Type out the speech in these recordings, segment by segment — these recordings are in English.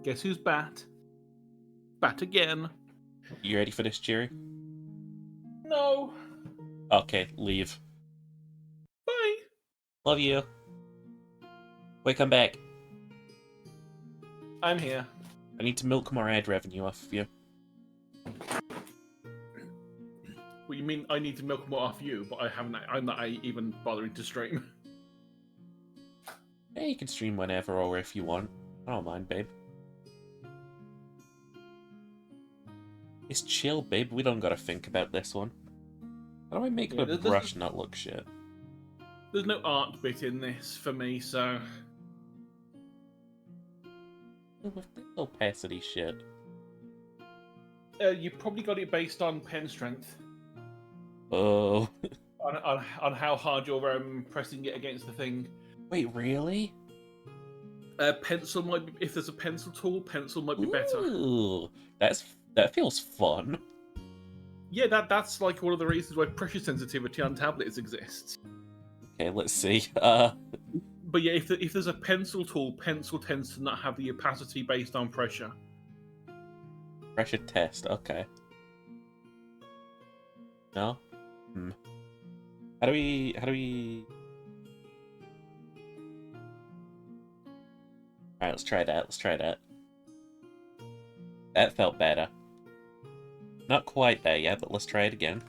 Guess who's bat? Bat again. You ready for this, Jerry? No. Okay, leave. Bye. Love you. Wait, come back. I'm here. I need to milk more ad revenue off of you. What you mean? I need to milk more off you, but I haven't. I'm not even bothering to stream. Yeah, you can stream whenever or if you want. I don't mind, babe. It's chill, babe. We don't gotta think about this one. How do I make Yeah, the brush not look shit? There's no art bit in this for me, so... With this opacity shit. You probably got it based on pen strength. Oh. on how hard you're pressing it against the thing. Wait, really? Pencil might be... If there's a pencil tool, pencil might be better. Ooh, that feels fun. Yeah, that's like one of the reasons why pressure sensitivity on tablets exists. Okay, let's see. But yeah, if there's a pencil tool, pencil tends to not have the opacity based on pressure. Pressure test, okay. No? How do we... Alright, let's try that. That felt better. Not quite there yet, but let's try it again.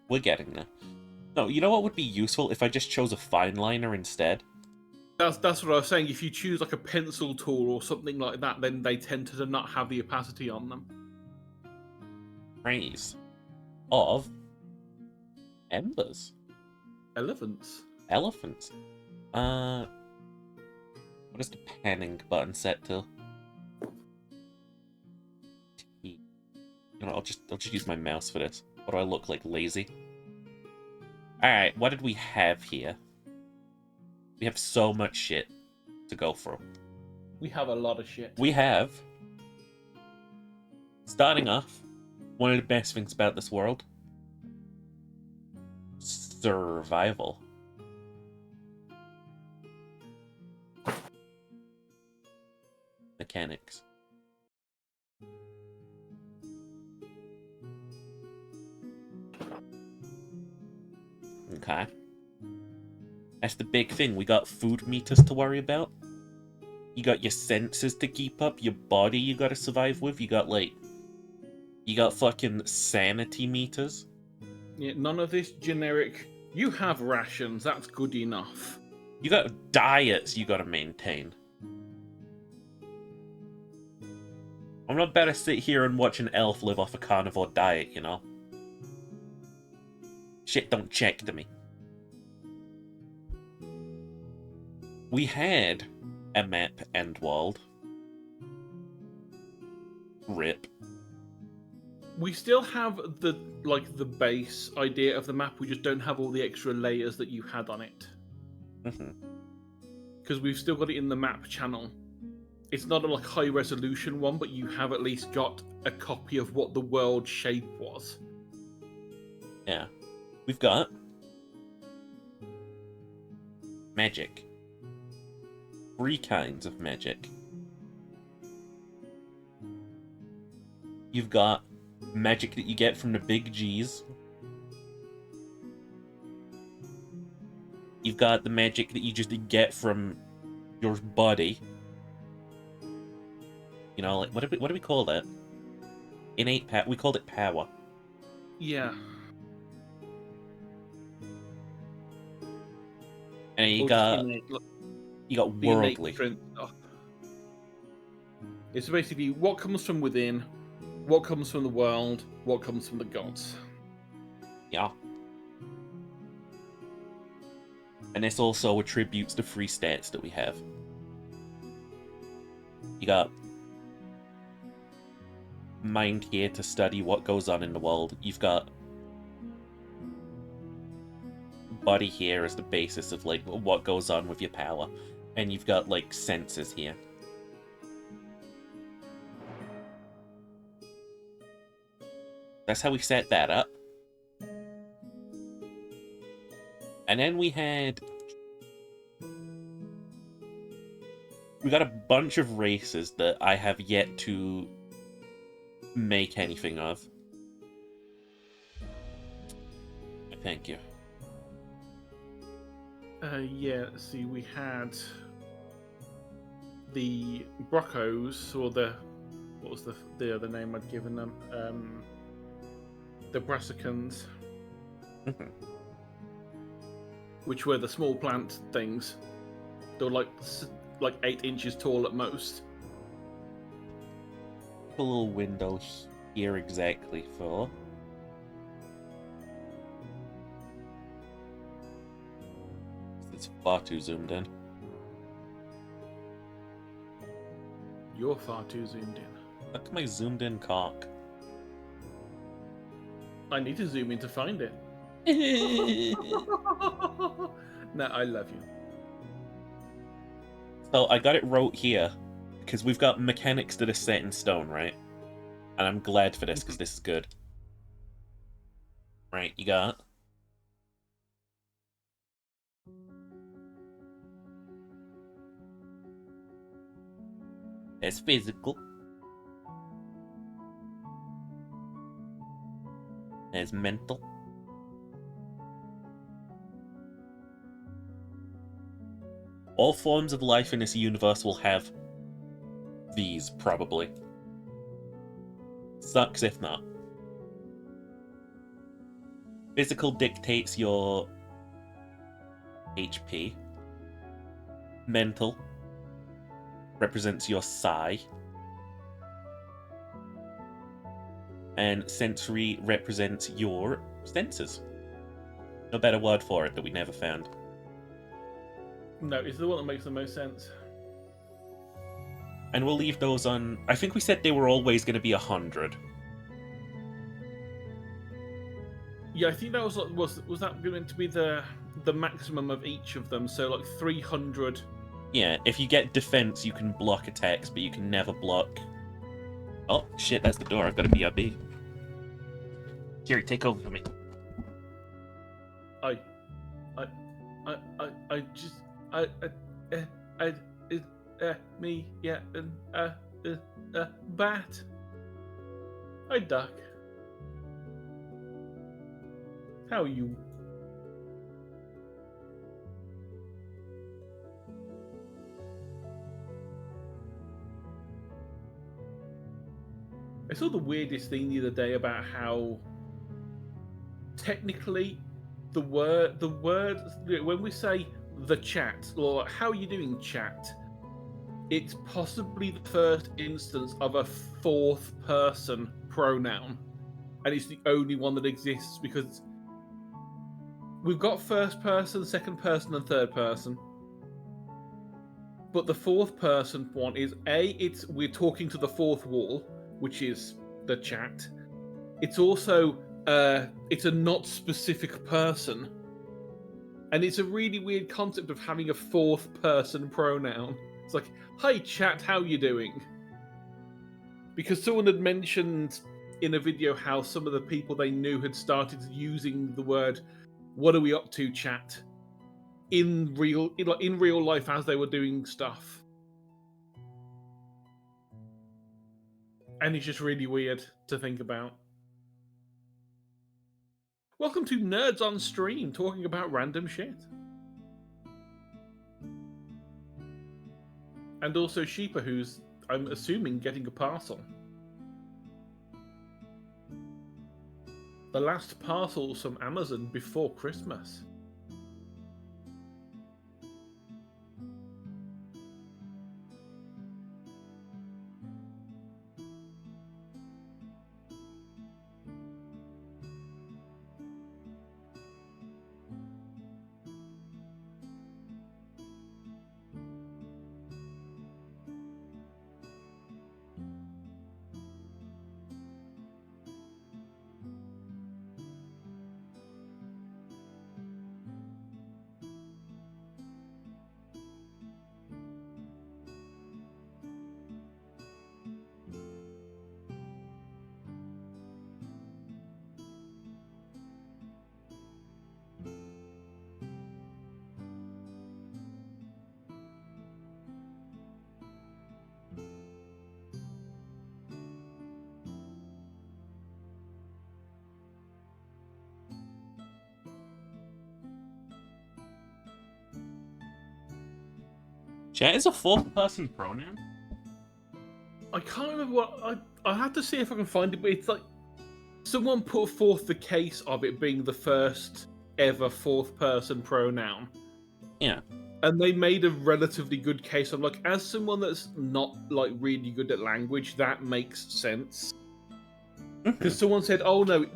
We're getting there. No, you know what would be useful if I just chose a fine liner instead? That's what I was saying. If you choose like a pencil tool or something like that, then they tend to not have the opacity on them. Praise of embers. Elephants. What is the panning button set to? T. You know, I'll just use my mouse for this. What do I look like, lazy? Alright, what did we have here? We have so much shit to go through. We have a lot of shit. We have, starting off, one of the best things about this world. Survival. Mechanics. Okay. That's the big thing. We got food meters to worry about. You got your senses to keep up. Your body you gotta survive with. You got fucking sanity meters. Yeah, none of this generic, you have rations, that's good enough. You got diets you gotta maintain. I'm not about to sit here and watch an elf live off a carnivore diet, you know? Shit don't check to me. We had a map Endwald. RIP. We still have the base idea of the map, we just don't have all the extra layers that you had on it. Because we've still got it in the map channel. It's not a high resolution one, but you have at least got a copy of what the world shape was. Yeah. We've got magic. 3 kinds of magic. You've got magic that you get from the big G's. You've got the magic that you just get from your body. You know, like, what do we call that? Innate power. We called it power. Yeah. And you got worldly. It's basically what comes from within, what comes from the world, what comes from the gods. Yeah. And this also attributes the 3 stats that we have. You got mind here to study what goes on in the world. You've got body here as the basis of what goes on with your power. And you've got senses here. That's how we set that up. And then we had We got a bunch of races that I have yet to make anything of. Thank you. Yeah, let's see, we had the Broccos, or what was the other name I'd given them? The Brassicans, which were the small plant things. They were like 8 inches tall at most. A little window here exactly for. It's far too zoomed in. You're far too zoomed in. Look at my zoomed in cock. I need to zoom in to find it. No, I love you. So I got it wrote here because we've got mechanics that are set in stone, right? And I'm glad for this because this is good. Right, you got. There's physical. There's mental. All forms of life in this universe will have these, probably. Sucks if not. Physical dictates your HP. Mental represents your psi. And sensory represents your senses. No better word for it that we never found. No, it's the one that makes the most sense. And we'll leave those on... I think we said they were always going to be 100. Yeah, I think that was that going to be the maximum of each of them? So like 300. Yeah, if you get defense, you can block attacks, but you can never block... Oh, shit, that's the door. I've got a BRB. Jerry, take over for me. Me, yeah, bat. I duck. How are you? I saw the weirdest thing the other day about how technically the word when we say the chat, or how are you doing chat, it's possibly the first instance of a fourth person pronoun, and it's the only one that exists because we've got first person, second person, and third person. But the fourth person one is we're talking to the fourth wall, which is the chat. It's also it's a not specific person, and it's a really weird concept of having a fourth person pronoun. It's like, hi chat, how you doing? Because someone had mentioned in a video how some of the people they knew had started using the word "what are we up to, chat" in real life as they were doing stuff. And it's just really weird to think about. Welcome to Nerds on Stream, talking about random shit. And also Sheepa, who's, I'm assuming, getting a parcel. The last parcels from Amazon before Christmas. Chat is a fourth-person pronoun? I can't remember what I have to see if I can find it, but it's like someone put forth the case of it being the first ever fourth-person pronoun. Yeah. And they made a relatively good case. I'm like, as someone that's not like really good at language, that makes sense. Because someone said, "Oh no,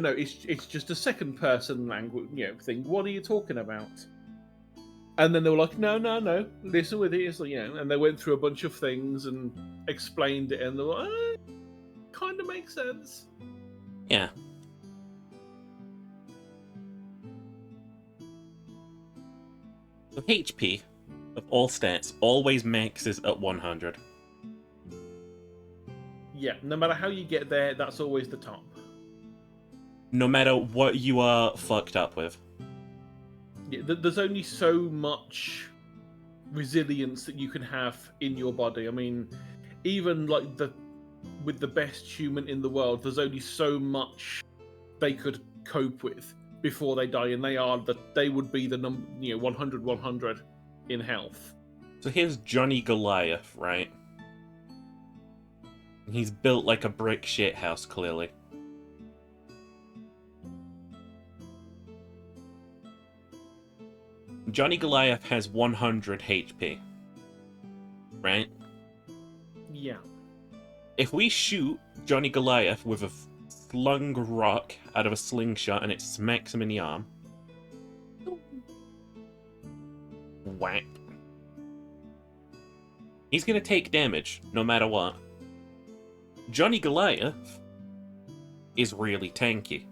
it's just a second-person language, thing. What are you talking about?" And then they were like, "No, listen with it." It's like, and they went through a bunch of things and explained it, and they were like, kind of makes sense. Yeah. So HP, of all stats, always maxes at 100. Yeah, no matter how you get there, that's always the top. No matter what you are fucked up with. Yeah, there's only so much resilience that you can have in your body. I mean, even like with the best human in the world, there's only so much they could cope with before they die, and they would be the number 100 in health. So here's Johnny Goliath, right? He's built like a brick shithouse, clearly. Johnny Goliath has 100 HP. Right? Yeah. If we shoot Johnny Goliath with a slung rock out of a slingshot and it smacks him in the arm, whack. He's gonna take damage, no matter what. Johnny Goliath is really tanky.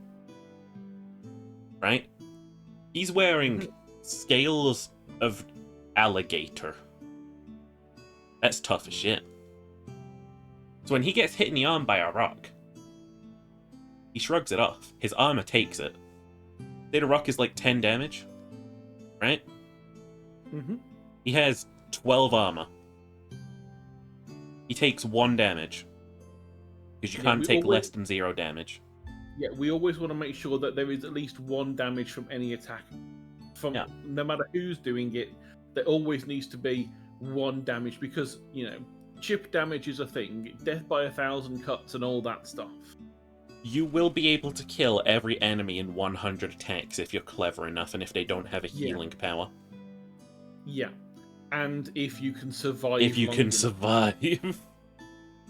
Right? He's wearing scales of alligator. That's tough as shit. So when he gets hit in the arm by a rock, he shrugs it off. His armor takes it. Say the rock is like 10 damage, right? Mm-hmm. He has 12 armor. He takes 1 damage. Because you can't take less than 0 damage. Yeah, we always want to make sure that there is at least 1 damage from any attack. No matter who's doing it, there always needs to be 1 damage, because, chip damage is a thing. Death by 1,000 cuts and all that stuff. You will be able to kill every enemy in 100 attacks if you're clever enough and if they don't have a healing power. Yeah. And if you can survive. If you can survive.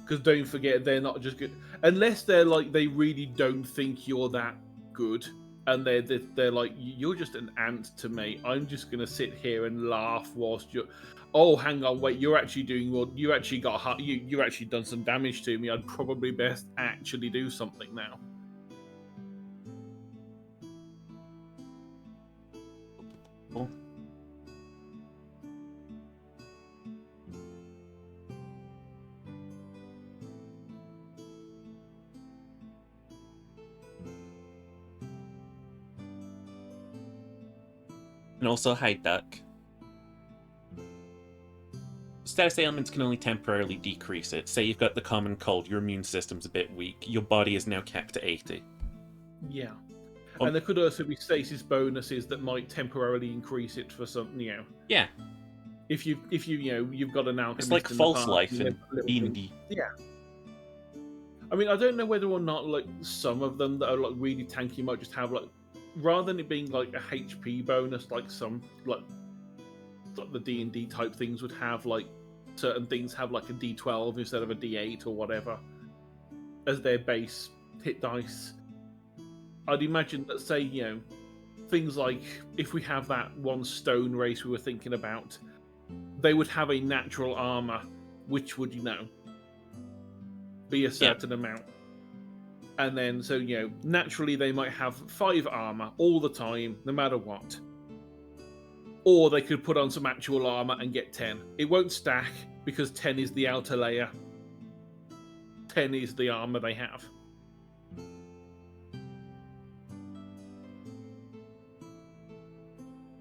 Because don't forget, they're not just good. Unless they're like, they really don't think you're that good. And they're like, you're just an ant to me. I'm just going to sit here and laugh whilst you're... Oh, hang on, wait, you're actually doing well. You actually got you actually done some damage to me. I'd probably best actually do something now. Cool. And also hide duck. Status ailments can only temporarily decrease it. Say you've got the common cold, your immune system's a bit weak, your body is now capped at 80. Yeah. And there could also be stasis bonuses that might temporarily increase it for some, Yeah. If you've got an alchemist. It's like false life in D&D. Yeah. I mean, I don't know whether or not like some of them that are like really tanky might just have like, rather than it being like a HP bonus, like some like the D&D type things would have, like certain things have like a D12 instead of a D8 or whatever as their base hit dice. I'd imagine that, say, things like if we have that one stone race we were thinking about, they would have a natural armor, which would, be a certain amount. And then, so, naturally they might have 5 armor all the time, no matter what. Or they could put on some actual armor and get 10. It won't stack, because 10 is the outer layer. 10 is the armor they have.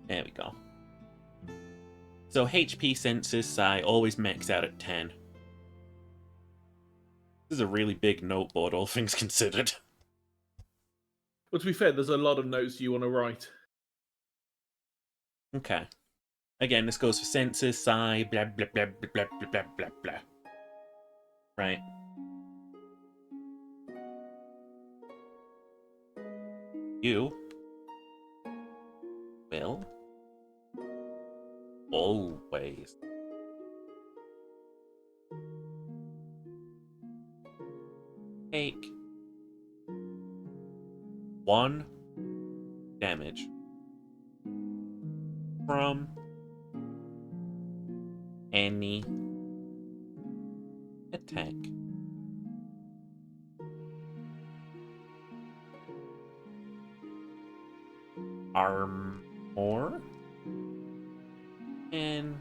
There we go. So HP sensors, Psi, always max out at 10. This is a really big note board, all things considered. But to be fair, there's a lot of notes you want to write. Okay. Again, this goes for senses, psi, blah blah blah blah blah blah blah blah blah. Right. You will always take 1 damage from any attack. Armor and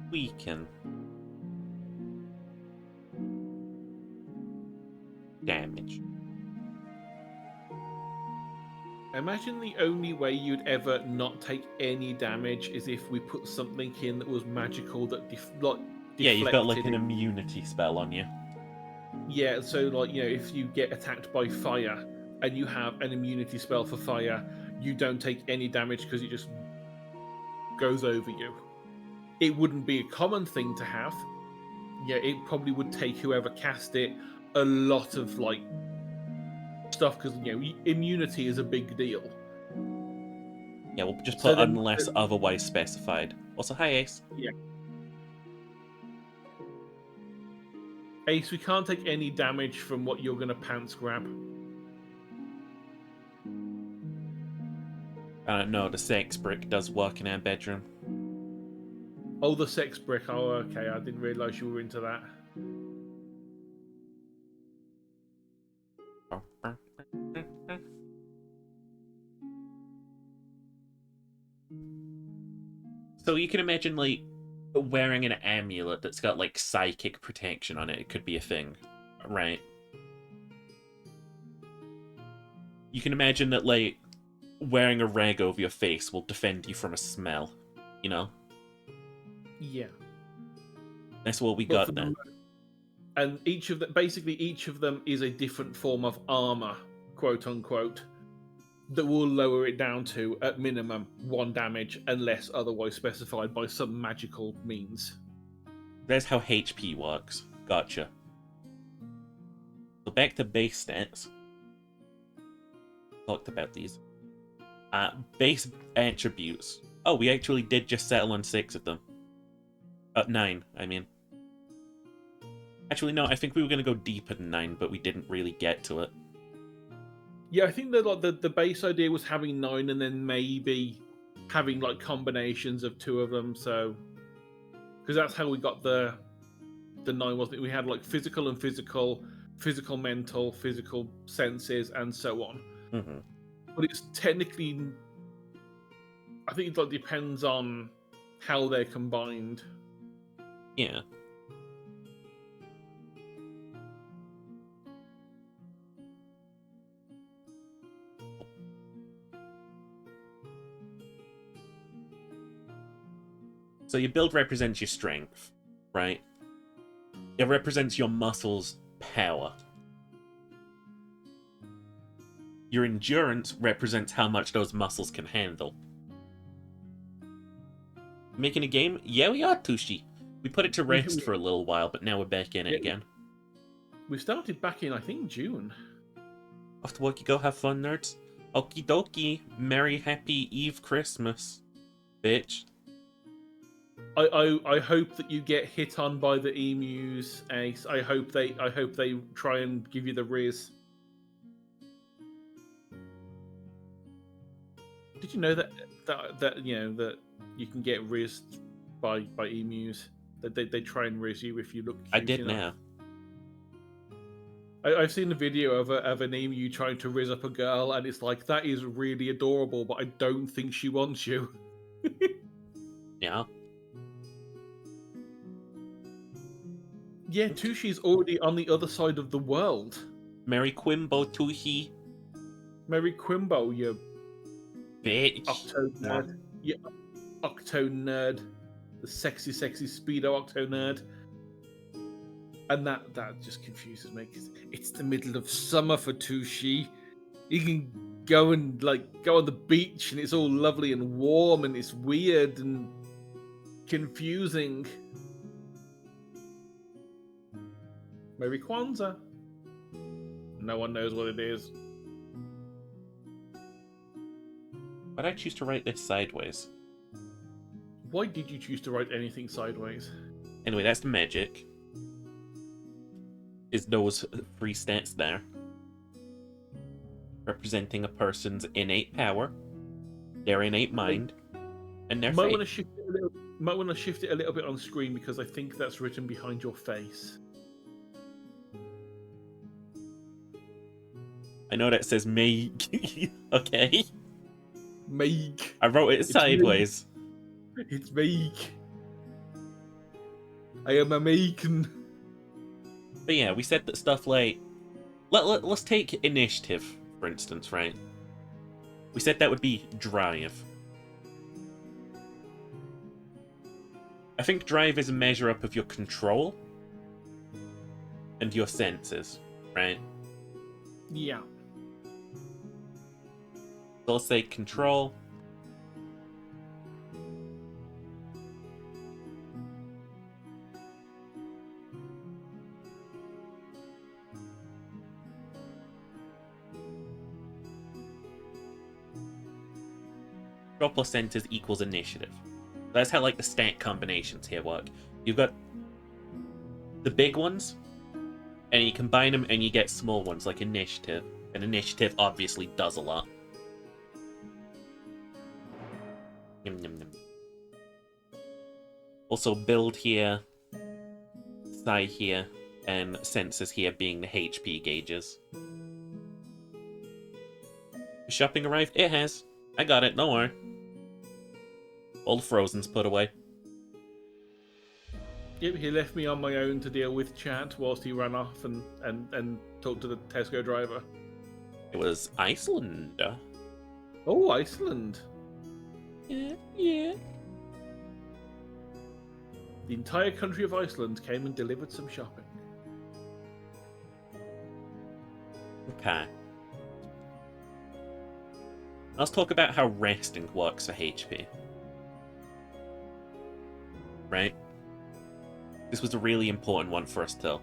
weaken damage. Imagine the only way you'd ever not take any damage is if we put something in that was magical that Yeah, you've got like an deflected it. immunity spell on you. Yeah, so like, you know, if you get attacked by fire and you have an immunity spell for fire, you don't take any damage because it just goes over you. It wouldn't be a common thing to have. Yeah, it probably would take whoever cast it a lot of like stuff because, you know, immunity is a big deal. Yeah, we'll just So put then- unless otherwise specified. Also, hi Ace. Ace, we can't take any damage from what you're going to pants grab. I don't know, the sex brick does work in our bedroom. Oh, the sex brick. Oh, okay. I didn't realise you were into that. So you can imagine, like, wearing an amulet that's got, like, psychic protection on it. It could be a thing, right? You can imagine that, like, wearing a rag over your face will defend you from a smell, you know? Yeah. That's what we But got for then. And each of them, basically, each of them is a different form of armor, quote unquote, that will lower it down to, at minimum, 1 damage, unless otherwise specified by some magical means. That's how HP works. Gotcha. So back to base stats. Talked about these. Base attributes. Oh, we actually did just settle on 6 of them. 9, I mean. Actually, no, I think we were going to go deeper than 9, but we didn't really get to it. Yeah, I think that like the base idea was having 9 and then maybe having like combinations of 2 of them. So, because that's how we got the 9, wasn't it? We had like physical and physical, physical mental, physical senses, and so on. Mm-hmm. But it's technically, I think it like depends on how they're combined. Yeah. So your build represents your strength, right? It represents your muscles' power. Your endurance represents how much those muscles can handle. Making a game? Yeah, we are, Tushi. We put it to rest for a little while, but now we're back in it again. We started back in, I think, June. Off to work you go, have fun, nerds. Okie dokie. Merry, happy Eve Christmas, bitch. I hope that you get hit on by the emus, Ace. I hope they try and give you the riz. Did you know that you know that you can get rizzed by emus? That they try and riz you if you look. I did now. I've seen a video of an emu trying to riz up a girl, and it's like, that is really adorable, but I don't think she wants you. Yeah. Yeah, Tushi's already on the other side of the world. Merry Quimbo Tuhi. Merry Quimbo, you Bitch. Octo nerd. You Octo nerd. The sexy speedo Octo nerd. And that just confuses me, because it's the middle of summer for Tushi. You can go and like go on the beach and it's all lovely and warm and it's weird and confusing. Maybe Kwanzaa. No one knows what it is. Why'd I choose to write this sideways? Why did you choose to write anything sideways? Anyway, that's the magic. Is those 3 stats there. Representing a person's innate power, their innate mind, and their Might fate. want to shift it a little bit on screen because I think that's written behind your face. I know that says make. Okay. Make. I wrote it sideways. It's make. I am a making. But yeah, we said that stuff like... Let's take initiative, for instance, right? We said that would be drive. I think drive is a measure up of your control and your senses, right? Yeah. So let's say control. Control plus senses equals initiative. That's how like the stat combinations here work. You've got the big ones, and you combine them and you get small ones like initiative. And initiative obviously does a lot. Yum, yum, yum. Also build here, psi here, and senses here being the HP gauges. Has shopping arrived? It has. I got it, don't worry. All the Frozen's put away. Yep, he left me on my own to deal with chat whilst he ran off and talked to the Tesco driver. It was Iceland. Oh, Iceland. Yeah. The entire country of Iceland came and delivered some shopping. Okay. Let's talk about how resting works for HP. Right? This was a really important one for us to...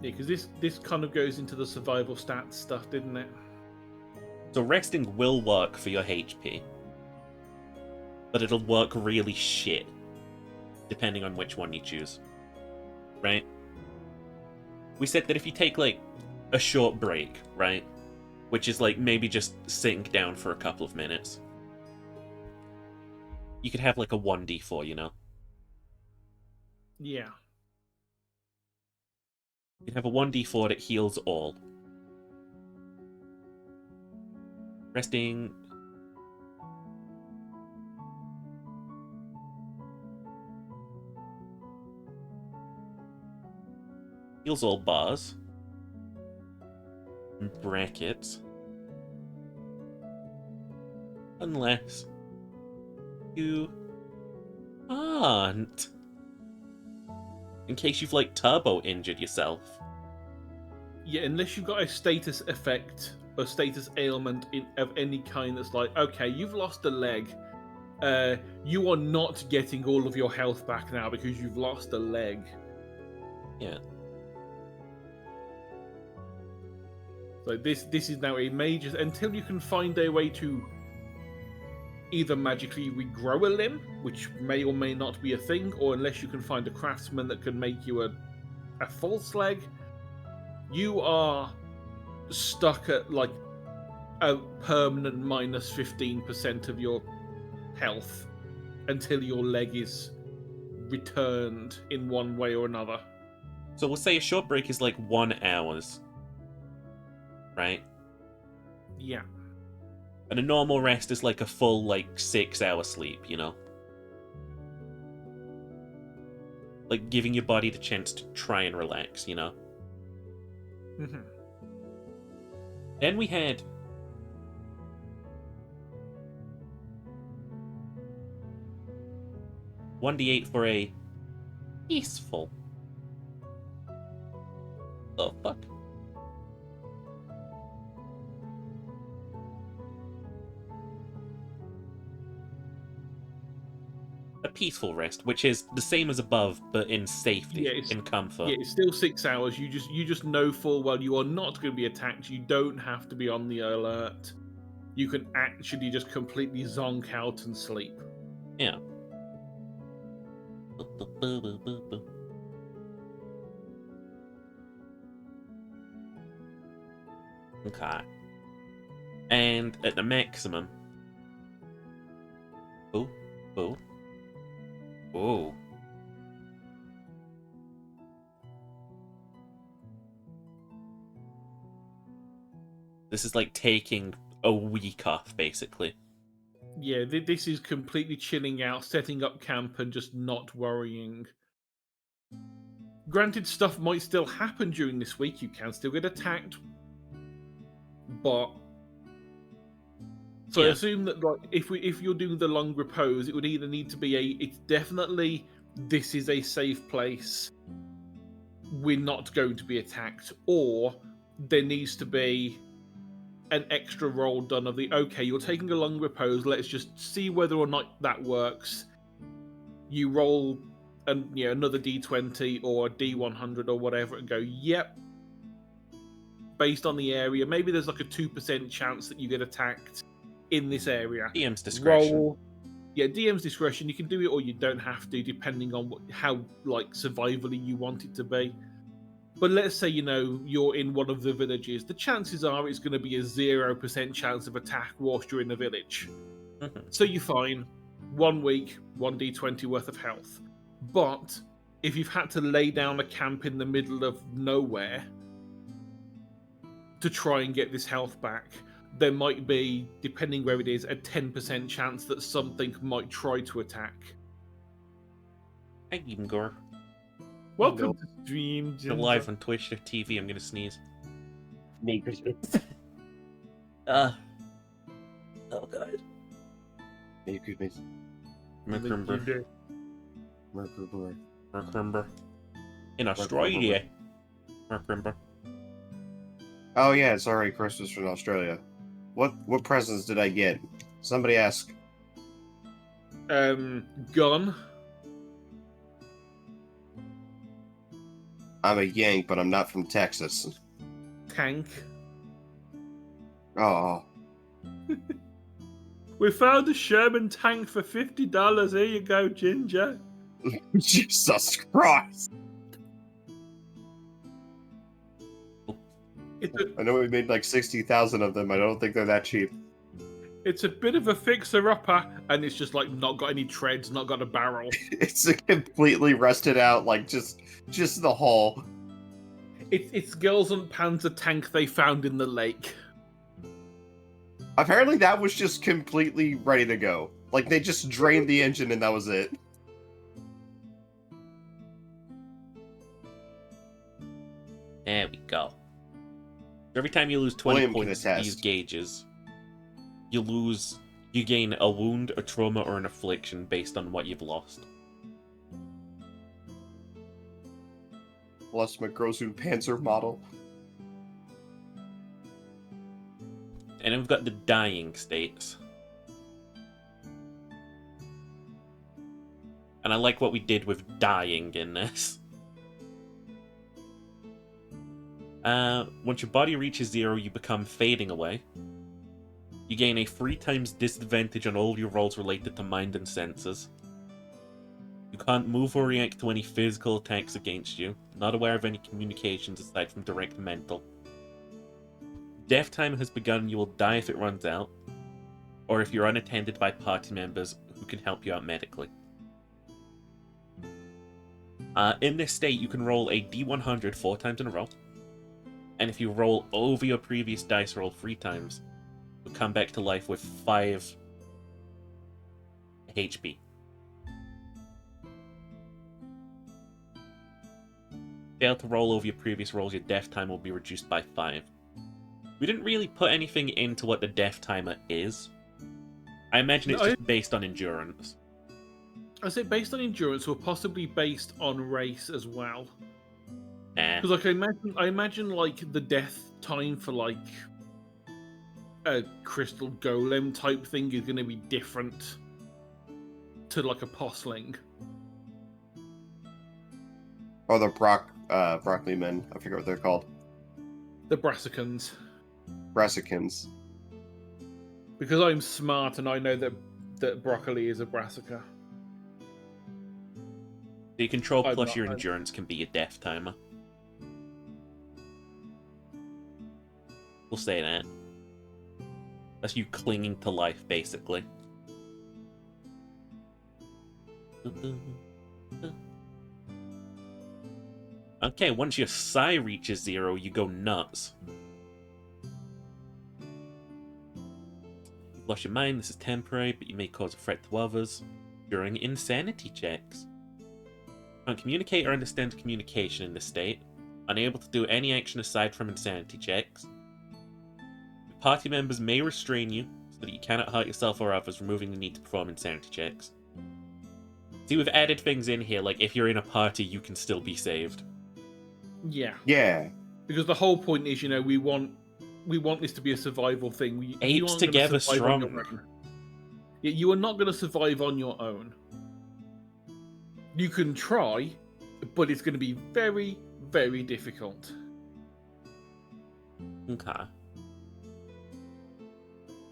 Yeah, because this kind of goes into the survival stats stuff, didn't it? So resting will work for your HP. But it'll work really shit. Depending on which one you choose. Right? We said that if you take, like, a short break, right? Which is, like, maybe just sitting down for a couple of minutes. You could have, like, a 1d4, you know? Yeah. You could have a 1d4 that heals all. Resting... heals all bars. And brackets. Unless... you... aren't. In case you've, like, turbo injured yourself. Yeah, unless you've got a status effect or status ailment of any kind that's like, okay, you've lost a leg. You are not getting all of your health back now because you've lost a leg. Yeah. So this is now a major... until you can find a way to either magically regrow a limb, which may or may not be a thing, or unless you can find a craftsman that can make you a false leg, you are stuck at like a permanent minus 15% of your health until your leg is returned in one way or another. So we'll say a short break is like 1 hour. Right? Yeah. And a normal rest is like a full, like, 6-hour sleep, you know? Like, giving your body the chance to try and relax, you know? Mm-hmm. Then we had... 1d8 for a... peaceful. The fuck? a peaceful rest, which is the same as above, but in safety, Yeah, it's- in comfort. Yeah, it's still 6 hours. You just know full well you are not going to be attacked. You don't have to be on the alert. You can actually just completely zonk out and sleep. Yeah. Okay. And at the maximum. Oh, oh, oh. This is like taking a week off, basically. Yeah, this is completely chilling out, setting up camp, and just not worrying. Granted, stuff might still happen during this week. You can still get attacked, but so I Yeah. assume that like if you're doing the long repose, it would either need to be it's definitely this is a safe place. We're not going to be attacked, or there needs to be an extra roll done of the okay, you're taking a long repose. Let's just see whether or not that works. You roll another d20 or a d100 or whatever, and go, yep. Based on the area, maybe there's like a 2% chance that you get attacked in this area. DM's discretion. Roll. Yeah, DM's discretion. You can do it or you don't have to, depending on how like survivally you want it to be. But let's say you're in one of the villages. The chances are it's going to be a 0% chance of attack whilst you're in the village. So you're fine. 1 week, 1d20 worth of health. But if you've had to lay down a camp in the middle of nowhere to try and get this health back, there might be, depending where it is, a 10% chance that something might try to attack. Hi, Igor. Welcome to stream, You're Ginger. live on Twitch TV. I'm gonna sneeze. Merry Christmas. Oh god. Merry Christmas. Remember. Merry Christmas. Remember. In Australia. Remember. Oh yeah, it's already Christmas from Australia. What presents did I get? Somebody ask. Gun. I'm a Yank, but I'm not from Texas. Tank. Oh, We found a Sherman tank for $50. Here you go, Ginger. Jesus Christ! I know we made like 60,000 of them. I don't think they're that cheap. It's a bit of a fixer-upper, and it's just like not got any treads, not got a barrel. It's a completely rusted out, like just the hull. It's Girls and Panzer tank they found in the lake. Apparently, that was just completely ready to go. Like they just drained the engine and that was it. There we go. Every time you lose 20 William can points to these attest. gauges, you gain a wound, a trauma, or an affliction based on what you've lost. Plus my Grosun Panzer model. And then we've got the dying states. And I like what we did with dying in this. Once your body reaches 0, you become fading away. You gain a 3 times disadvantage on all your rolls related to mind and senses. You can't move or react to any physical attacks against you. Not aware of any communications aside from direct mental. Death time has begun. You will die if it runs out, or if you're unattended by party members who can help you out medically. In this state, you can roll a d100 4 times in a row, and if you roll over your previous dice roll 3 times, you'll come back to life with 5 HP. Fail to roll over your previous rolls, your death time will be reduced by 5. We didn't really put anything into what the death timer is. I imagine it's just based on endurance. I say based on endurance, or possibly based on race as well. Nah. Because like I imagine like the death time for like a crystal golem type thing is going to be different to like a postling. Or the broccoli men. I forget what they're called. The brassicans. Brassicans. Because I'm smart and I know that broccoli is a brassica. Your control I'm plus not- your I'm- endurance can be your death timer. We'll say that. That's you clinging to life, basically. Okay, once your psi reaches 0, you go nuts. You've lost your mind, this is temporary, but you may cause a threat to others during insanity checks. Can't communicate or understand communication in this state. Unable to do any action aside from insanity checks. Your party members may restrain you, so that you cannot hurt yourself or others, removing the need to perform insanity checks. See, we've added things in here, like if you're in a party, you can still be saved. Yeah. Yeah. Because the whole point is, we want this to be a survival thing. You Apes aren't gonna together survive on your strong. own. Yeah, you are not going to survive on your own. You can try, but it's going to be very, very difficult. Okay.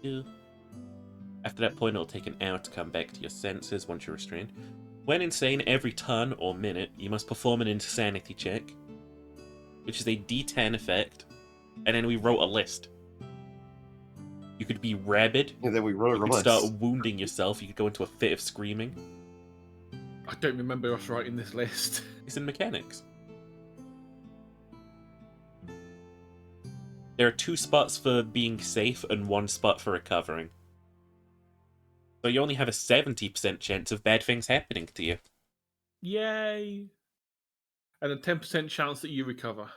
Yeah. After that point, it'll take an hour to come back to your senses once you're restrained. When insane, every turn or minute, you must perform an insanity check, which is a D10 effect, and then we wrote a list. You could be rabid, And then we wrote you a could list. start wounding yourself, you could go into a fit of screaming. I don't remember us writing this list. It's in mechanics. There are 2 spots for being safe and 1 spot for recovering. So you only have a 70% chance of bad things happening to you. Yay! And a 10% chance that you recover.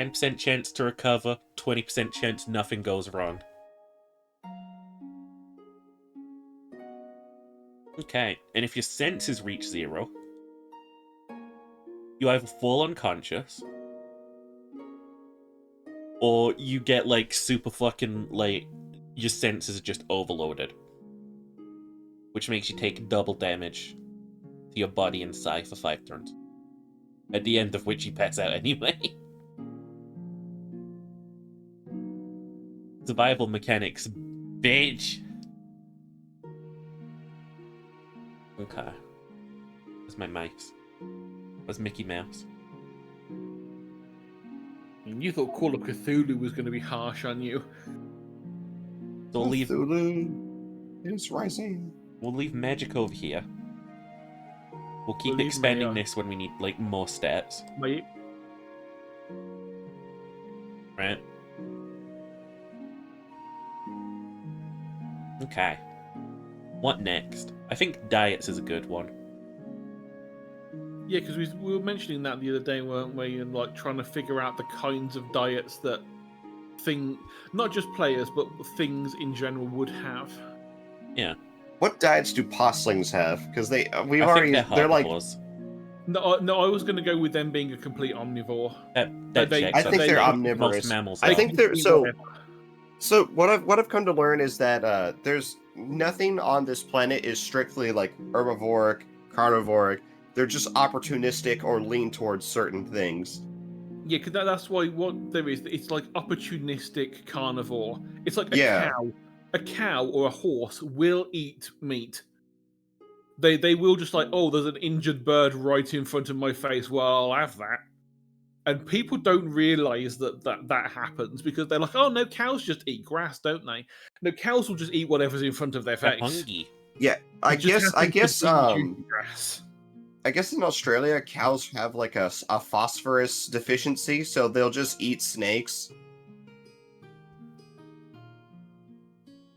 10% chance to recover, 20% chance nothing goes wrong. Okay, and if your senses reach 0, you either fall unconscious, or you get, like, super fucking, like, your senses are just overloaded. Which makes you take double damage to your body and psi for 5 turns. At the end of which you pass out anyway. Survival mechanics, bitch! Okay. Where's my mouse? Where's Mickey Mouse? You thought Call of Cthulhu was going to be harsh on you. So we'll leave Cthulhu is rising. magic over here. We'll keep We'll leave expanding my, this when we need, like, more stats. My, Right? Okay. What next? I think diets is a good one. yeah, because we were mentioning that the other day, weren't we? And like trying to figure out the kinds of diets that not just players, but things in general would have. Yeah. What diets do postlings have? Because they're like herbivores. No, I was going to go with them being a complete omnivore. That they- checks I think out. they're they- omnivorous. Most mammals I are. think they're Eat so. whatever. So what I've come to learn is that there's nothing on this planet is strictly like herbivoric, carnivoric. They're just opportunistic or lean towards certain things. Yeah, because that's why what there is. It's like opportunistic carnivore. It's like a Yeah. cow. A cow or a horse will eat meat. They will just like, oh, there's an injured bird right in front of my face. Well, I'll have that. And people don't realize that happens because they're like, oh no, cows just eat grass, don't they? No, cows will just eat whatever's in front of their They're face. hungry. Yeah, I It just guess happens to be juicy grass. I guess in Australia cows have like a phosphorus deficiency, so they'll just eat snakes.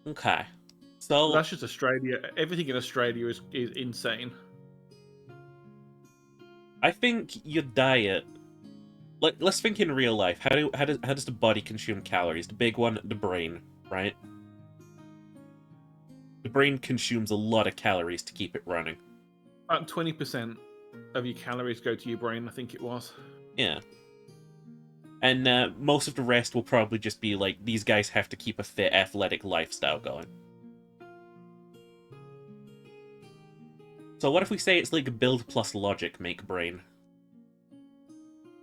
Okay. So That's just Australia. Everything in Australia is insane. I think your diet. Let's think in real life. How does the body consume calories? The big one, the brain, right? The brain consumes a lot of calories to keep it running. About 20% of your calories go to your brain, I think it was. Yeah. And most of the rest will probably just be like, these guys have to keep a fit, athletic lifestyle going. So what if we say it's like build plus logic make brain?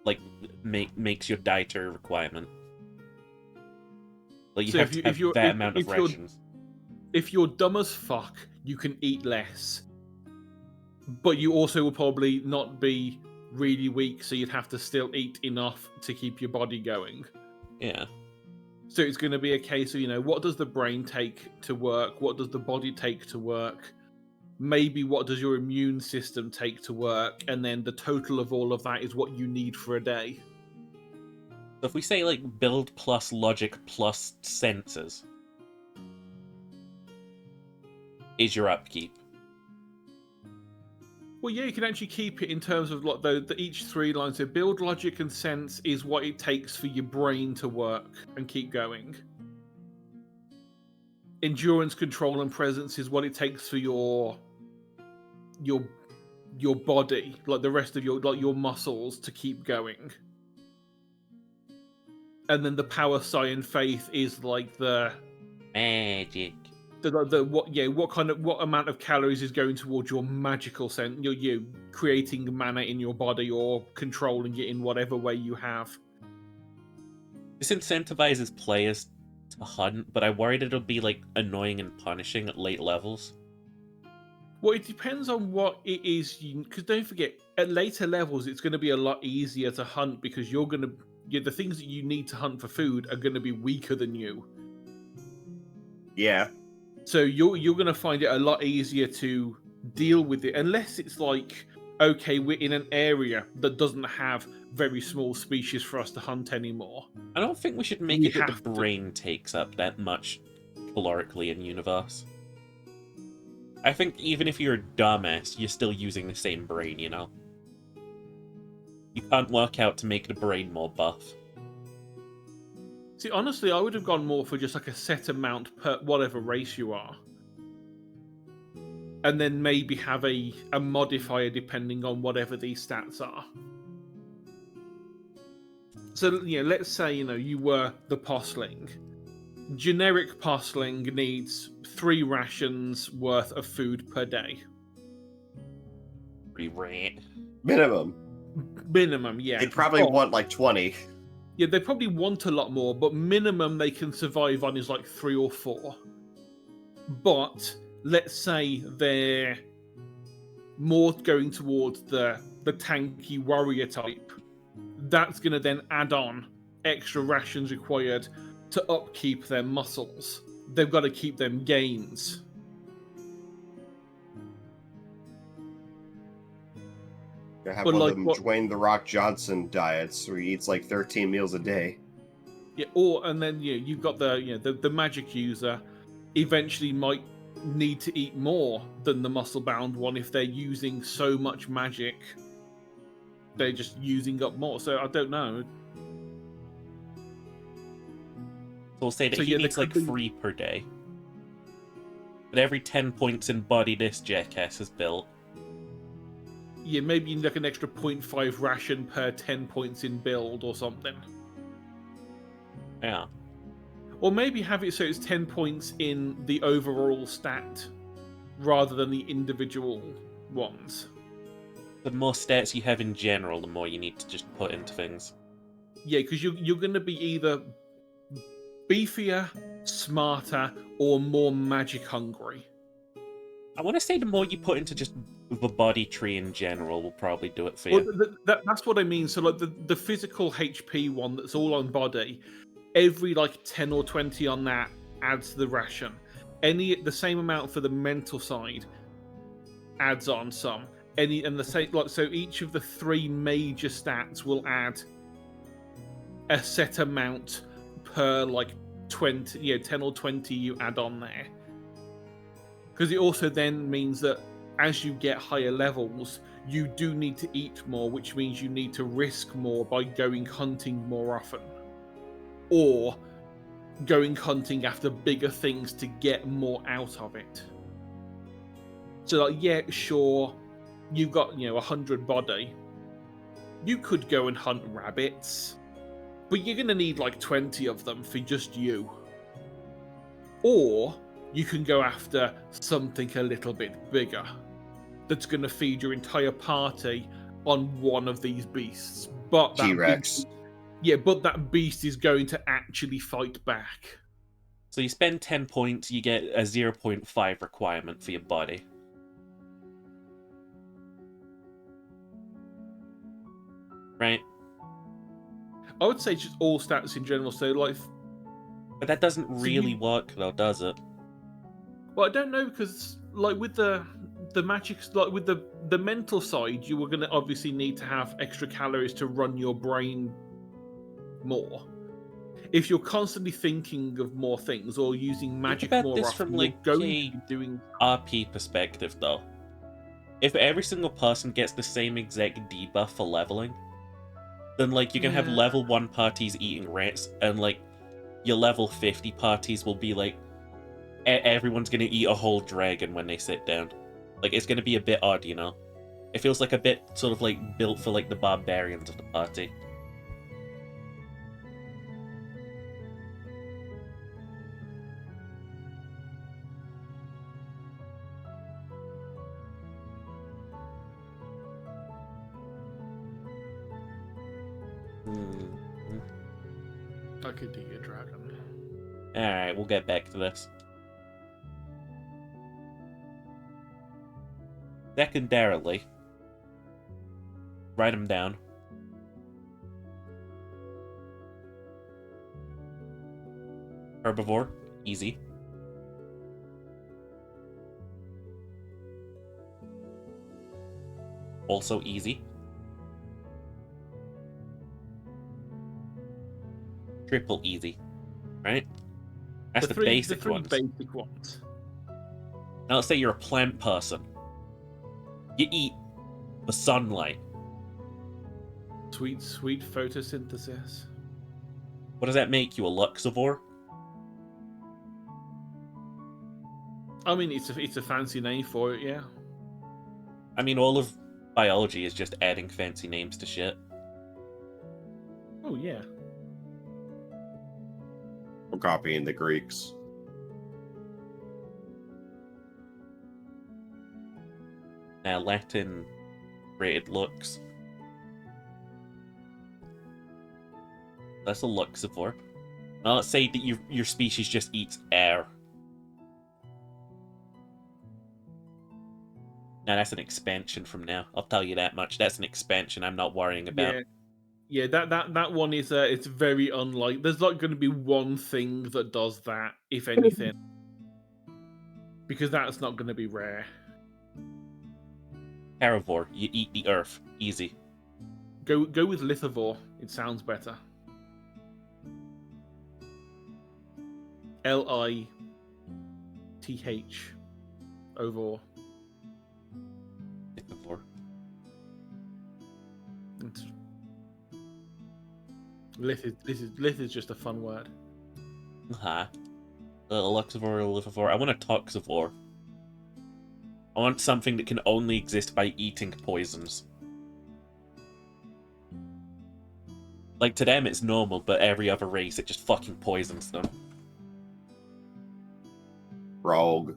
Like, makes your dietary requirement. Like, you So have to have that amount of rations. If you're dumb as fuck, you can eat less. But you also will probably not be really weak, so you'd have to still eat enough to keep your body going. Yeah. So it's going to be a case of, what does the brain take to work? What does the body take to work? Maybe what does your immune system take to work? And then the total of all of that is what you need for a day. So if we say, like, build plus logic plus senses is your upkeep. Well, yeah, you can actually keep it in terms of like each 3 lines. So build, logic, and sense is what it takes for your brain to work and keep going. Endurance, control, and presence is what it takes for your body, like the rest of your muscles, to keep going. And then the power, psi, and faith is like the magic. What amount of calories is going towards your magical sense? You creating mana in your body or controlling it in whatever way you have. This incentivizes players to hunt, but I worried it'll be like annoying and punishing at late levels. Well, it depends on what it is. Because don't forget, at later levels, it's going to be a lot easier to hunt because the things that you need to hunt for food are going to be weaker than you. Yeah. So you're going to find it a lot easier to deal with it, unless it's like, okay, we're in an area that doesn't have very small species for us to hunt anymore. I don't think we should make it that the brain takes up that much calorically in Universe. I think even if you're a dumbass, you're still using the same brain, You can't work out to make the brain more buff. See, honestly, I would have gone more for just like a set amount per whatever race you are. And then maybe have a modifier depending on whatever these stats are. So, let's say, you were the Postling. Generic Postling needs 3 rations worth of food per day. Re-rant. Minimum, yeah. They probably want like 20. Yeah, they probably want a lot more, but minimum they can survive on is like 3 or 4. But let's say they're more going towards the tanky warrior type. That's going to then add on extra rations required to upkeep their muscles. They've got to keep them gains. They have one of them Dwayne The Rock Johnson diets where he eats like 13 meals a day. Yeah, and then you've got the magic user eventually might need to eat more than the muscle-bound one if they're using so much magic. They're just using up more. So I don't know. So we'll say that he needs like 3 per day. But every 10 points in body this jackass has built. Yeah, maybe you need like an extra 0.5 ration per 10 points in build or something. Yeah. Or maybe have it so it's 10 points in the overall stat rather than the individual ones. The more stats you have in general, the more you need to just put into things. Yeah, because you're going to be either beefier, smarter, or more magic hungry. I want to say the more you put into just the body tree in general will probably do it for you. Well, that's what I mean. So like the physical HP one that's all on body, every like 10 or 20 on that adds to the ration. The same amount for the mental side adds on some. And the same, like, so each of the 3 major stats will add a set amount per like 20, 10 or 20 you add on there. Because it also then means that as you get higher levels, you do need to eat more, which means you need to risk more by going hunting more often. Or going hunting after bigger things to get more out of it. So like, yeah, sure, you've got, 100 body. You could go and hunt rabbits, but you're going to need like 20 of them for just you. Or you can go after something a little bit bigger. that's going to feed your entire party on one of these beasts. But that T-Rex. but that beast is going to actually fight back. So you spend 10 points, you get a 0.5 requirement for your body. Right? I would say just all stats in general. So, like, But that doesn't really work, though, does it? well, I don't know because, like, with the magic, like with the mental side, you were going to obviously need to have extra calories to run your brain more. If you're constantly thinking of more things or using magic about more this often, from, you're like, going a to be doing. RP perspective, though. If every single person gets the same exact debuff for leveling, then, like, you can have Yeah. level 1 parties eating rats, and, like, your level 50 parties will be, like, everyone's gonna eat a whole dragon when they sit down. Like, it's gonna be a bit odd, you know? It feels like a bit sort of, like, built for, like, the barbarians of the party. I could eat a dragon. Alright, we'll get back to this. Secondarily, write them down. Herbivore, easy. Also easy. Triple easy, right? That's the basic three ones. basic ones. Now let's say you're a plant person. You eat the sunlight. Sweet photosynthesis. What does that make you, a Luxivore? I mean, it's a fancy name for it, yeah. I mean, all of biology is just adding fancy names to shit. Oh yeah. We're copying the Greeks. Now, Latin created lux. That's a Luxivore. Now, let's say that your species just eats air. Now, that's an expansion from now. I'll tell you that much. That's an expansion I'm not worrying about. Yeah, that one is it's very unlike. There's not going to be one thing that does that, if anything, because that's not going to be rare. Carivore, you eat the earth. Easy. Go with Lithivore. It sounds better. Lith Ovor. Lithivore. Lith is just a fun word. Uh-huh. A Luxivore, a Lithivore. I want a Toxivore. I want something that can only exist by eating poisons. Like, to them it's normal, but every other race, it just fucking poisons them. Rogue.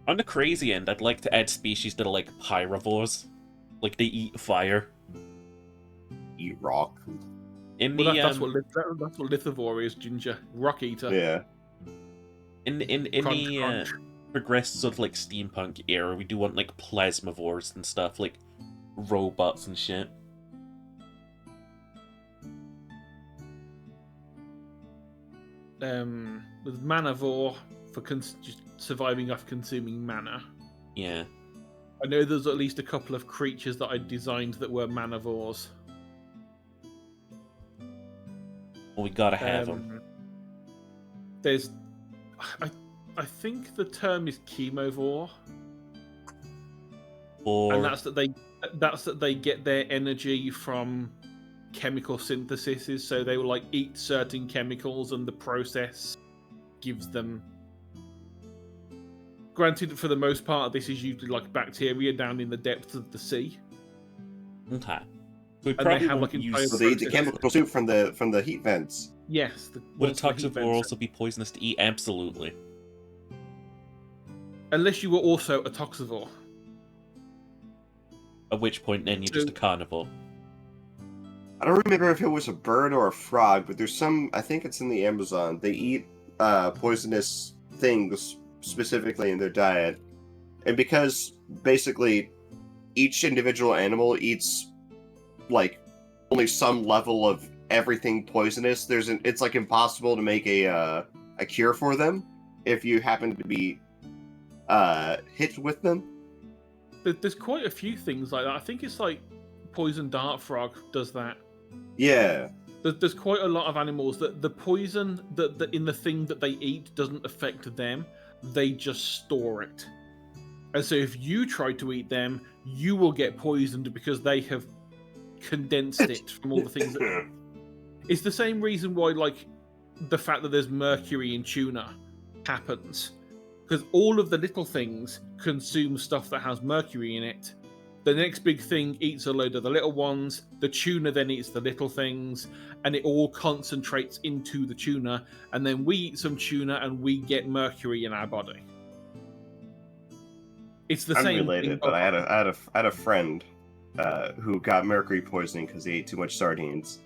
On the crazy end, I'd like to add species that are like Pyrovores. Like, they eat fire. Eat rock. In Well, the, that's what Lithivore is, Ginger. Rock eater. Yeah. in Crunch, the crunch. progressed sort of like steampunk era, we do want like plasmavores and stuff, like robots and shit. With Manavore for just surviving off consuming mana. Yeah. I know there's at least a couple of creatures that I designed that were Manavores. Well, we gotta have them. There's, I think the term is Chemovore, Or and that's that they get their energy from chemical syntheses. So they will like eat certain chemicals, and the process gives them. Granted, for the most part, this is usually like bacteria down in the depths of the sea. okay. We they probably have, won't like, use. entire- So they eat the chemical soup from the heat vents. Yes. Would a once the heat toxivore vents also be poisonous to eat? Absolutely. unless you were also a toxivore. At which point, then you're just a carnivore. I don't remember if it was a bird or a frog, but there's some. I think it's in the Amazon. They eat poisonous things specifically in their diet, and because basically each individual animal eats like only some level of everything poisonous. It's like impossible to make a cure for them if you happen to be hit with them. There's quite a few things like that. I think it's like poison dart frog does that. Yeah. There's quite a lot of animals that the poison that in the thing that they eat doesn't affect them. They just store it. And so if you try to eat them, you will get poisoned because they have condensed it from all the things that... It's the same reason why, like, the fact that there's mercury in tuna happens. Because all of the little things consume stuff that has mercury in it. The next big thing eats a load of the little ones. The tuna then eats the little things. And it all concentrates into the tuna. And then we eat some tuna and we get mercury in our body. It's the same Unrelated, thing. but I had a friend who got mercury poisoning because he ate too much sardines.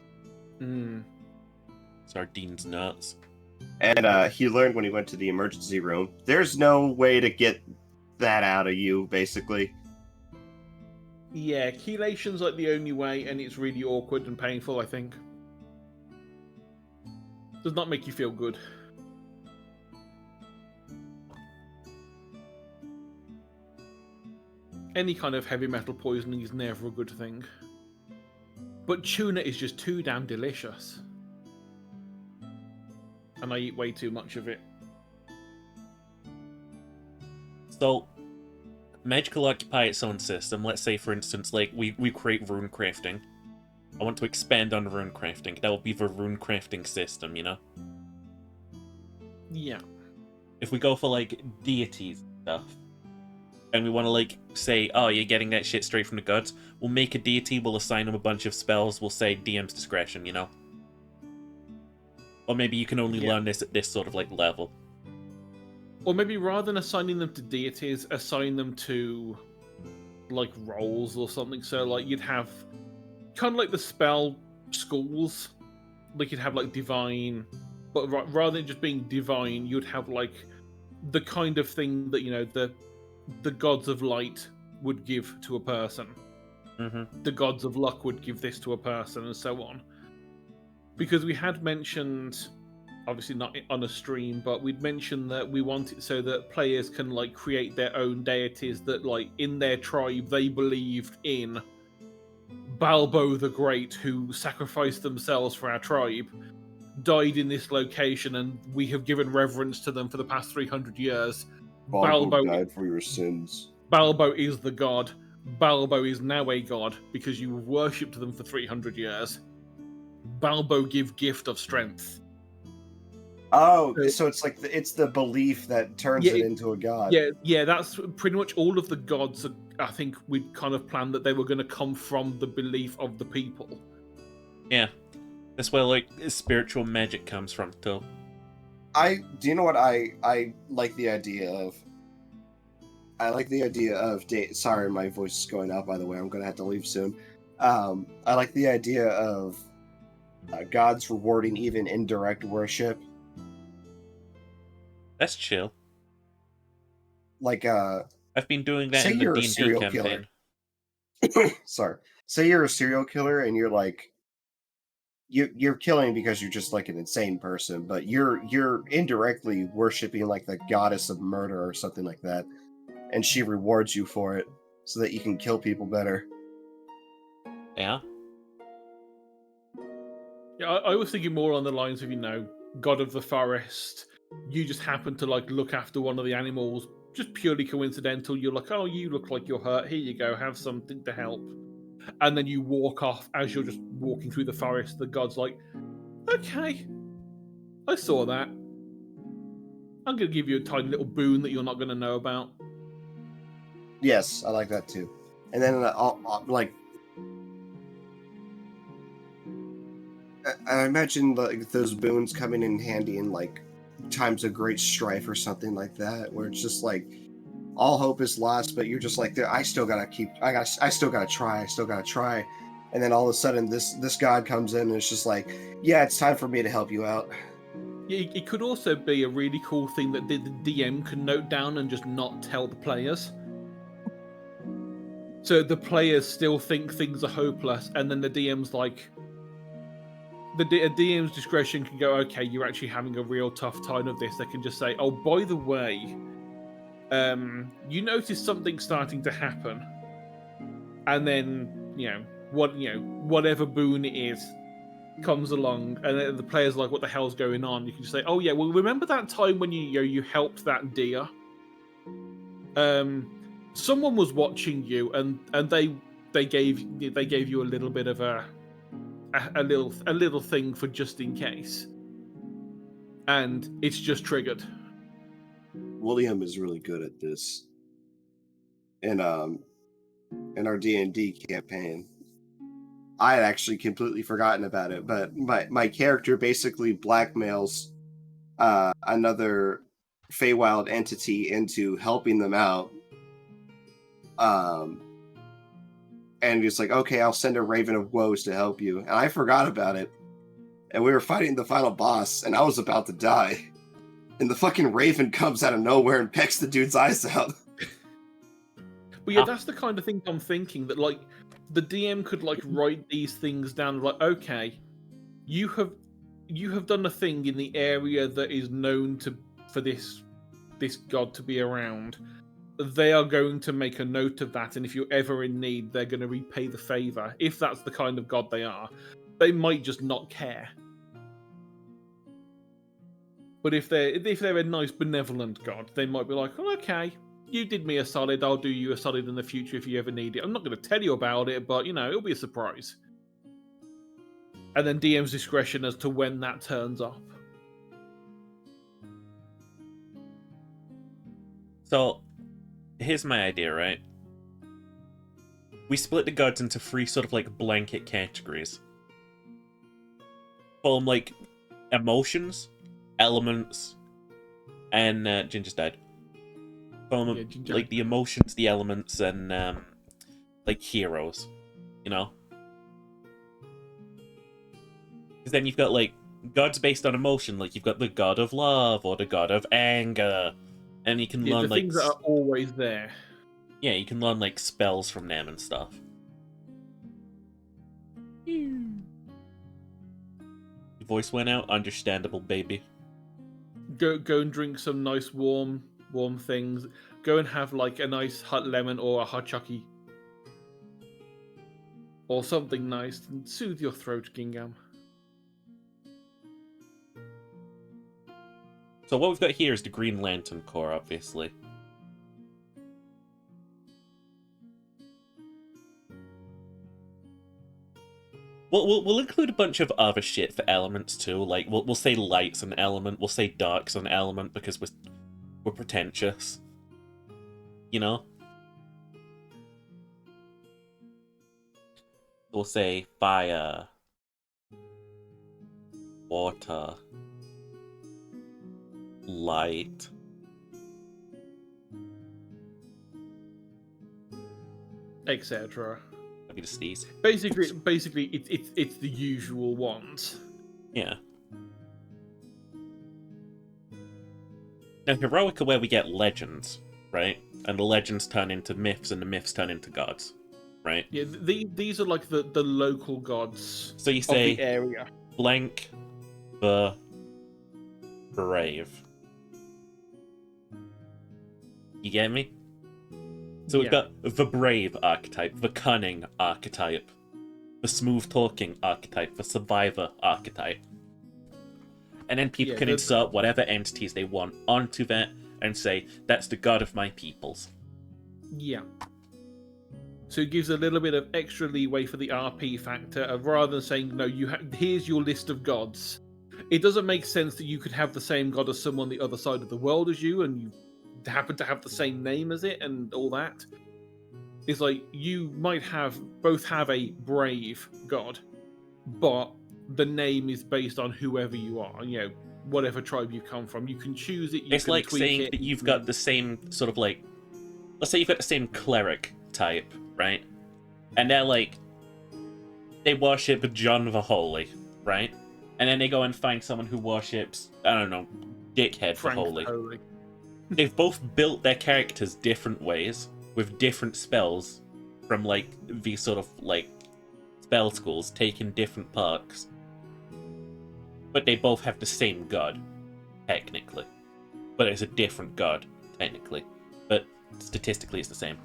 Sardines nuts. And he learned when he went to the emergency room, there's no way to get that out of you, basically. Yeah, chelation's like the only way, and it's really awkward and painful, I think. Does not make you feel good. Any kind of heavy metal poisoning is never a good thing. But tuna is just too damn delicious. And I eat way too much of it. So, magic will occupy its own system. Let's say, for instance, like, we create rune crafting. I want to expand on rune crafting. That will be the rune crafting system, you know? Yeah. If we go for, like, deities and stuff, and we want to, like, say, oh, you're getting that shit straight from the gods, we'll make a deity, we'll assign them a bunch of spells, we'll say DM's discretion, you know? Or maybe you can only learn this at this sort of, like, level. Or maybe rather than assigning them to deities, assign them to, like, roles or something. So, like, you'd have kind of like the spell schools. Like, you'd have, like, divine. But rather than just being divine, you'd have, like, the kind of thing that, you know, the gods of light would give to a person. Mm-hmm. The gods of luck would give this to a person, and so on. Because we had mentioned, obviously not on a stream, but we'd mentioned that we want it so that players can, like, create their own deities that, like, in their tribe they believed in Balbo the Great, who sacrificed themselves for our tribe, died in this location, and we have given reverence to them for the past 300 years. Balbo died for your sins. Balbo is the god. Balbo is now a god because you worshipped them for 300 years. Balbo give gift of strength. Oh, so it's like it's the belief that turns it into a god. Yeah, that's pretty much all of the gods. I think we'd kind of planned that they were going to come from the belief of the people. Yeah, that's where, like, spiritual magic comes from too. Do you know what I like the idea of? I like the idea of sorry, my voice is going out, by the way. I'm gonna have to leave soon. I like the idea of gods rewarding even indirect worship. That's chill. Like I've been doing that in the D&D campaign. Sorry. Say you're a serial killer and you're like you're killing because you're just like an insane person, but you're indirectly worshiping like the goddess of murder or something like that, and she rewards you for it so that you can kill people better. Yeah. Yeah, I was thinking more on the lines of, you know, god of the forest. You just happen to, like, look after one of the animals, just purely coincidental. You're like, oh, you look like you're hurt. Here you go, have something to help. And then you walk off as you're just walking through the forest. The god's like, okay, I saw that. I'm going to give you a tiny little boon that you're not going to know about. Yes, I like that too. And then like I imagine like those boons coming in handy in like times of great strife or something like that, where it's just like all hope is lost, but you're just like, I still gotta try. And then all of a sudden, this god comes in and it's just like, yeah, it's time for me to help you out. Yeah, it could also be a really cool thing that the DM can note down and just not tell the players. So the players still think things are hopeless, and then the DM's like, a DM's discretion can go, okay, you're actually having a real tough time of this. They can just say, oh, by the way, you notice something starting to happen, and then whatever boon it is comes along, and then the player's like, what the hell's going on? You can just say, oh yeah, well, remember that time when you helped that deer? Someone was watching you, and they gave you a little bit of a little thing for just in case, and it's just triggered. William is really good at this. In our D&D campaign, I had actually completely forgotten about it, but my character basically blackmails another Feywild entity into helping them out. And it's like, okay, I'll send a Raven of Woes to help you. And I forgot about it. And we were fighting the final boss, and I was about to die. And the fucking Raven comes out of nowhere and pecks the dude's eyes out. But yeah, that's the kind of thing I'm thinking, that like the DM could like write these things down, like, okay, you have done a thing in the area that is known for this god to be around. They are going to make a note of that, and if you're ever in need, they're going to repay the favor. If that's the kind of god they are, they might just not care. But if they're a nice benevolent god, they might be like, oh, okay, you did me a solid, I'll do you a solid in the future if you ever need it. I'm not going to tell you about it, but it'll be a surprise. And then DM's discretion as to when that turns up. So, here's my idea, right? We split the gods into 3 sort of like blanket categories. Call them like emotions, elements, and Ginger's died. Call them like the emotions, the elements, and like heroes, Because then you've got like gods based on emotion, like you've got the god of love or the god of anger. And you can learn the things that are always there. Yeah, you can learn like spells from them and stuff. Your voice went out. Understandable, baby. Go and drink some nice warm things. Go and have like a nice hot lemon or a hot chucky. Or something nice and soothe your throat, Gingham. So what we've got here is the Green Lantern Corps, obviously. We'll include a bunch of other shit for elements too. Like we'll say light's an element, we'll say dark's an element because we're pretentious. We'll say fire, water, light, etc. Maybe the sneeze. Basically, it's the usual ones. Yeah. Now, heroic are where we get legends, right? And the legends turn into myths, and the myths turn into gods, right? Yeah, these are like the local gods. So you say of the area. Blank the Brave. You get me? So we've got the brave archetype, the cunning archetype, the smooth-talking archetype, the survivor archetype. And then people can insert whatever entities they want onto that and say, that's the god of my peoples. Yeah. So it gives a little bit of extra leeway for the RP factor of rather than saying, no, here's your list of gods. It doesn't make sense that you could have the same god as someone the other side of the world as you, and you happen to have the same name as it and all that. It's like you might both have a brave god, but the name is based on whoever you are. Whatever tribe you come from, you can choose it. It's like saying that you've got the same sort of like, let's say you've got the same cleric type, right? And they're like, they worship John the Holy, right? And then they go and find someone who worships, I don't know, Dickhead the Holy. They've both built their characters different ways with different spells from like these sort of like spell schools, taking different perks. But they both have the same god, technically. But it's a different god, technically. But statistically, it's the same.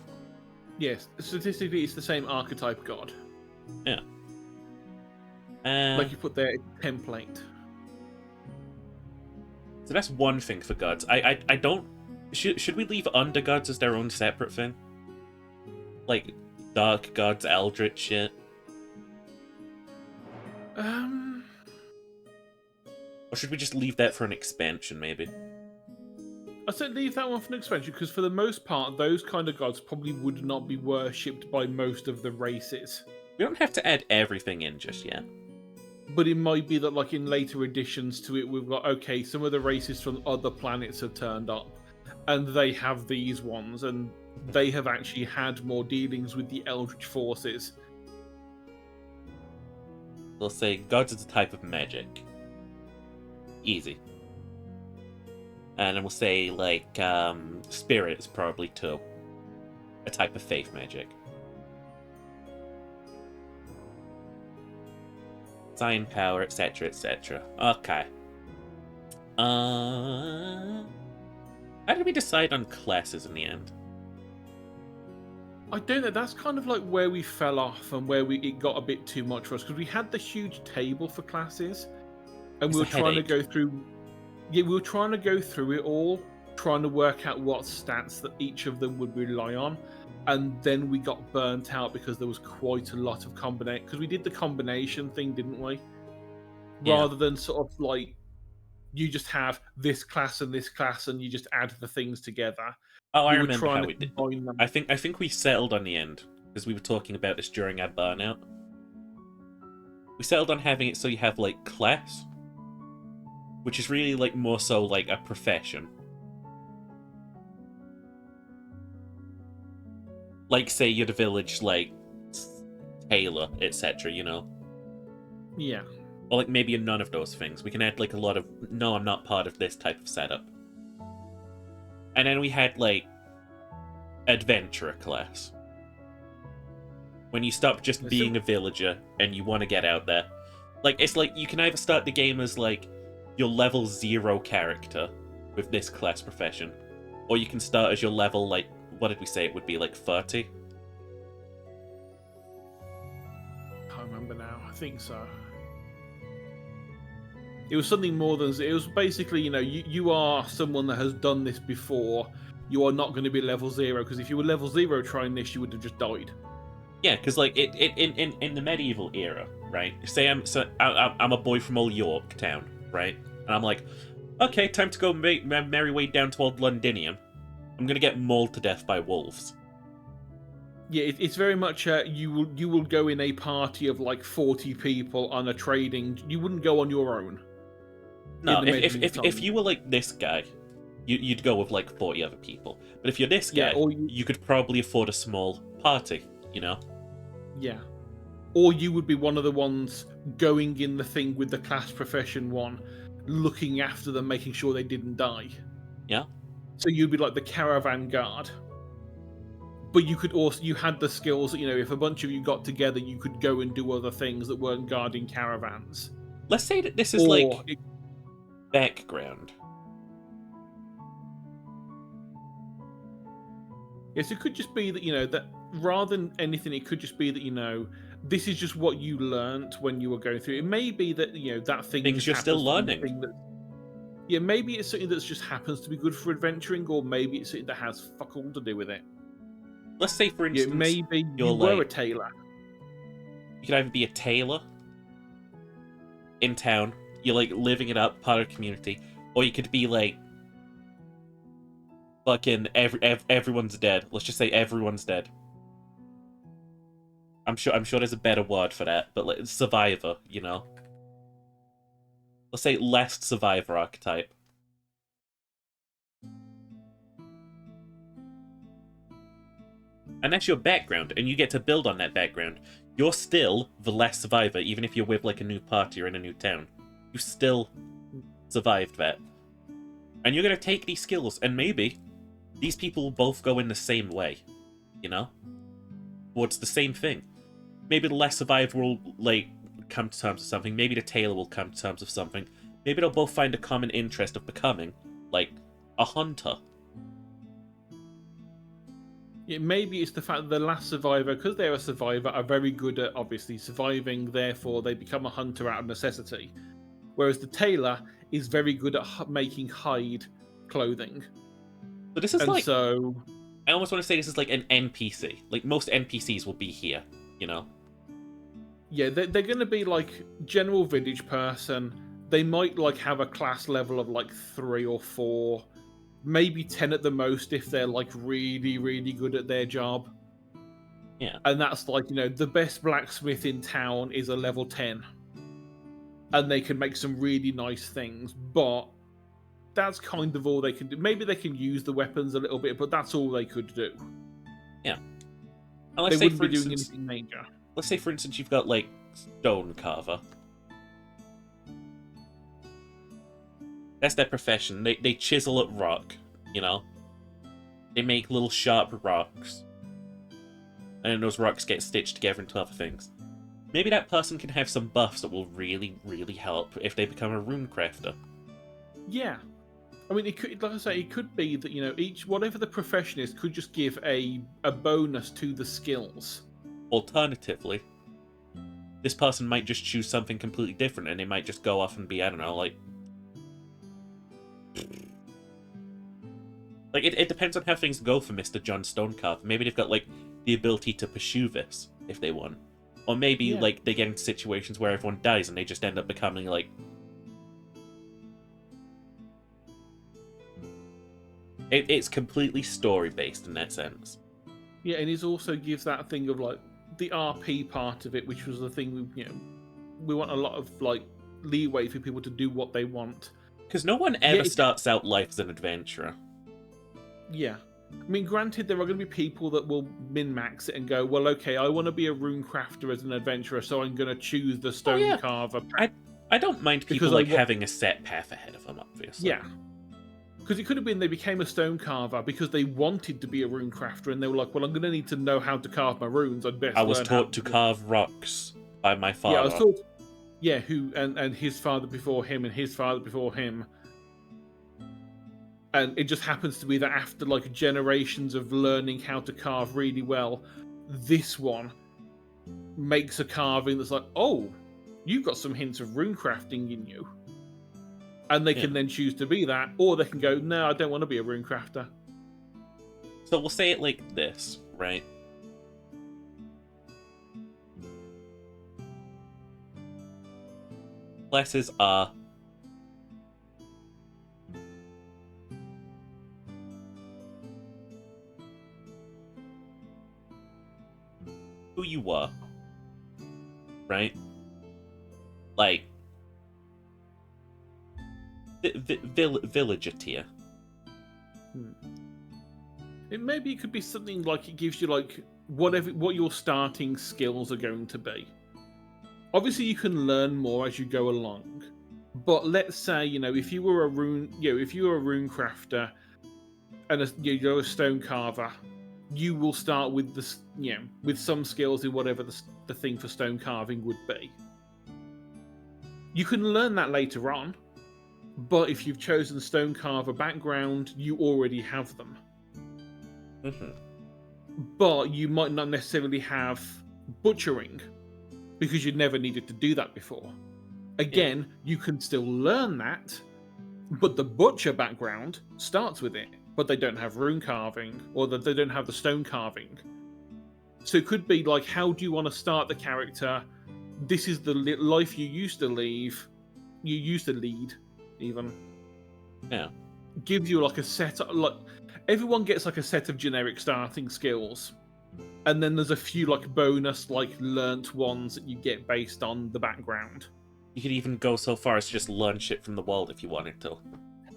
Yes, statistically, it's the same archetype god. Yeah. Like you put there, template. So that's one thing for gods. I don't... Should we leave undergods as their own separate thing? Like, dark gods, eldritch shit? Or should we just leave that for an expansion, maybe? I said leave that one for an expansion, because for the most part, those kind of gods probably would not be worshipped by most of the races. We don't have to add everything in just yet. But it might be that, like, in later additions to it, we've got, okay, some of the races from other planets have turned up, and they have these ones, and they have actually had more dealings with the Eldritch forces. We'll say gods is a type of magic. Easy. And then we'll say, like, spirit is probably too. A type of faith magic. Sign power, etc., etc. Okay. How did we decide on classes in the end? I don't know. That's kind of like where we fell off and where it got a bit too much for us, because we had the huge table for classes, and we were trying to go through. Yeah, we were trying to go through it all, trying to work out what stats that each of them would rely on, and then we got burnt out because there was quite a lot of combination. Because we did the combination thing, didn't we? Yeah. Rather than sort of like you just have this class and you just add the things together. Oh, I remember how we did. I think we settled on the end because we were talking about this during our burnout. We settled on having it so you have like class, which is really like more so like a profession. Like say you're the village like tailor, etc. You know. Yeah. Or like maybe none of those things. We can add like a lot of no, I'm not part of this type of setup. And then we had like adventurer class. When you stop just being a villager and you want to get out there. Like it's like you can either start the game as like your level 0 character with this class profession, or you can start as your level like what did we say it would be like 30? I can't remember now. I think so. It was something more than... It was basically, you are someone that has done this before. You are not going to be level 0, because if you were level 0 trying this, you would have just died. Yeah, because like in the medieval era, right? Say I'm a boy from old Yorktown, right? And I'm like, okay, time to go merry way down to old Londinium. I'm gonna get mauled to death by wolves. Yeah, it's very much you will go in a party of like 40 people on a trading. You wouldn't go on your own. No, if you were like this guy, you'd go with like 40 other people. But if you're this guy, you could probably afford a small party, you know? Yeah. Or you would be one of the ones going in the thing with the class profession one, looking after them, making sure they didn't die. Yeah. So you'd be like the caravan guard. But you could also, you had the skills that, if a bunch of you got together, you could go and do other things that weren't guarding caravans. Let's say that this is background. Yes, it could just be that, that rather than anything, it could just be that, this is just what you learnt when you were going through. It may be that, that thing... Things you're still learning. Yeah, maybe it's something that just happens to be good for adventuring, or maybe it's something that has fuck all to do with it. Let's say, for instance, maybe you were a tailor. You could either be a tailor in town, you're like living it up, part of the community, or you could be like fucking everyone's dead. Let's just say everyone's dead. I'm sure there's a better word for that, but like survivor, Let's say last survivor archetype. And that's your background, and you get to build on that background. You're still the last survivor, even if you're with like a new party or in a new town. You still survived that. And you're gonna take these skills, and maybe these people will both go in the same way, you know? Towards the same thing. Maybe the last survivor will, like, come to terms with something. Maybe the tailor will come to terms with something. Maybe they'll both find a common interest of becoming, like, a hunter. Yeah, maybe it's the fact that the last survivor, because they're a survivor, are very good at obviously surviving, therefore they become a hunter out of necessity. Whereas the tailor is very good at making hide clothing. So this is And like... so, I almost want to say this is like an NPC. Like, most NPCs will be here, you know? yeah, they're going to be like general village person. They might like have a class level of like 3 or 4, maybe 10 at the most if they're like really, really good at their job. Yeah. And that's like, you know, the best blacksmith in town is a level 10. And they can make some really nice things, but that's kind of all they can do. Maybe they can use the weapons a little bit, but that's all they could do. Yeah. And They let's say, wouldn't for be doing instance, anything major. let's say, for instance, you've got, like, stone carver. That's their profession. They chisel at rock, you know? They make little sharp rocks. And then those rocks get stitched together into other things. Maybe that person can have some buffs that will really, really help if they become a rune crafter. Yeah. I mean, it could, like I say, it could be that, you know, whatever the profession is could just give a bonus to the skills. Alternatively, this person might just choose something completely different, and they might just go off and be, I don't know, like... Like, it depends on how things go for Mr. John Stonecarver. Maybe they've got, like, the ability to pursue this, if they want. Or maybe, like, they get into situations where everyone dies and they just end up becoming, like... It's completely story-based in that sense. Yeah, and it also gives that thing of, like, the RP part of it, which was the thing, we want a lot of, like, leeway for people to do what they want. Because no one ever starts out life as an adventurer. Yeah. I mean, granted, there are going to be people that will min-max it and go, well, okay, I want to be a rune crafter as an adventurer, so I'm going to choose the stone carver. I don't mind people having a set path ahead of them, obviously. Yeah. Because it could have been they became a stone carver because they wanted to be a rune crafter, and they were like, well, I'm going to need to know how to carve my runes. I was taught to carve rocks by my father. Yeah, I was taught... Yeah, and his father before him, and his father before him. And it just happens to be that after like generations of learning how to carve really well, this one makes a carving that's like, oh, you've got some hints of rune crafting in you. And they can then choose to be that, or they can go, no, I don't want to be a rune crafter. So we'll say it like this, right? Classes are who you are, right? Like villager tier. Maybe it could be something like it gives you like what your starting skills are going to be. Obviously, you can learn more as you go along. But let's say, if you were a rune crafter and you're a stone carver, you will start with with some skills in whatever the thing for stone carving would be. You can learn that later on, but if you've chosen the stone carver background, you already have them. Mm-hmm. But you might not necessarily have butchering, because you never needed to do that before. Again, you can still learn that, but the butcher background starts with it, but they don't have rune carving, or that they don't have the stone carving. So it could be like, how do you want to start the character? This is the life you used to lead, even. Yeah. Gives you like a set, like everyone gets like a set of generic starting skills. And then there's a few like bonus, like learnt ones that you get based on the background. You could even go so far as to just learn shit from the world if you wanted to.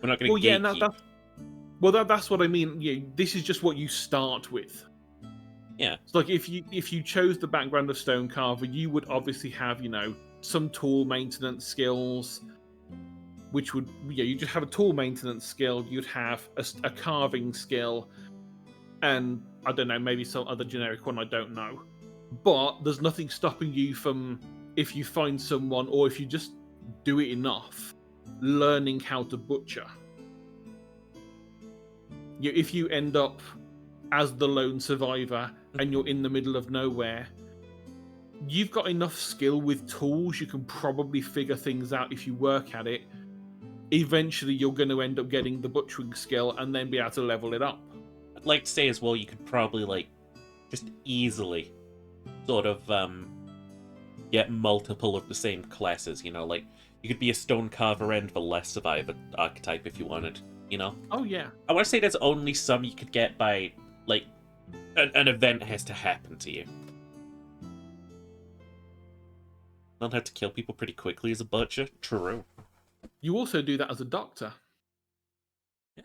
We're not going to Well, yeah, gatekeep. that's what I mean. Yeah, this is just what you start with. Yeah. It's like if you chose the background of Stonecarver, you would obviously have, some tool maintenance skills, which would, you just have a tool maintenance skill. You'd have a carving skill, and I don't know, maybe some other generic one. I don't know, but there's nothing stopping you from, if you find someone or if you just do it enough, learning how to butcher. If you end up as the lone survivor and you're in the middle of nowhere, you've got enough skill with tools, you can probably figure things out if you work at it. Eventually, you're going to end up getting the butchering skill and then be able to level it up. I'd like to say as well, you could probably, just easily sort of, get multiple of the same classes, you could be a Stonecarver and the Less Survivor archetype if you wanted, Oh, yeah. I want to say there's only some you could get by, an event has to happen to you. Learn how to kill people pretty quickly as a butcher? True. You also do that as a doctor. Yeah.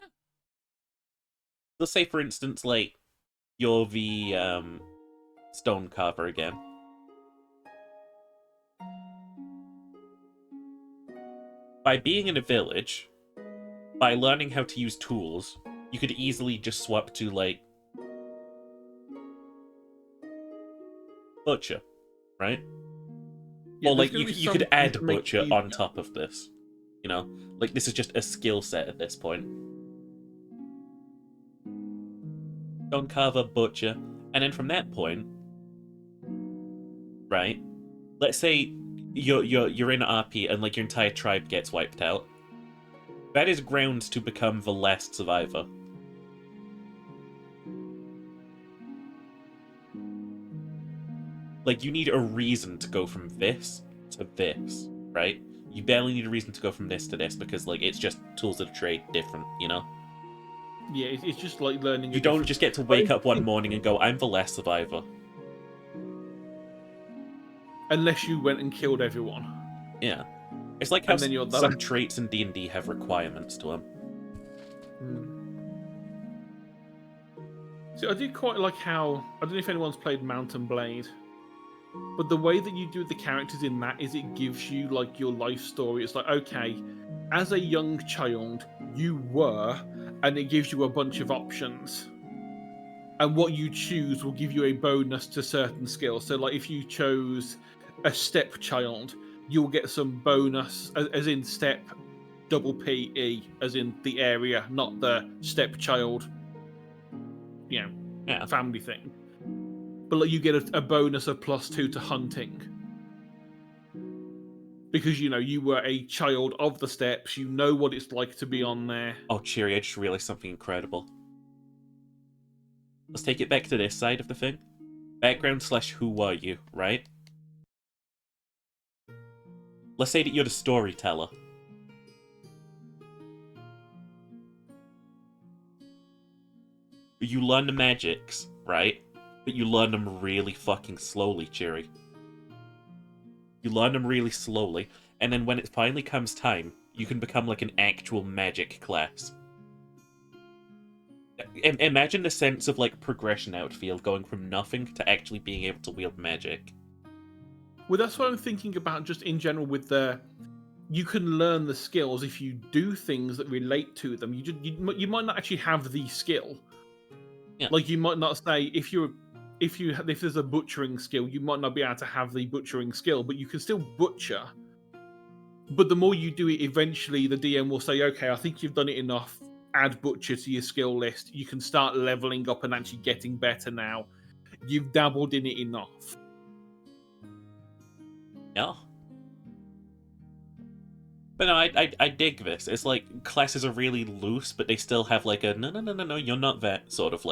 Let's say, for instance, you're the, Stonecarver again. By being in a village, by learning how to use tools, you could easily just swap to, Butcher, right? Yeah, Or, there's you gonna be could add something to make Butcher you- on top of this. This is just a skill set at this point. Stonecarver, Butcher, and then from that point, right? Let's say you're in RP and your entire tribe gets wiped out. That is grounds to become the last survivor. You need a reason to go from this to this, right? You barely need a reason to go from this to this because, it's just tools of the trade different, Yeah, it's just like learning. You don't just get to wake up one morning and go, I'm the last survivor. Unless you went and killed everyone. Yeah. It's like how And then you're some done. traits in D&D have requirements to them. See, I do quite like how, I don't know if anyone's played Mount and Blade, but the way that you do the characters in that is it gives you your life story. It's okay, as a young child, you were, and it gives you a bunch of options. And what you choose will give you a bonus to certain skills. So, if you chose a stepchild, you'll get some bonus, as in step double PE, as in the area, not the stepchild, family thing. But you get a bonus of +2 to hunting. Because, you were a child of the steppes, you know what it's like to be on there. Oh, cheery, I just realized something incredible. Let's take it back to this side of the thing. Background / who are you, right? Let's say that you're the storyteller. You learn the magics, right? But you learn them really fucking slowly, Cheery. You learn them really slowly, and then when it finally comes time, you can become an actual magic class. Imagine the sense of progression out field, going from nothing to actually being able to wield magic. Well, that's what I'm thinking about just in general with you can learn the skills if you do things that relate to them. You might not actually have the skill. Yeah. You might not say if there's a butchering skill, you might not be able to have the butchering skill, but you can still butcher. But the more you do it, eventually the DM will say, okay, I think you've done it enough. Add butcher to your skill list. You can start leveling up and actually getting better now. You've dabbled in it enough. Yeah. But no, I dig this. It's classes are really loose, but they still have a no, you're not that sort of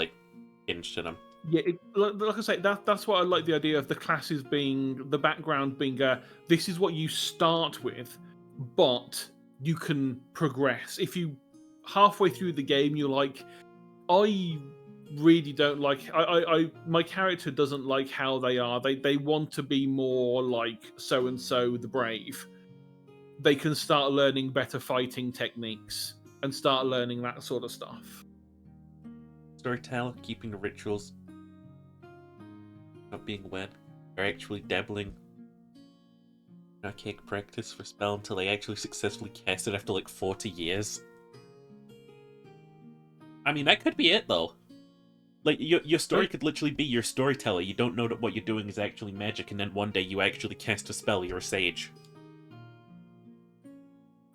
hinge to them. Yeah, like I say, that's what I like, the idea of the classes being, the background being, this is what you start with, but you can progress. If you, halfway through the game, you're I really don't my character doesn't like how they are. They want to be more like so-and-so the brave. they can start learning better fighting techniques and start learning that sort of stuff. Storyteller, keeping the rituals, not being wed, or actually dabbling in archaic practice for spell until they actually successfully cast it after like 40 years. I mean, that could be it though. Like, your story could literally be your storyteller. You don't know that what you're doing is actually magic, and then one day you actually cast a spell, you're a sage.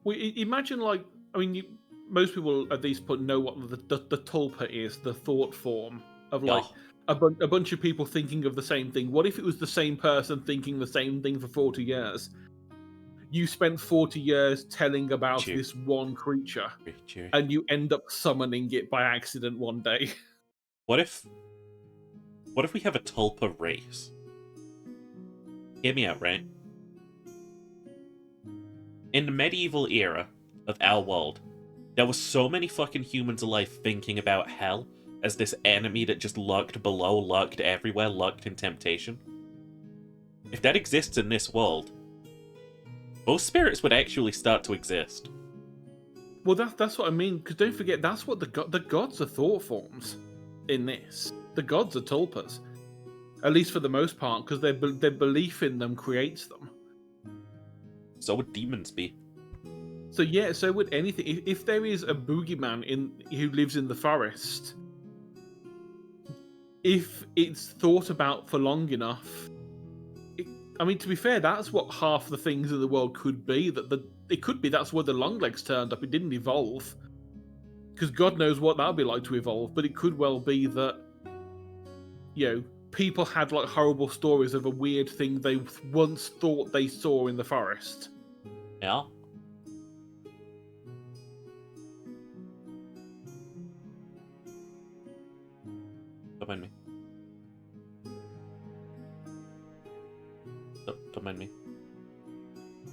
Well, imagine, like, I mean, most people at this point know what the tulpa is, the thought form of, like, a bunch of people thinking of the same thing. What if it was the same person thinking the same thing for 40 years? You spent 40 years telling about this one creature, and you end up summoning it by accident one day. What if we have a tulpa race? Hear me out, right? In the medieval era of our world, there were so many fucking humans alive thinking about hell as this enemy that just lurked below, lurked everywhere, lurked in temptation. If that exists in this world, those spirits would actually start to exist. Well, that's what I mean, because don't forget, that's what the gods are thought forms in this. The gods are tulpas. At least for the most part, because their belief in them creates them. So would demons be. So yeah, so would anything. If there is a boogeyman who lives in the forest, if it's thought about for long enough, I mean, to be fair, that's what half the things in the world could be. It could be that's where the Longlegs turned up. It didn't evolve, because God knows what that'd be like to evolve. But it could well be that, people had like horrible stories of a weird thing they once thought they saw in the forest. Yeah. Don't mind me. Don't mind me.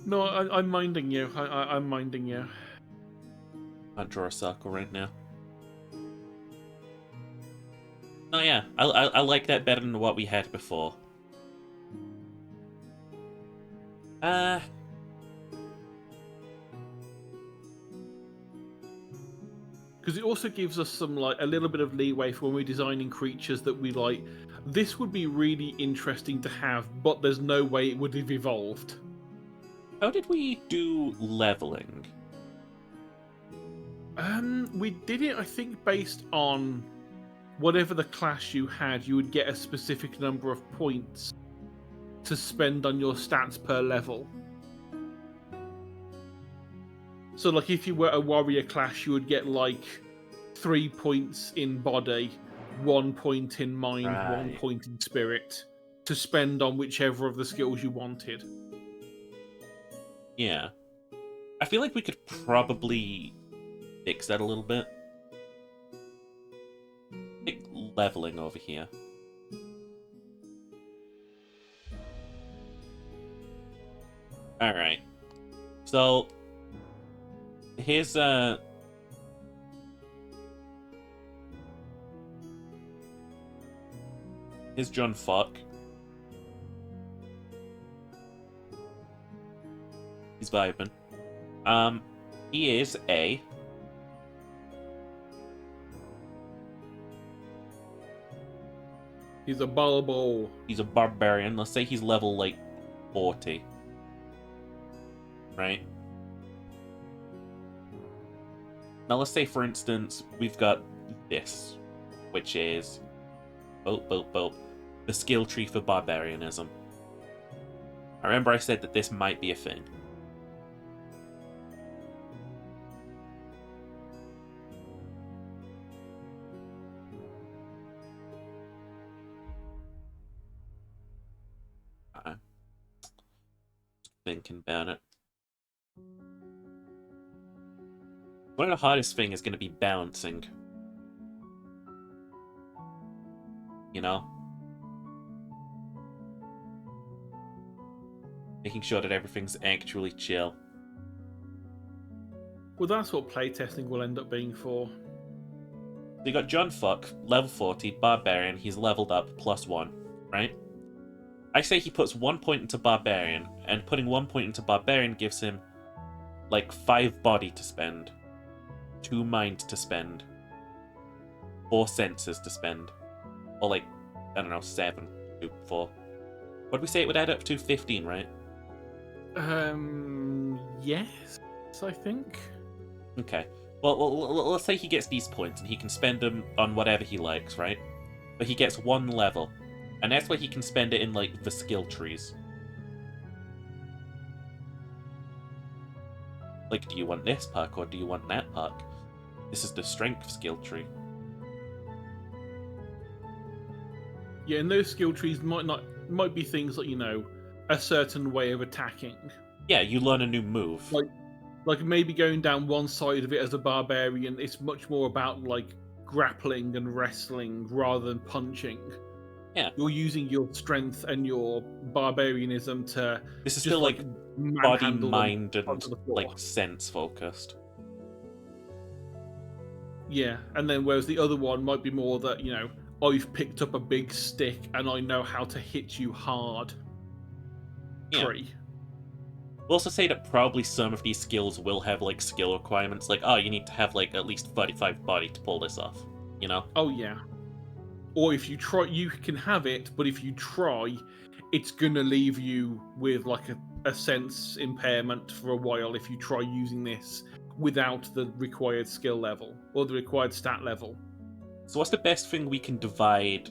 No, I'm minding you. I'm minding you. Can't draw a circle right now. Oh yeah, I like that better than what we had before. Because it also gives us some a little bit of leeway for when we're designing creatures that we like. This would be really interesting to have, but there's no way it would have evolved. How did we do leveling? We did it, I think, based on whatever the class you had, you would get a specific number of points to spend on your stats per level. So, like, if you were a warrior class, you would get, 3 points in body, 1 point in mind, Right. 1 point in spirit, to spend on whichever of the skills you wanted. Yeah. I feel like we could probably fix that a little bit. Pick leveling over here. Alright. So, here's John Fuck. He's vibing. He is a He's a Balbo. He's a barbarian. Let's say he's level 40. Right? Now let's say, for instance, we've got this, which is the skill tree for barbarianism. I remember I said that this might be a thing. Thinking about it. One of the hardest thing is going to be balancing. You know? Making sure that everything's actually chill. Well, that's what playtesting will end up being for. So you got John Fuck, level 40, barbarian, he's leveled up +1, right? I say he puts 1 point into barbarian, and putting 1 point into barbarian gives him like 5 body to spend, 2 mind to spend, 4 senses to spend, or like, I don't know, 7, 2, 4. What did we say it would add up to? 15, right? Yes, I think. Okay. Well, let's say he gets these points and he can spend them on whatever he likes, right? But he gets 1 level, and that's where he can spend it in like the skill trees. Like, do you want this perk or do you want that perk? This is the strength skill tree. Yeah, and those skill trees might be things like, you know, a certain way of attacking. Yeah, you learn a new move. Like maybe going down one side of it as a barbarian, it's much more about like grappling and wrestling rather than punching. Yeah. You're using your strength and your barbarianism to This is just, still like body, manhandle them mind, and onto the floor. like sense focused. Yeah, and then whereas the other one might be more that, you know, I've picked up a big stick and I know how to hit you hard. Yeah. Tree. We'll also say that probably some of these skills will have like skill requirements, like, oh, you need to have like at least 35 body to pull this off, you know? Oh yeah. Or if you try, you can have it, but if you try, it's gonna leave you with like a sense impairment for a while if you try using this without the required skill level or the required stat level. So what's the best thing we can divide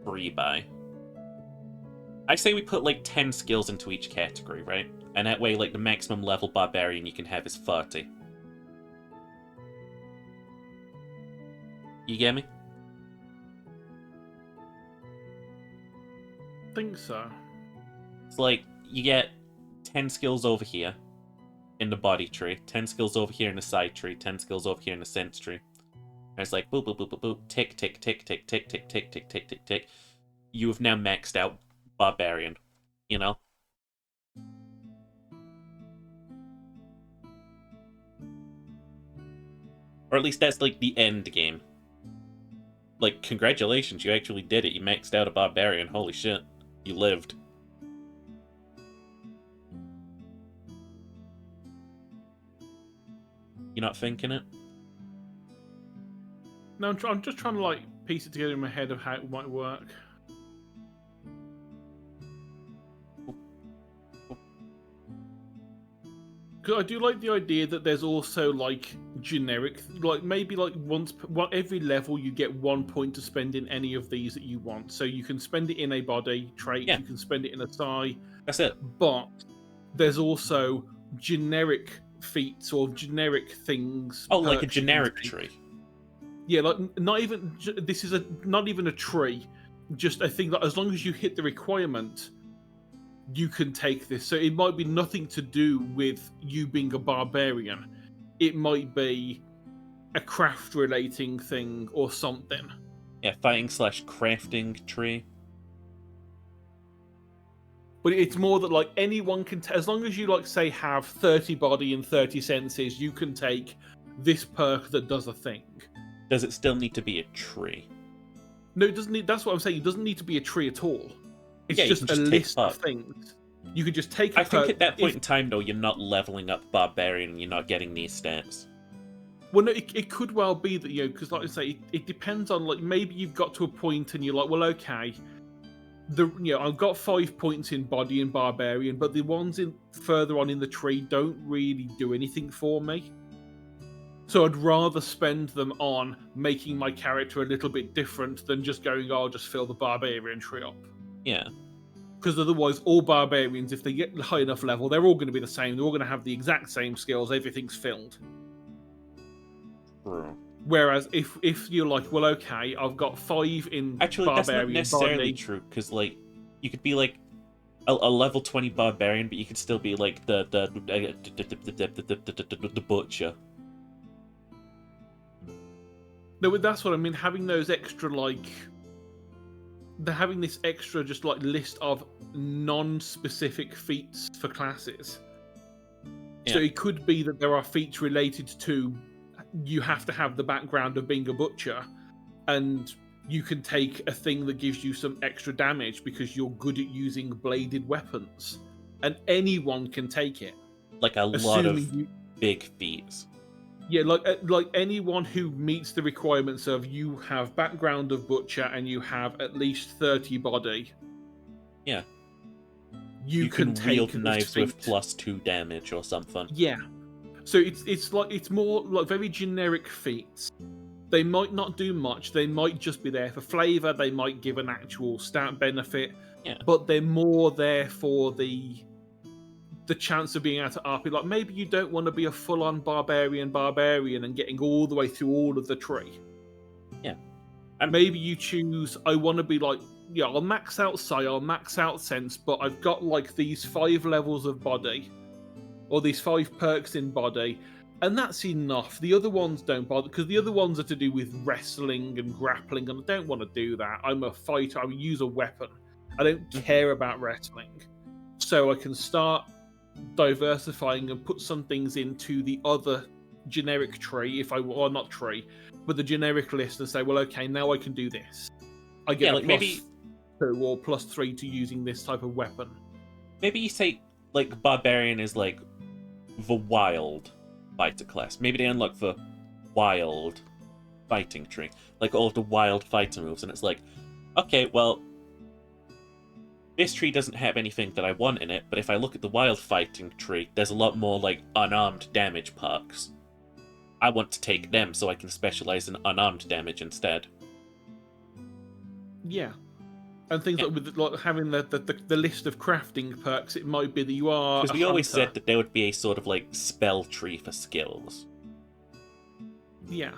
3 by? I say we put like 10 skills into each category, right? And that way, like, the maximum level barbarian you can have is 30. You get me? I think so. It's like, you get 10 skills over here in the body tree, 10 skills over here in the side tree, 10 skills over here in the sense tree. And it's like, boop, boop, boop, boop, boop, tick, tick, tick, tick, tick, tick, tick, tick, tick, tick, tick. You have now maxed out barbarian, you know? Or at least that's like the end game. Like, congratulations, you actually did it. You maxed out a barbarian. Holy shit. You lived. You not thinking it? No, I'm just trying to like piece it together in my head of how it might work. Because I do like the idea that there's also like generic, like maybe like every level you get 1 point to spend in any of these that you want. So you can spend it in a body trait, Yeah. you can spend it in a psi, That's it. but there's also generic feats or generic things. Oh, like a perks you can generic take. tree. Yeah, like not even this is not even a tree, just a thing that as long as you hit the requirement, you can take this. So it might be nothing to do with you being a barbarian. It might be a craft relating thing or something. Yeah, fighting / crafting tree. But it's more that like anyone can, as long as you like say have 30 body and 30 senses, you can take this perk that does a thing. Does it still need to be a tree? No, it doesn't need. That's what I'm saying. It doesn't need to be a tree at all. It's Yeah, you just can a just take list of perk. things. You could just take a I think perk. at that point in time, though, you're not leveling up barbarian and you're not getting these stats. Well, no, it could well be that, you know, because like I say, it depends on, like, maybe you've got to a point and you're like, well, okay, I've got 5 points in body and barbarian, but the ones in further on in the tree don't really do anything for me. So I'd rather spend them on making my character a little bit different than just going, oh, I'll just fill the barbarian tree up. Yeah. Because otherwise, all barbarians, if they get high enough level, they're all going to be the same. They're all going to have the exact same skills. Everything's filled. True. Whereas if you're like, well, okay, I've got 5 in Actually, that's barbarian not necessarily body. true, because, like, you could be, like, a level 20 barbarian, but you could still be, like, the butcher. No, but that's what I mean. Having those extra, like, they're having this extra, just like list of non-specific feats for classes. So Yeah. it could be that there are feats related to you have to have the background of being a butcher, and you can take a thing that gives you some extra damage because you're good at using bladed weapons, and anyone can take it. Like, a lot of big feats. Yeah, like anyone who meets the requirements of you have background of butcher and you have at least 30 body. Yeah. You can wield take knives this with feat. +2 damage or something. Yeah. So it's more like very generic feats. They might not do much. They might just be there for flavor. They might give an actual stat benefit. Yeah. But they're more there for the chance of being able to RP. Like maybe you don't want to be a full-on barbarian and getting all the way through all of the tree. Yeah. Maybe you choose, I want to be like, yeah, I'll max out Psi, I'll max out Sense, but I've got like these 5 levels of body, or these 5 perks in body, and that's enough. The other ones don't bother, because the other ones are to do with wrestling and grappling, and I don't want to do that. I'm a fighter, I use a weapon. I don't care about wrestling. So I can start diversifying and put some things into the other generic tree, or not tree, but the generic list, and say, well, okay, now I can do this. I get a maybe +2 or +3 to using this type of weapon. Maybe you say like barbarian is like the wild fighter class. Maybe they unlock the wild fighting tree, like all of the wild fighter moves, and it's like, okay, well, this tree doesn't have anything that I want in it, but if I look at the wild fighting tree, there's a lot more like unarmed damage perks. I want to take them so I can specialize in unarmed damage instead. Yeah. And things like with like having the list of crafting perks, it might be that you are. Because we always said that there would be a sort of like spell tree for skills. Yeah.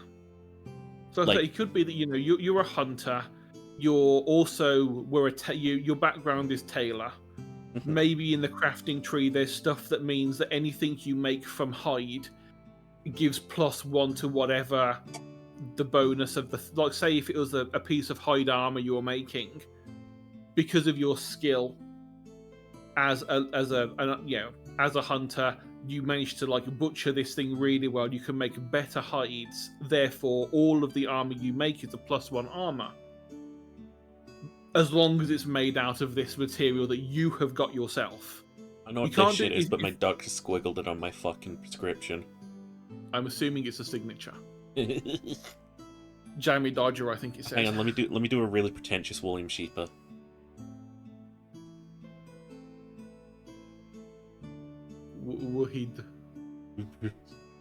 So Like, it could be that you're a hunter. You're also your background is tailor. Maybe in the crafting tree, there's stuff that means that anything you make from hide gives +1 to whatever the bonus of the like. Say if it was a piece of hide armor you're making, because of your skill as a hunter, you manage to like butcher this thing really well. You can make better hides. Therefore, all of the armor you make is a +1 armor. As long as it's made out of this material that you have got yourself. I know what this shit is, but my doctor squiggled it on my fucking prescription. I'm assuming it's a signature. Jamie Dodger, I think it says. Hang on, let me do a really pretentious William Sheeper. Wahid.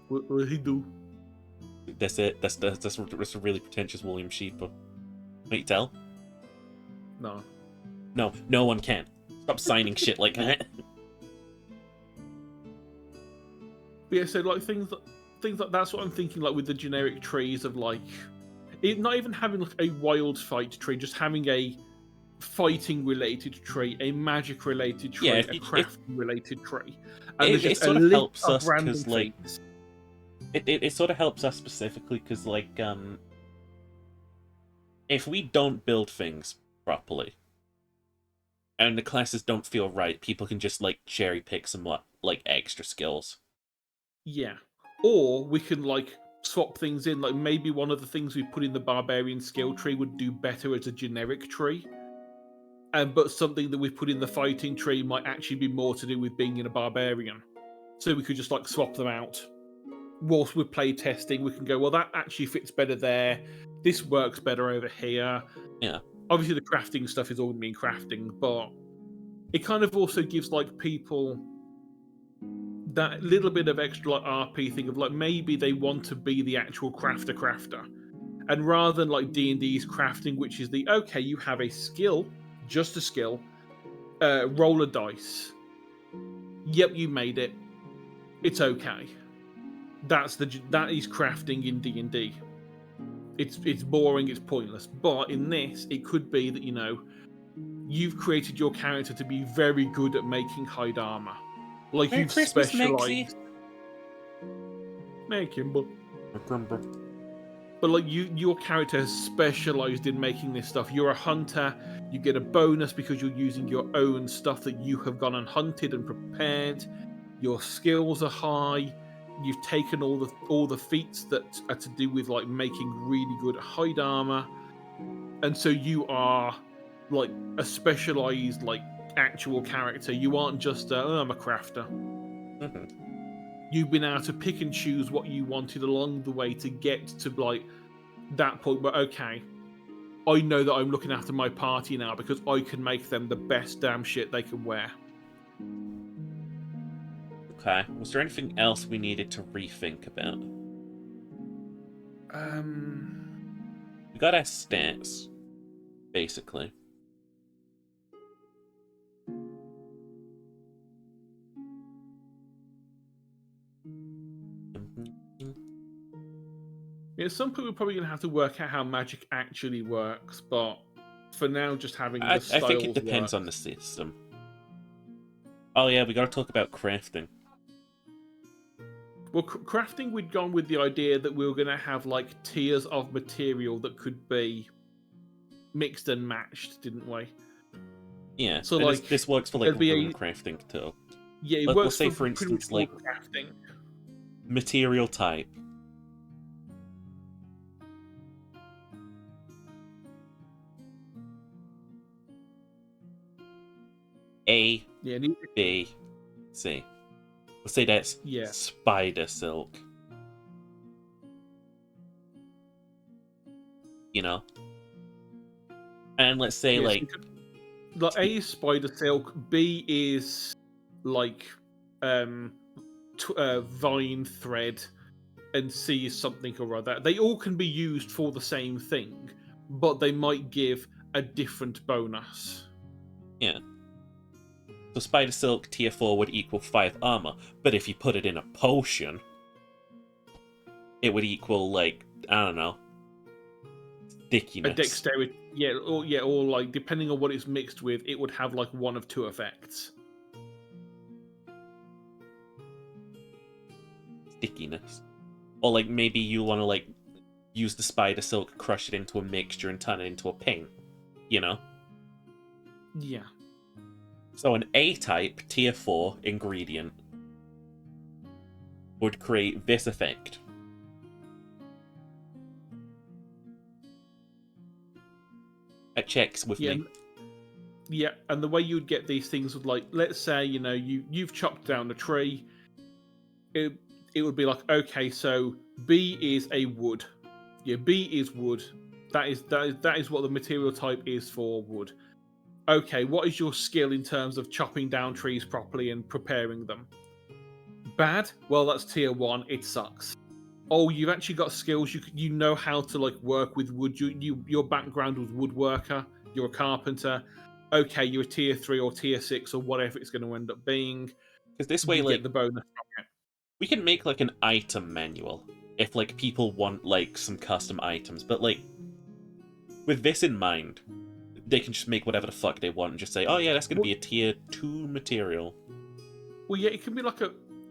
What he do? That's it. That's a really pretentious William Sheeper. Can't you tell? No. No one can. Stop signing shit like that. But yeah, so like things like that's what I'm thinking. Like with the generic trees of like, not even having like a wild fight tree, just having a fighting related tree, a magic related tree, a crafting related tree, and it sort of helps us because like it sort of helps us specifically because like if we don't build things properly and the classes don't feel right, people can just like cherry pick some like extra skills. Yeah, or we can like swap things in. Like maybe one of the things we put in the barbarian skill tree would do better as a generic tree. But something that we put in the fighting tree might actually be more to do with being in a barbarian. So we could just like swap them out. Whilst we're play testing, we can go, well, that actually fits better there. This works better over here. Yeah. Obviously, the crafting stuff is all going to be in crafting, but it kind of also gives like people that little bit of extra like RP thing of like maybe they want to be the actual crafter. And rather than like D&D's crafting, which is the, okay, you have a skill, just a skill, roll a dice. Yep, you made it. It's okay. That is crafting in D&D. It's boring, it's pointless. But in this, it could be that you've created your character to be very good at making hide armor. Like Merry you've Christmas, specialized. Merry Kimber. But like your character has specialized in making this stuff. You're a hunter. You get a bonus because you're using your own stuff that you have gone and hunted and prepared. Your skills are high. You've taken all the feats that are to do with like making really good hide armor, and so you are like a specialized like actual character. You aren't just I'm a crafter. Mm-hmm. you've been able to pick and choose what you wanted along the way to get to like that point where, okay, I know that I'm looking after my party now because I can make them the best damn shit they can wear. Okay. Was there anything else we needed to rethink about? We got our stats, basically. Yeah, at some point we're probably going to have to work out how magic actually works, but for now, just having the styles I think it depends on the system. Oh yeah, we got to talk about crafting. Well, crafting, we'd gone with the idea that we were going to have like tiers of material that could be mixed and matched, didn't we? Yeah, so and like this works for like there'd be rune crafting too. Yeah, it We'll works say, for instance, pretty much like all crafting. material type. A, Yeah, B, C. We'll say that's spider silk. You know? And let's say like A is spider silk, B is like vine thread, and C is something or other. They all can be used for the same thing, but they might give a different bonus. Yeah. So spider silk tier 4 would equal 5 armor, but if you put it in a potion, it would equal like, I don't know, stickiness. A dexterity, or like depending on what it's mixed with, it would have like one of two effects. Stickiness. Or like maybe you want to like use the spider silk, crush it into a mixture and turn it into a paint, you know? Yeah. So an A-type tier 4 ingredient would create this effect. It checks with me. Yeah, and the way you'd get these things would like, let's say, you know, you've chopped down a tree. It would be like, okay, so B is a wood. Yeah, B is wood. That is what the material type is for wood. Okay, what is your skill in terms of chopping down trees properly and preparing them? Bad? Well, that's tier 1. It sucks. Oh, you've actually got skills. You know how to like work with wood. Your background was woodworker. You're a carpenter. Okay, you're a tier 3 or tier 6 or whatever it's going to end up being. Because this way, you like, get the bonus from it. We can make like an item manual if like people want like some custom items, but like with this in mind, they can just make whatever the fuck they want and just say, oh yeah, that's going to be a tier 2 material. Well, yeah, it can be like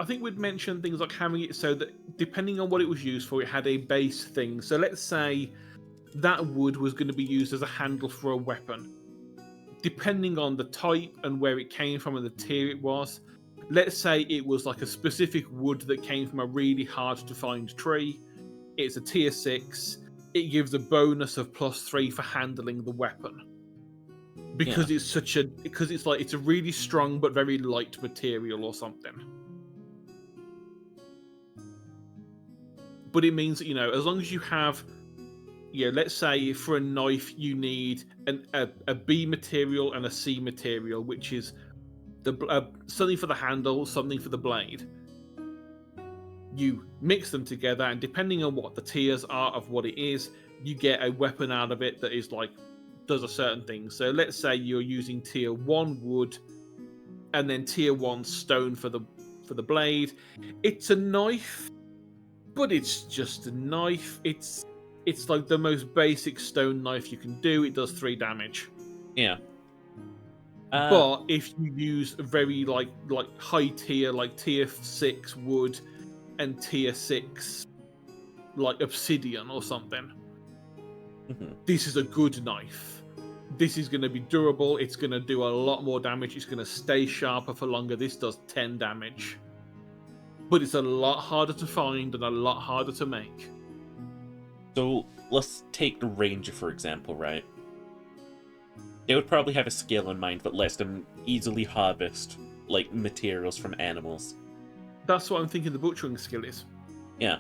I think we'd mention things like having it so that depending on what it was used for, it had a base thing. So let's say that wood was going to be used as a handle for a weapon. Depending on the type and where it came from and the tier it was, let's say it was like a specific wood that came from a really hard to find tree. It's a tier 6. It gives a bonus of +3 for handling the weapon. Because it's a really strong but very light material or something. But it means that, you know, as long as you have, let's say for a knife you need a B material and a C material, which is something for the handle, something for the blade. You mix them together, and depending on what the tiers are of what it is, you get a weapon out of it that is like does a certain thing. So let's say you're using tier 1 wood and then tier 1 stone for the blade. It's a knife, but it's just a knife. It's like the most basic stone knife you can do. It does 3 damage. Yeah. But if you use a very like high tier, like tier 6 wood and tier 6 like obsidian or something, this is a good knife. This is going to be durable. It's going to do a lot more damage. It's going to stay sharper for longer. This does 10 damage. But it's a lot harder to find and a lot harder to make. So let's take the ranger, for example, right? They would probably have a skill in mind that lets them easily harvest like materials from animals. That's what I'm thinking the butchering skill is. Yeah.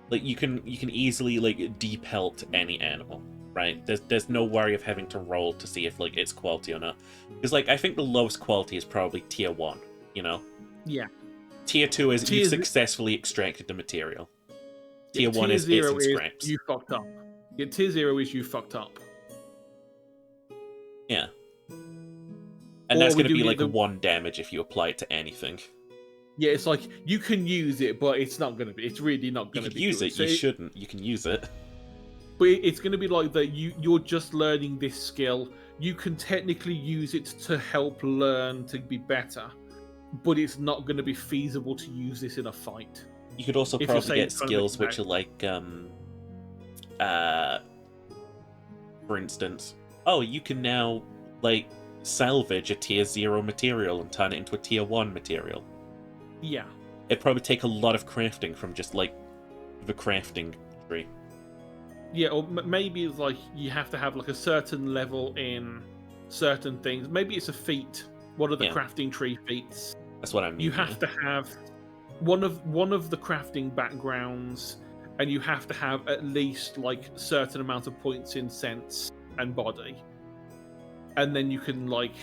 Like you can easily like de-pelt any animal, right? There's no worry of having to roll to see if like it's quality or not. Because like I think the lowest quality is probably tier 1, you know? Yeah. Tier 2 is Tier you've z- successfully extracted the material. Yeah, Tier 1 tier is it's 0 in is scraps. you fucked up. Yeah, tier 0 is you fucked up. Yeah. Or And that's we going to be doing it like the- 1 damage if you apply it to anything. Yeah, it's like you can use it, but it's not going to be. It's really not You going to could be use good. it, So you shouldn't. You can use it. But it's going to be like that. You're just learning this skill. You can technically use it to help learn to be better, but it's not going to be feasible to use this in a fight. You could also If you're probably saying get trying to make skills it which are like, for instance, oh, you can now, like, salvage a tier 0 material and turn it into a tier 1 material. Yeah. It'd probably take a lot of crafting from just, like, the crafting tree. Yeah, or maybe it's like you have to have like a certain level in certain things. Maybe it's a feat. What are the Yeah. crafting tree feats? That's what I mean. You have to have one of the crafting backgrounds, and you have to have at least like certain amount of points in sense and body, and then you can like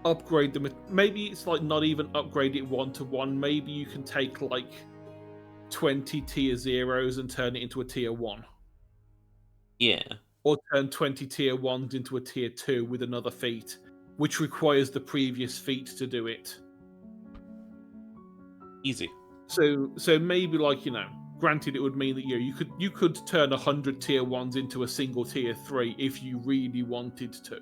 upgrade them. Maybe it's like not even upgrade it 1-to-1. Maybe you can take like 20 tier 0s and turn it into a tier 1. Yeah. Or turn 20 tier 1s into a tier 2 with another feat, which requires the previous feat to do it. Easy. So maybe like, granted it would mean that you could turn 100 tier 1s into a single tier 3 if you really wanted to.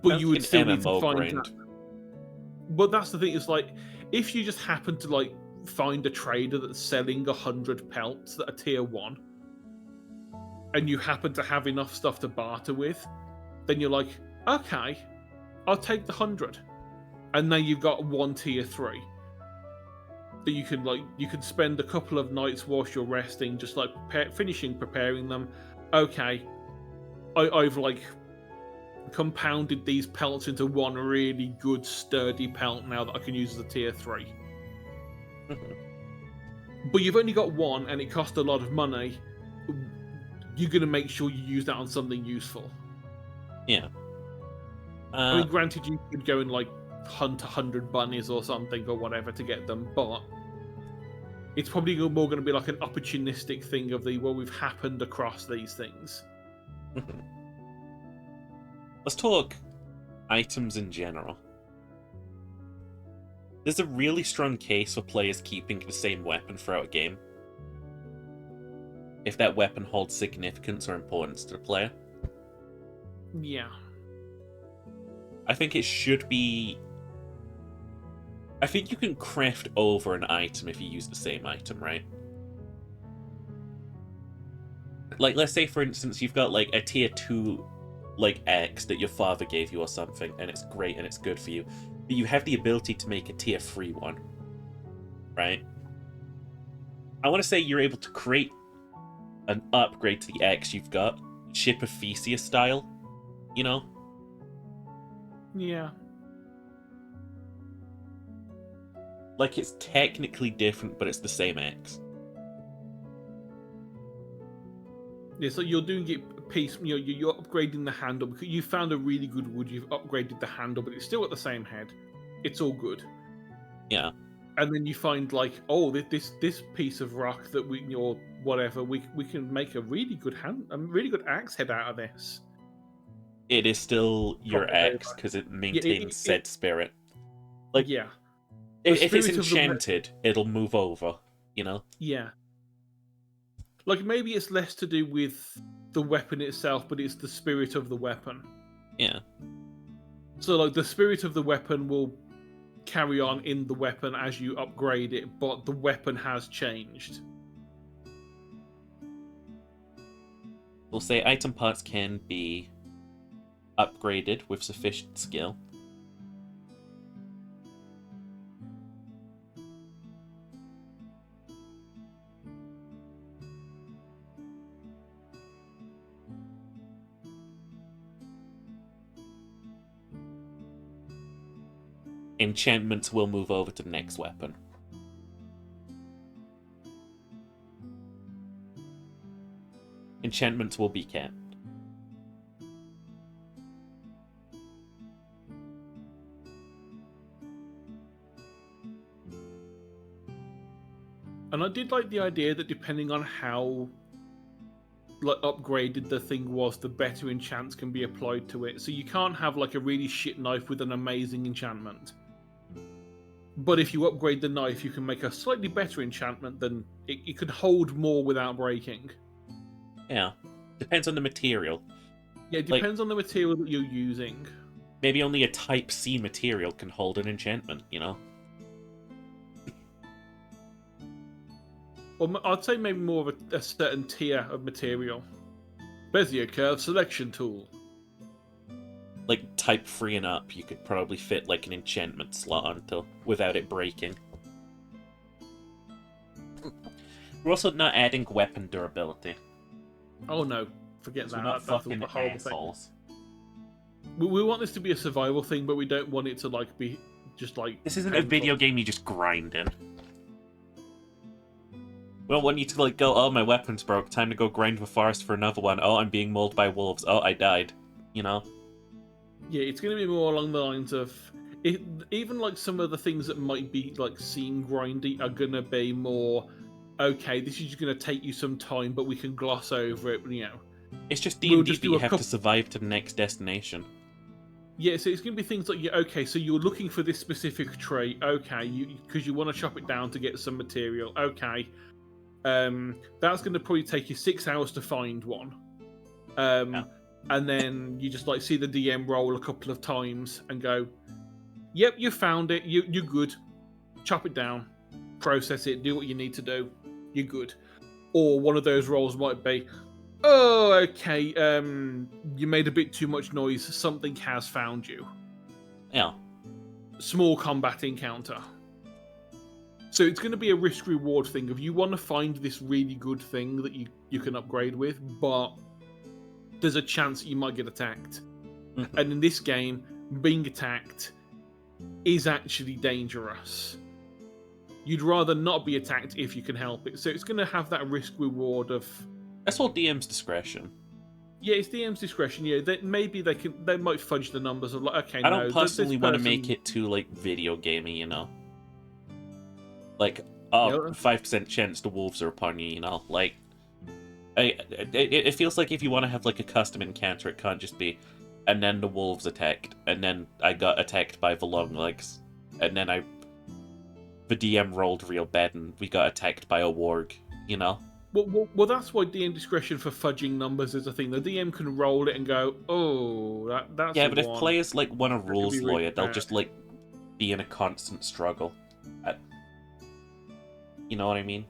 But Sounds you like would an still need to MMO find grind. that. But that's the thing, is like if you just happen to like find a trader that's selling 100 pelts that are tier 1, and you happen to have enough stuff to barter with, then you're like, okay, I'll take the 100. And now you've got 1 tier 3 that you can spend a couple of nights whilst you're resting, just like preparing them. Okay, I've like compounded these pelts into one really good sturdy pelt now that I can use as a tier 3. But you've only got 1 and it costs a lot of money. You're going to make sure you use that on something useful. Yeah. I mean, granted, you could go and like hunt 100 bunnies or something or whatever to get them, but it's probably more going to be like an opportunistic thing of we've happened across these things. Let's talk items in general. There's a really strong case for players keeping the same weapon throughout a game, if that weapon holds significance or importance to the player. Yeah. I think it should be... I think you can craft over an item if you use the same item, right? Like, let's say, for instance, you've got, like, a tier 2, like, X that your father gave you or something, and it's great and it's good for you, but you have the ability to make a tier 3 one, right? I want to say you're able to create an upgrade to the X you've got, Ship of Theseus style, you know? Yeah. Like, it's technically different, but it's the same X. Yeah, so you're doing it piece. You're upgrading the handle because you found a really good wood. You've upgraded the handle, but it's still at the same head. It's all good. Yeah. And then you find like, oh, this piece of rock that or whatever, we can make a really good axe head out of this. It is still your Probably X because it maintains said spirit. Like, yeah, if it's spirit of the enchanted, it'll move over, you know? yeah. Like maybe it's less to do with the weapon itself, but it's the spirit of the weapon. Yeah. So like the spirit of the weapon will carry on in the weapon as you upgrade it, but the weapon has changed. We'll say item parts can be upgraded with sufficient skill. enchantments will move over to the next weapon. Enchantments will be kept. And I did like the idea that depending on how like upgraded the thing was, the better enchants can be applied to it. So you can't have like a really shit knife with an amazing enchantment. But if you upgrade the knife, you can make a slightly better enchantment than it could hold more without breaking. Yeah. Depends on the material. Yeah, it depends on the material that you're using. Maybe only a Type C material can hold an enchantment, you know? Or I'd say maybe more of a certain tier of material. Bezier curve selection tool. Like Type 3 and up, you could probably fit like an enchantment slot onto without it breaking. We're also not adding weapon durability. Oh no, forget that. We're not That's fucking a horrible assholes. thing. We want this to be a survival thing, but we don't want it to like be just like. This isn't a video game you just grind in. We don't want you to like go, oh, my weapon's broke, time to go grind the forest for another one. Oh, I'm being mauled by wolves. Oh, I died. You know? Yeah, it's going to be more along the lines of even like some of the things that might be like seem grindy are going to be more, okay, this is just going to take you some time, but we can gloss over it, you know. It's just D&D, just but do you a have couple- to survive to the next destination. Yeah, so it's going to be things like, yeah, okay, so you're looking for this specific tree, okay, because you want to chop it down to get some material, okay. That's going to probably take you 6 hours to find one. Yeah. And then you just like see the DM roll a couple of times and go, yep, you found it, you're good. Chop it down, process it, do what you need to do, you're good. Or one of those rolls might be, oh, okay, you made a bit too much noise, something has found you. Yeah. Small combat encounter. So it's going to be a risk-reward thing. If you want to find this really good thing that you can upgrade with, but there's a chance that you might get attacked. Mhm. And in this game, being attacked is actually dangerous. You'd rather not be attacked if you can help it. So it's going to have that risk-reward of... That's all DM's discretion. Yeah, it's DM's discretion. Yeah, maybe they might fudge the numbers of like, okay, I don't no, personally this want to person- make it too like video gamey, you know. Like, oh, Yeah. 5% chance the wolves are upon you, you know. Like, it feels like if you want to have like a custom encounter, it can't just be, and then the wolves attacked, and then I got attacked by the long legs, and then the DM rolled real bad, and we got attacked by a warg, you know. Well, that's why DM discretion for fudging numbers is a thing. The DM can roll it and go, oh, that's Yeah, a but if one. players like want a could rules be really lawyer, they'll bad. just like be in a constant struggle. You know what I mean?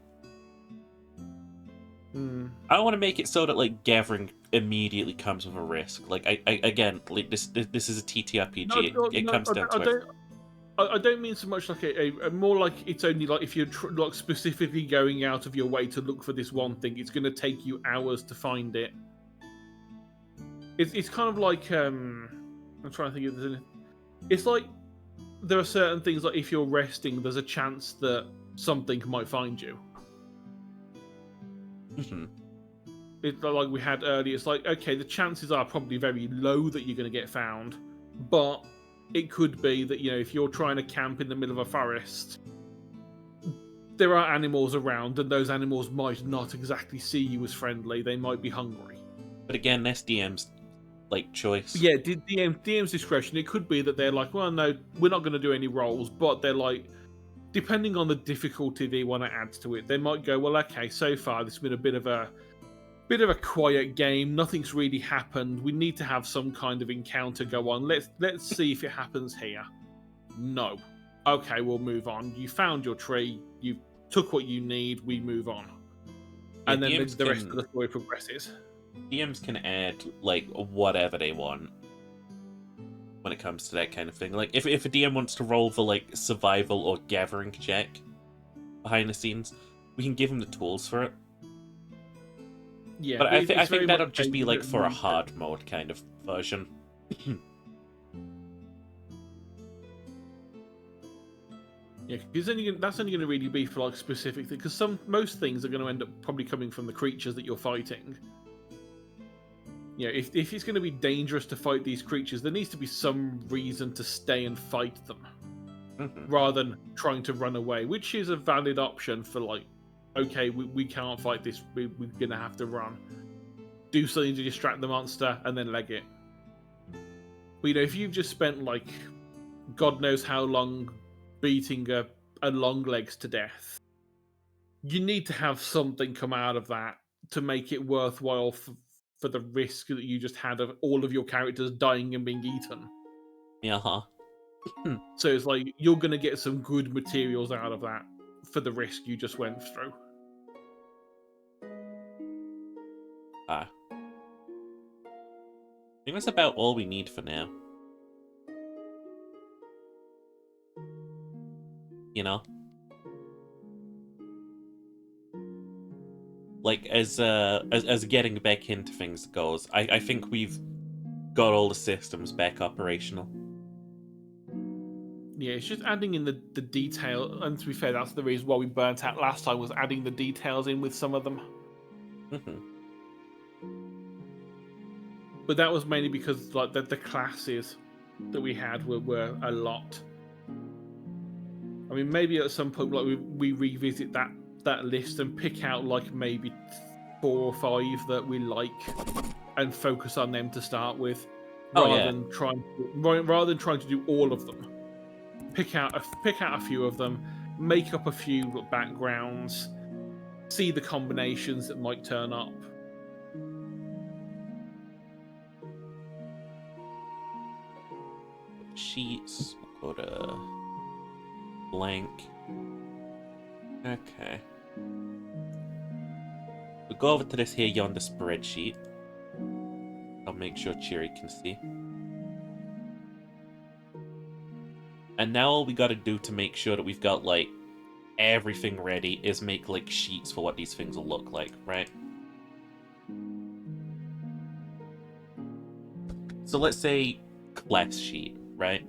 I don't want to make it so that like gathering immediately comes with a risk. Like I again, like this is a TTRPG. It comes down to it. I don't mean so much like a more like it's only like if you're like specifically going out of your way to look for this one thing, it's going to take you hours to find it. It's kind of like I'm trying to think of this. It's like there are certain things like if you're resting, there's a chance that something might find you. Mhm. It's like we had earlier. It's like, okay, the chances are probably very low that you're going to get found, but it could be that, you know, if you're trying to camp in the middle of a forest, there are animals around, and those animals might not exactly see you as friendly. They might be hungry. But again, that's DM's like choice. Yeah, DM's discretion. It could be that they're like, well, no, we're not going to do any rolls, but they're like, depending on the difficulty they want to add to it, they might go, well, okay, so far this has been a bit of a quiet game. Nothing's really happened. We need to have some kind of encounter go on. Let's see if it happens here. No. Okay, we'll move on. You found your tree. You took what you need. We move on. And then DMs the rest can- of the story progresses. DMs can add like whatever they want when it comes to that kind of thing. Like if a DM wants to roll for like survival or gathering check behind the scenes, we can give him the tools for it. Yeah, But I it's very think that'll much just be like for a that- hard mode kind of version. Yeah, because that's only going to really be for like specific things. Because most things are going to end up probably coming from the creatures that you're fighting. You know, if it's going to be dangerous to fight these creatures, there needs to be some reason to stay and fight them, rather than trying to run away, which is a valid option for like, okay, we can't fight this, we're going to have to run. Do something to distract the monster and then leg it. But you know, if you've just spent like God knows how long beating a long legs to death, you need to have something come out of that to make it worthwhile for the risk that you just had of all of your characters dying and being eaten. Yeah. So it's like you're going to get some good materials out of that for the risk you just went through. I think that's about all we need for now. You know? Like, as getting back into things goes, I think we've got all the systems back operational. Yeah, it's just adding in the detail, and to be fair, that's the reason why we burnt out last time, was adding the details in with some of them. But that was mainly because like the classes that we had were a lot. I mean, maybe at some point like we revisit that list and pick out like maybe 4 or 5 that we like and focus on them to start with, rather than trying to do all of them. Pick out a few of them, make up a few backgrounds, see the combinations that might turn up. Sheets, we'll go to blank. Okay. We'll go over to this here yonder spreadsheet. I'll make sure Cheery can see. And now all we gotta do to make sure that we've got, like, everything ready is make, like, sheets for what these things will look like, right? So let's say class sheet, right?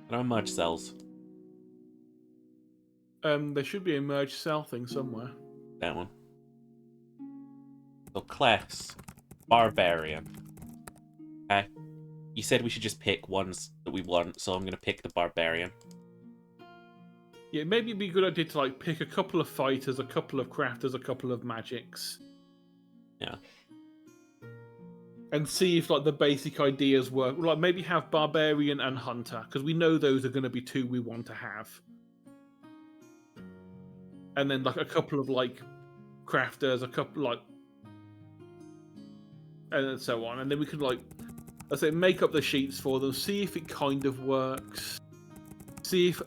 I don't have much cells. There should be a merge cell thing somewhere. That one. So class, barbarian. Okay. You said we should just pick ones that we want, so I'm gonna pick the barbarian. Yeah, maybe it'd be a good idea to like pick a couple of fighters, a couple of crafters, a couple of magics. Yeah. And see if like the basic ideas work. Like maybe have barbarian and hunter, because we know those are going to be 2 we want to have. And then like a couple of like crafters, a couple like, and so on. And then we could like, I say, make up the sheets for them, see if it kind of works, see if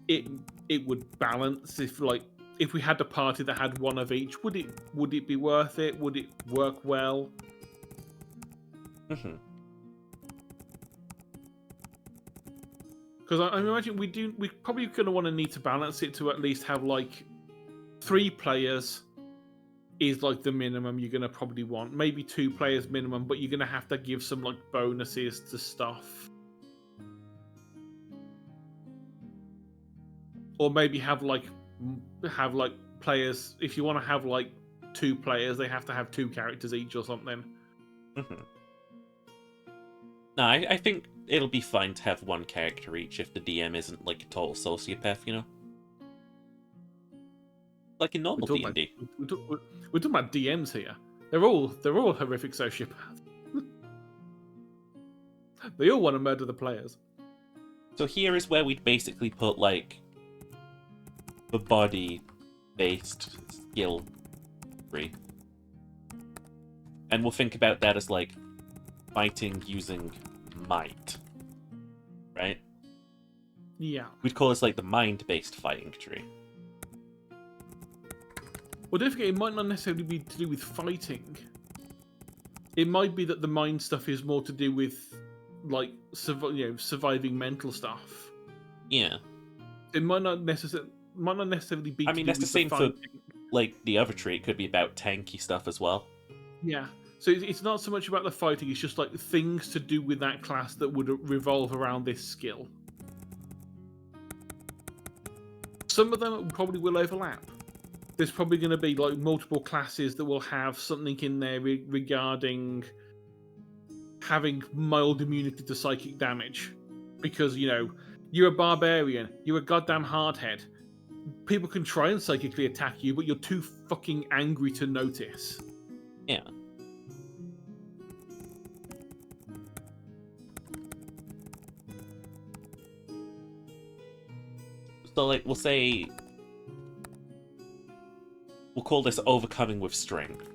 it would balance. If we had a party that had one of each, would it be worth it? Would it work well? Because I imagine we probably gonna want to need to balance it to at least have like 3 players is like the minimum you're gonna probably want. Maybe 2 players minimum, but you're gonna have to give some like bonuses to stuff. Or maybe have like players, if you want to have like 2 players, they have to have 2 characters each or something. No, I think it'll be fine to have 1 character each if the DM isn't like a total sociopath, you know? Like in normal D&D. We're talking about DMs here. They're all horrific sociopaths. They all want to murder the players. So here is where we'd basically put like the body-based skill tree. And we'll think about that as like fighting using might. Right? Yeah. We'd call this like the mind-based fighting tree. Well, don't forget, it might not necessarily be to do with fighting. It might be that the mind stuff is more to do with, like, surviving mental stuff. Yeah. It might not necessarily be. I mean, that's the same for like the other tree. It could be about tanky stuff as well. Yeah. So it's not so much about the fighting. It's just like things to do with that class that would revolve around this skill. some of them probably will overlap. There's probably going to be like multiple classes that will have something in there regarding having mild immunity to psychic damage, because you're a barbarian, you're a goddamn hardhead. People can try and psychically attack you, but you're too fucking angry to notice. Yeah. So, like, we'll call this overcoming with strength.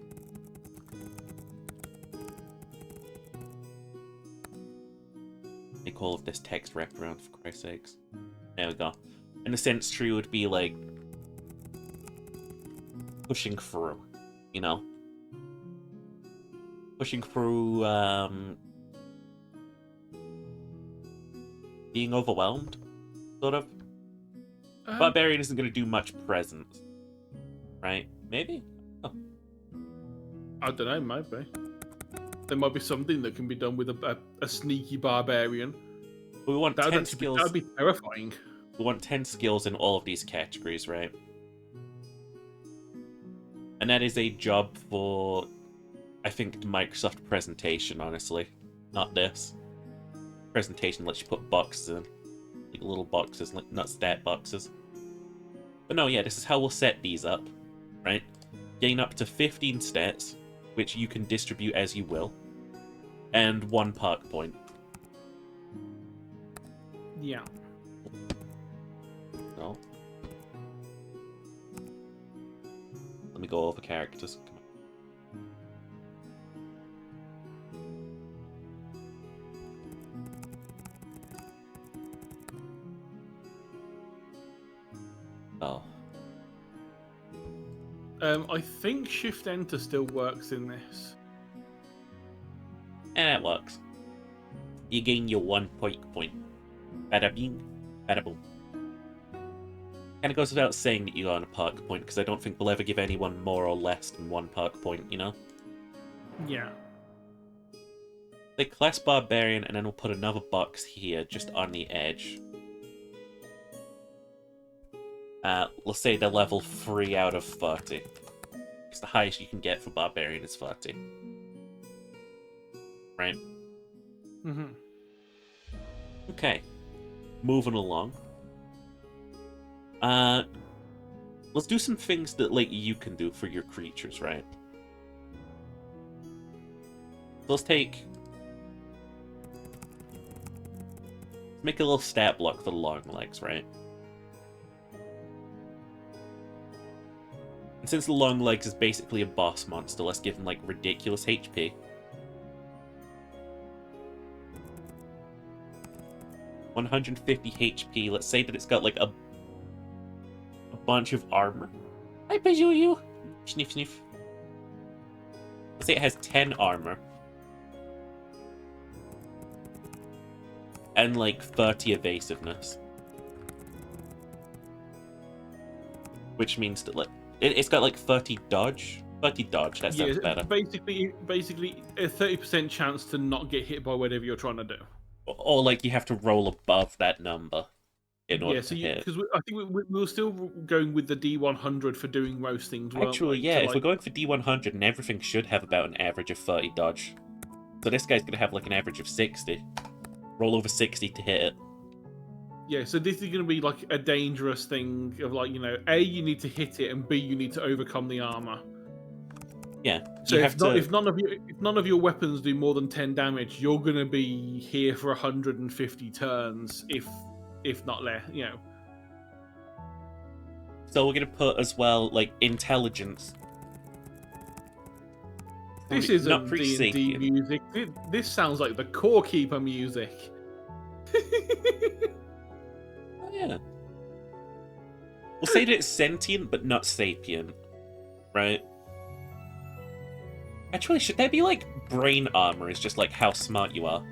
Make all of this text wrapped around, for Christ's sakes. There we go. And the sense tree would be, like, pushing through, Pushing through, being overwhelmed, sort of. Barbarian isn't going to do much presence, right? Maybe? Oh. I don't know, maybe. There might be something that can be done with a sneaky barbarian. We want 10 skills. That would be terrifying. We want 10 skills in all of these categories, right? And that is a job for, I think, the Microsoft presentation, honestly. Not this. Presentation lets you put boxes in. Like little boxes, like not stat boxes. But no, yeah, this is how we'll set these up, right? Gain up to 15 stats, which you can distribute as you will, and 1 perk point. Yeah. No. Let me go over characters. Come on. Oh. I think Shift Enter still works in this. And that works. You gain your 1 point. Bada bing, bada boom. Kind of goes without saying that you earn a perk point, because I don't think we'll ever give anyone more or less than 1 perk point, Yeah. Like class Barbarian, and then we'll put another box here, just on the edge. Let's say they're level 3 out of 30. Because the highest you can get for Barbarian is 30. Right? Mm-hmm. Okay. Moving along. Let's do some things that, like, you can do for your creatures, right? So let's make a little stat block for the long legs, right? And since the long legs is basically a boss monster, let's give him, like, ridiculous HP. $150 HP. Let's say that it's got, like, a bunch of armor. Hi, Pazuyu! Sniff, sniff. Let's say it has 10 armor. And, like, 30 evasiveness. Which means that, like, it's got, like, 30 dodge. 30 dodge, that sounds better. Basically, a 30% chance to not get hit by whatever you're trying to do. Or, like, you have to roll above that number in order to hit. Because I think we were still going with the D100 for doing most things, weren't Actually, we? yeah, if we're going for D100, and everything should have about an average of 30 dodge. So this guy's going to have, like, an average of 60. Roll over 60 to hit it. Yeah, so this is going to be, like, a dangerous thing of, like, A, you need to hit it, and B, you need to overcome the armor. Yeah. So if none of your weapons do more than 10 damage, you're going to be here for 150 turns, if not less, So we're going to put as well, like, intelligence. This isn't D&D music. This sounds like the Core Keeper music. Oh, yeah. We'll say that it's sentient, but not sapient. Right? Actually, should there be, like, brain armor? It's just, like, how smart you are.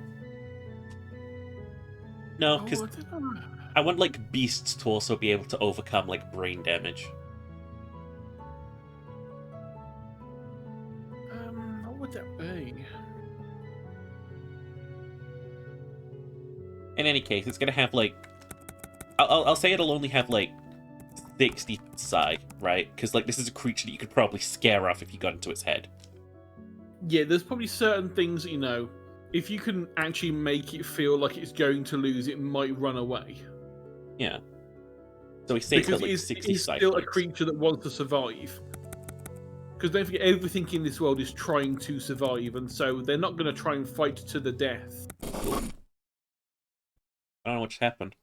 No, because I want, like, beasts to also be able to overcome, like, brain damage. What would that be? In any case, it's gonna have, like... I'll say it'll only have, like, 60 psi, right? Because like this is a creature that you could probably scare off if you got into its head. Yeah, there's probably certain things, you know, if you can actually make it feel like it's going to lose, it might run away. Yeah. So we say it's Because got like it's 60 psi still a points. creature that wants to survive. Because don't forget, everything in this world is trying to survive, and so they're not going to try and fight to the death. I don't know what just happened.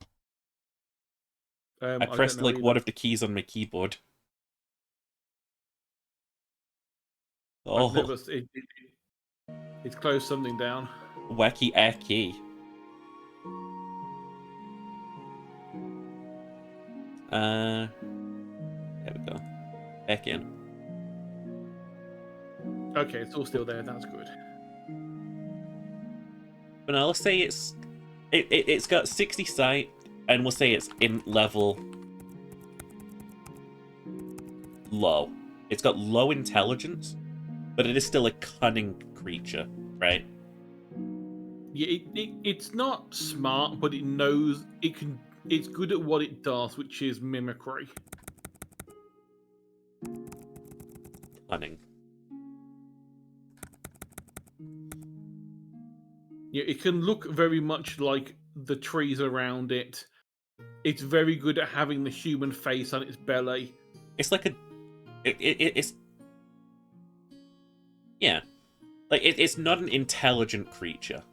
I don't pressed know like either. one of the keys on my keyboard. I've Oh, never, it's closed something down. wacky air key. There we go. Back in. Okay, it's all still there. That's good. But no, let's say it's got 60 sight, and we'll say it's in level low. It's got low intelligence, but it is still a cunning creature, right? Yeah, it's not smart, but it knows it can. It's good at what it does, which is mimicry. Cunning. Yeah, it can look very much like the trees around it. It's very good at having the human face on its belly. It's like it's yeah, like it's not an intelligent creature,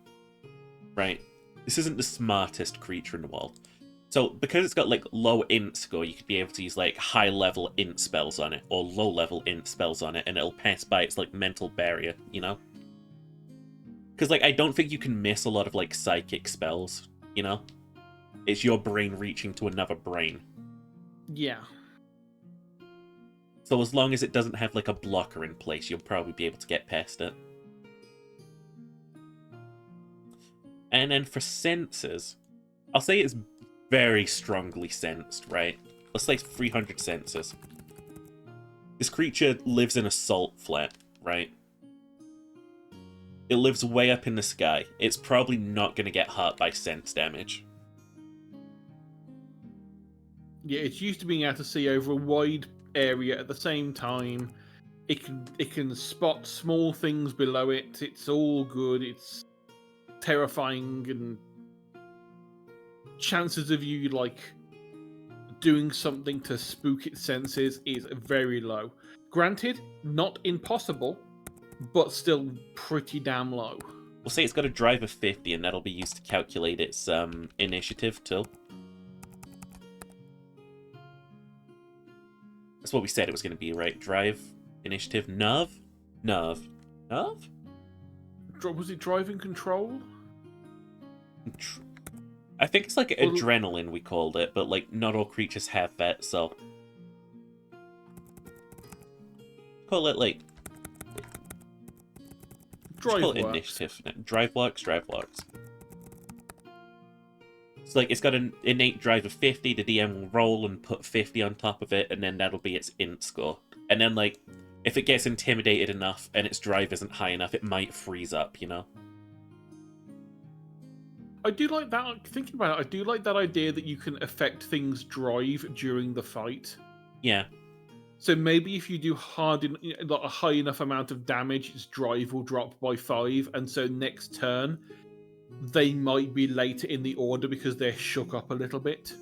right? This isn't the smartest creature in the world. So because it's got like low int score, you could be able to use like high level int spells on it or low level int spells on it, and it'll pass by its like mental barrier, you know? Because like I don't think you can miss a lot of like psychic spells, you know? It's your brain reaching to another brain. Yeah. So as long as it doesn't have like a blocker in place, you'll probably be able to get past it. And then for senses, I'll say it's very strongly sensed, right? Let's say 300 senses. This creature lives in a salt flat, right? It lives way up in the sky. It's probably not going to get hurt by sense damage. Yeah, it's used to being able to see over a wide area at the same time. It can spot small things below it. It's all good. It's terrifying, and chances of you like doing something to spook its senses is very low. Granted, not impossible, but still pretty damn low. We'll say it's got a drive of 50, and that'll be used to calculate its initiative too. That's what we said it was going to be, right? Drive, initiative, nerve? Nerve. Nerve? Was it driving control? I think it's like Well, adrenaline, we called it, but like not all creatures have that, so call it like drive call it works. initiative. Drive works. It's like it's got an innate drive of 50. The DM will roll and put 50 on top of it, and then that'll be its int score. And then like if it gets intimidated enough and its drive isn't high enough, it might freeze up, you know. I do like that. Thinking about it, I do like that idea that you can affect things' drive during the fight. Yeah. So maybe if you do like a high enough amount of damage, its drive will drop by 5, and so next turn they might be later in the order because they're shook up a little bit.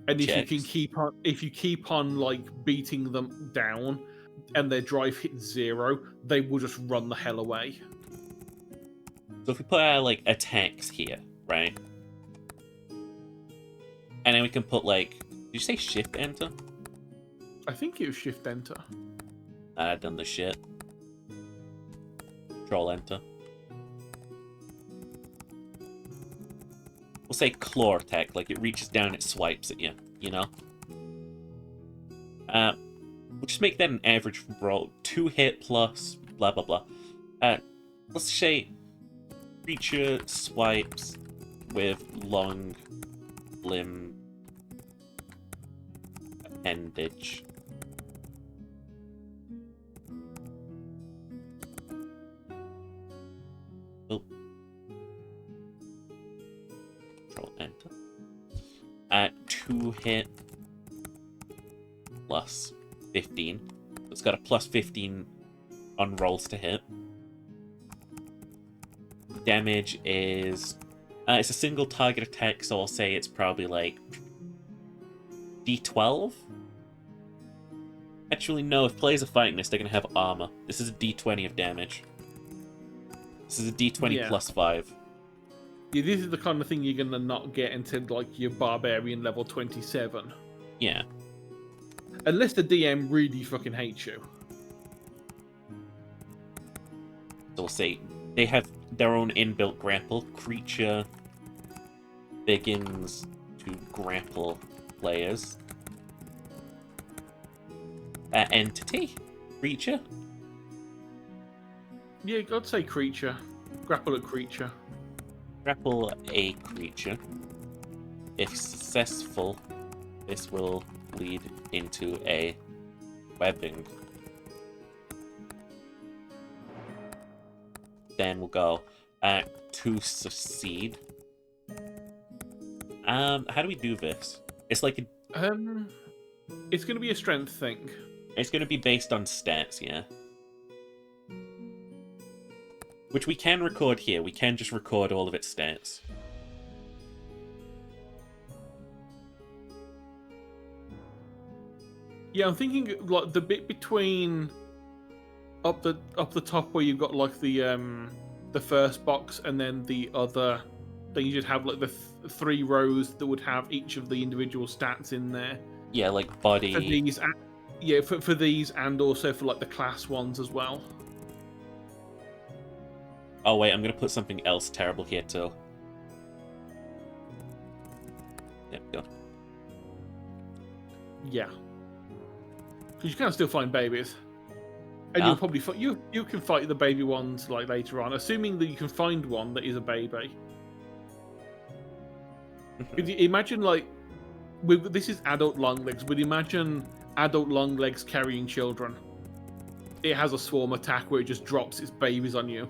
And if you keep on like beating them down, and their drive hits 0, they will just run the hell away. So if we put our like attacks here, right? And then we can put like, did you say shift enter? I think it was shift enter. I've done the shit. Control enter. We'll say claw attack, like it reaches down and it swipes at you, you know? We'll just make that an average roll. 2 hit plus blah blah blah. Let's say creature swipes with long limb appendage. Oh. Control enter. 2 hit plus 15. It's got a plus 15 on rolls to hit. Damage is... it's a single target attack, so I'll say it's probably like D12? Actually, no, if players are fighting this, they're going to have armor. This is a D20 of damage. This is a D20 plus 5. Yeah, this is the kind of thing you're going to not get until, like, your barbarian level 27. Yeah. Unless the DM really fucking hates you. So we'll say they have their own inbuilt grapple. Creature begins to grapple players. Entity? Creature? Yeah, I'd say creature. Grapple a creature. Grapple a creature. If successful, this will lead into a webbing. Then we'll go to succeed. How do we do this? It's like a... It's going to be a strength thing. It's going to be based on stats, yeah. Which we can record here. We can just record all of its stats. Yeah, I'm thinking like the bit between up the top where you've got like the first box and then the other. Then you should have like the three rows that would have each of the individual stats in there. Yeah, like body. For these, yeah, for these and also for like the class ones as well. Oh wait, I'm gonna put something else terrible here too. There we go. Yeah, because you can still find babies, and you'll probably you can fight the baby ones like later on, assuming that you can find one that is a baby. Imagine like, this is adult Longlegs. Would imagine adult Longlegs carrying children. It has a swarm attack where it just drops its babies on you.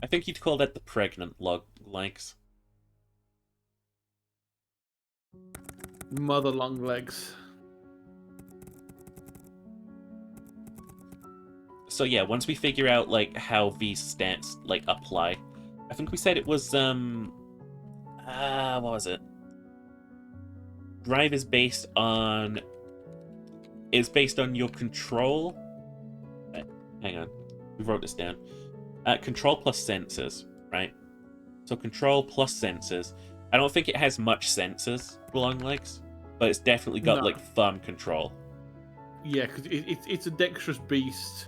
I think you'd call that the pregnant legs. Mother Longlegs. So yeah, once we figure out like how these stats like apply, I think we said it was what was it? Drive is based on your control. Hang on, we wrote this down. Control plus senses, right? So control plus senses. I don't think it has much senses, Longlegs, but it's definitely got like firm control. Yeah, because it's a dexterous beast.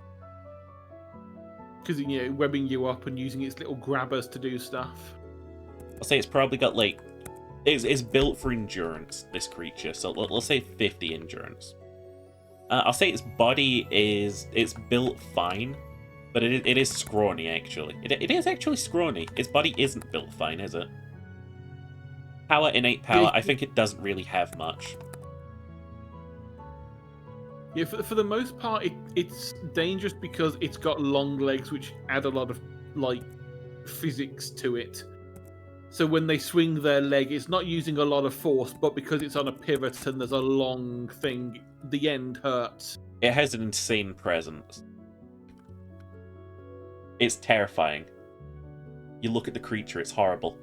Because webbing you up and using its little grabbers to do stuff. I'll say it's probably got like it's built for endurance. This creature, so let's say 50 endurance. I'll say its body it's built fine. But it is scrawny, actually. It is actually scrawny. Its body isn't built fine, is it? Power, innate power, I think it doesn't really have much. Yeah, for the most part, it's dangerous because it's got long legs, which add a lot of, like, physics to it. So when they swing their leg, it's not using a lot of force, but because it's on a pivot and there's a long thing, the end hurts. It has an insane presence. It's terrifying. You look at the creature, it's horrible.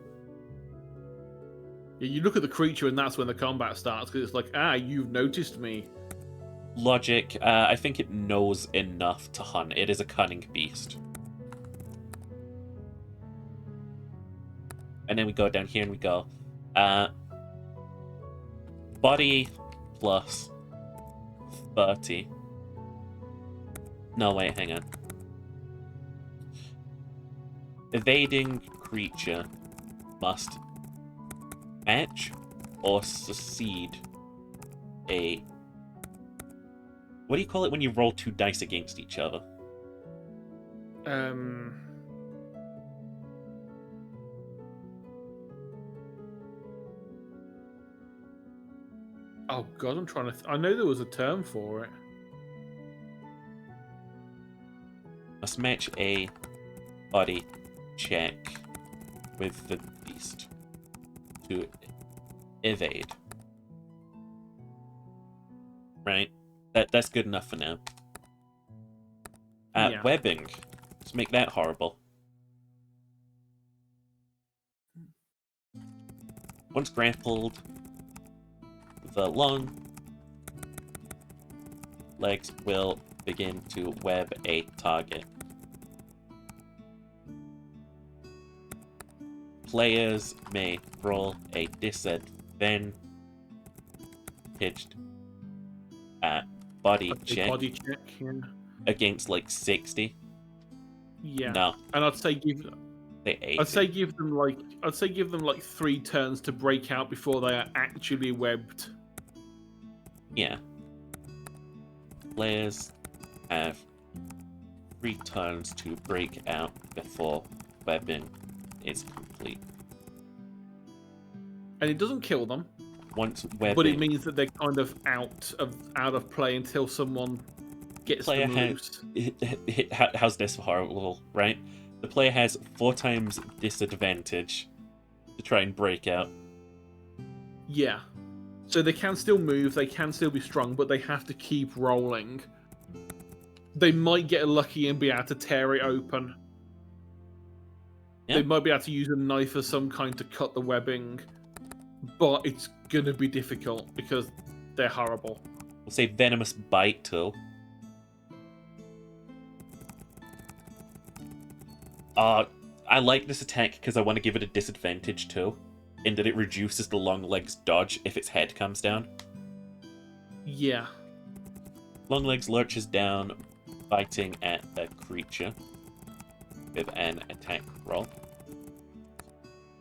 Yeah, you look at the creature and that's when the combat starts, because it's like, you've noticed me. Logic, I think it knows enough to hunt. It is a cunning beast. And then we go down here and we go, body plus 30. No, wait, hang on. Evading creature must match or succeed a... What do you call it when you roll 2 dice against each other? Oh god, I'm trying to... I know there was a term for it. Must match a body check with the beast to evade. right? That's good enough for now. Yeah. Webbing. Let's make that horrible. Once grappled, the long legs will begin to web a target. Players may roll a disadvantaged body check Body check, yeah. against like 60. Yeah. No, And I'd say give they 80. I'd say give them like 3 turns to break out before they are actually webbed. Yeah. Players have 3 turns to break out before webbing is complete. And it doesn't kill them, Once webbing, but it means that they're kind of out of play until someone gets player them has loose. how's this horrible, right? The player has 4 times disadvantage to try and break out. Yeah. So they can still move, they can still be strong, but they have to keep rolling. They might get lucky and be able to tear it open. Yeah. They might be able to use a knife of some kind to cut the webbing, but it's gonna be difficult because they're horrible. We'll say venomous bite too. I like this attack because I want to give it a disadvantage too, in that it reduces the long legs dodge if its head comes down. Yeah. Long legs lurches down, biting at the creature with an attack roll.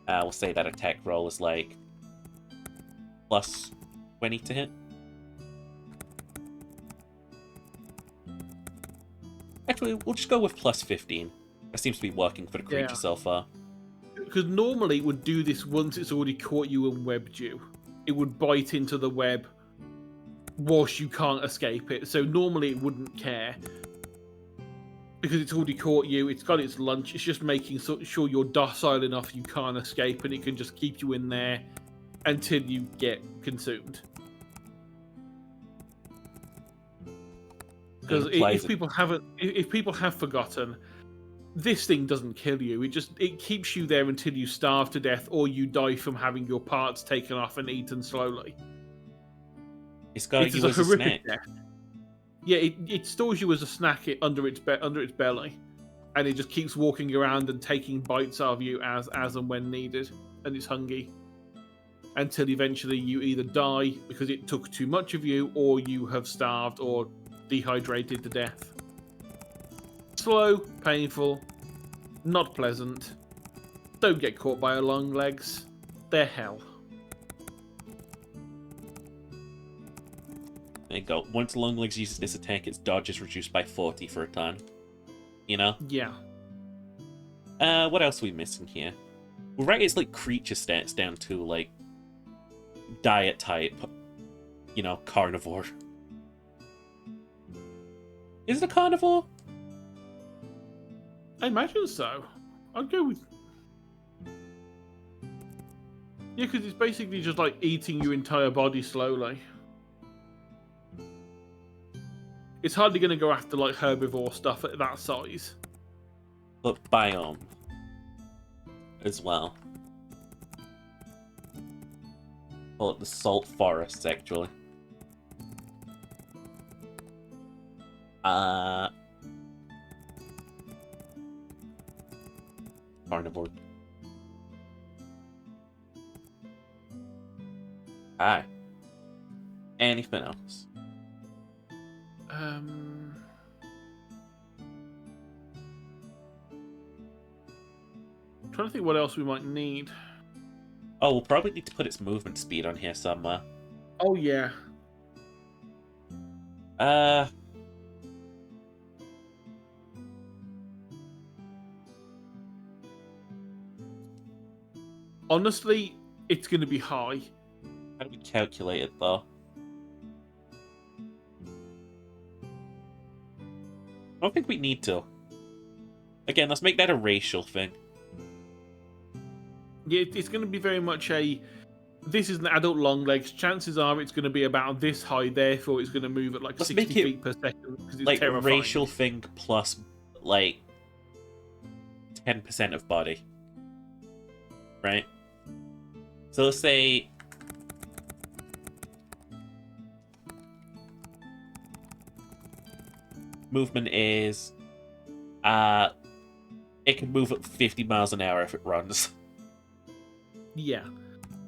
We'll say that attack roll is like plus 20 to hit. Actually, we'll just go with plus 15. That seems to be working for the creature Yeah. so far. Because normally it would do this once it's already caught you and webbed you. It would bite into the web whilst you can't escape it. So normally it wouldn't care. Because it's already caught you, it's got its lunch, it's just making sure you're docile enough you can't escape, and it can just keep you in there until you get consumed. Because if people have forgotten, this thing doesn't kill you. It keeps you there until you starve to death or you die from having your parts taken off and eaten slowly. It's got It you is a as a horrific snack. death. Yeah, it stores you as a snack under its belly, and it just keeps walking around and taking bites of you as and when needed, and it's hungry until eventually you either die because it took too much of you, or you have starved or dehydrated to death. Slow, painful, not pleasant. Don't get caught by long legs. They're hell. There you go. Once Longlegs uses this attack, its dodge is reduced by 40 for a turn. You know? Yeah. What else are we missing here? Well, right, it's like creature stats down to, like, diet type. You know, carnivore. Is it a carnivore? I imagine so. I'd go with... Yeah, because it's basically just like eating your entire body slowly. It's hardly going to go after like herbivore stuff at that size. But biome as well. Call it the salt forests, actually. Carnivore. Hi. Anything else? Trying to think what else we might need. Oh, we'll probably need to put its movement speed on here somewhere. Oh yeah. Honestly, it's going to be high. How do we calculate it, though? I don't think we need to. Again, let's make that a racial thing. Yeah, it's going to be very much a this is an adult long legs. Chances are it's going to be about this high. Therefore, it's going to move at like Let's 60 make it, feet per second because it's like terrifying. racial thing plus like 10% of body, right? So let's say movement is it can move at 50 miles an hour if it runs. Yeah.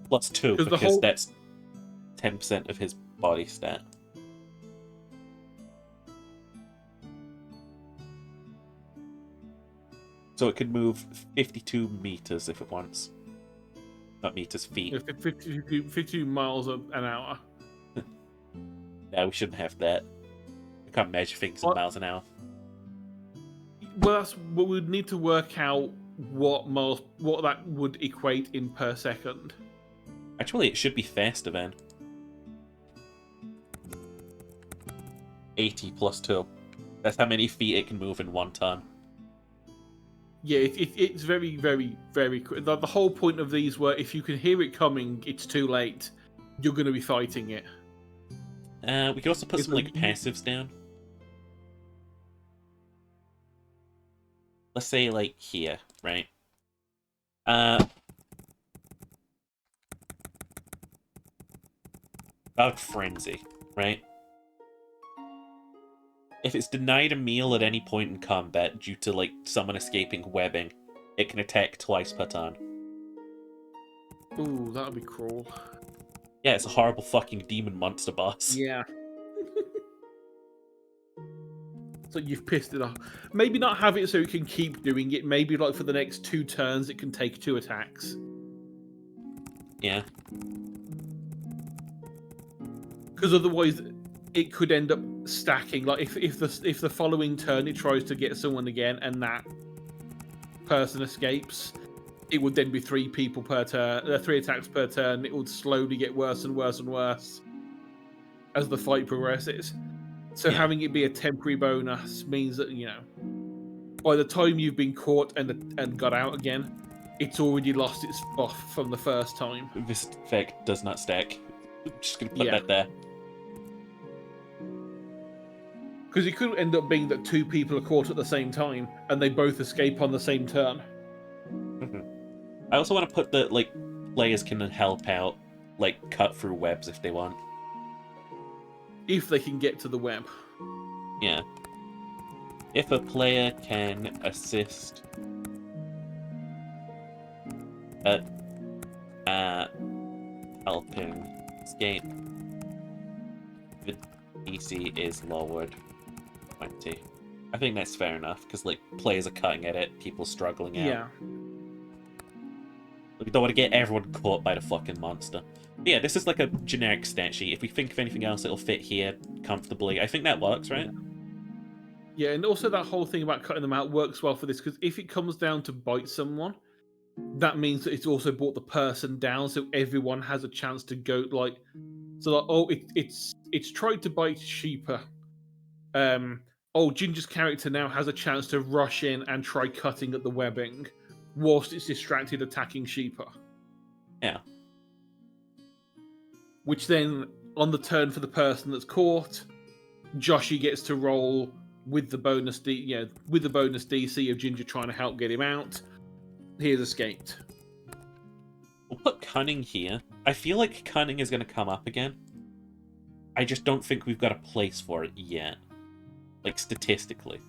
Plus 2 because that's 10% of his body stat. So it could move 52 meters if it wants. Not meters, feet. 52 miles an hour. No, we shouldn't have that. We can't measure things in miles an hour. Well, that's what we'd need to work out what that would equate in per second. Actually, it should be faster then. 80 plus 2. That's how many feet it can move in one turn. Yeah, it's very, very, very quick. The whole point of these were if you can hear it coming, it's too late. You're going to be fighting it. We could also put some like passives down. Let's say like here, right? About frenzy, right? If it's denied a meal at any point in combat due to like someone escaping webbing, it can attack twice per turn. Ooh, that would be cruel. Yeah, it's a horrible fucking demon monster boss. Yeah. So you've pissed it off. Maybe not have it so it can keep doing it. Maybe like for the next 2 turns, it can take 2 attacks. Yeah. Because otherwise, it could end up stacking. Like if the following turn it tries to get someone again and that person escapes, it would then be 3 people per turn, 3 attacks per turn. It would slowly get worse and worse and worse as the fight progresses. So having it be a temporary bonus means that, you know, by the time you've been caught and got out again, it's already lost its buff from the first time. This effect does not stack. I'm just gonna put that there. Because it could end up being that 2 people are caught at the same time and they both escape on the same turn. Mm-hmm. I also want to put that like players can help out, like cut through webs if they want. If they can get to the web. Yeah. If a player can assist at helping escape, the DC is lowered 20. I think that's fair enough, because like players are cutting at it, people struggling out. Yeah. We don't want to get everyone caught by the fucking monster. But yeah, this is like a generic stat sheet. If we think of anything else, it'll fit here comfortably. I think that works, right? Yeah, and also that whole thing about cutting them out works well for this, because if it comes down to bite someone, that means that it's also brought the person down, so everyone has a chance to go, like... So, like, oh, it's tried to bite Sheeper. Ginger's character now has a chance to rush in and try cutting at the webbing, whilst it's distracted attacking Sheeper. Yeah. Which then, on the turn for the person that's caught, Joshy gets to roll with the bonus DC of Ginger trying to help get him out. He has escaped. We'll put cunning here. I feel like cunning is going to come up again. I just don't think we've got a place for it yet. Like, statistically.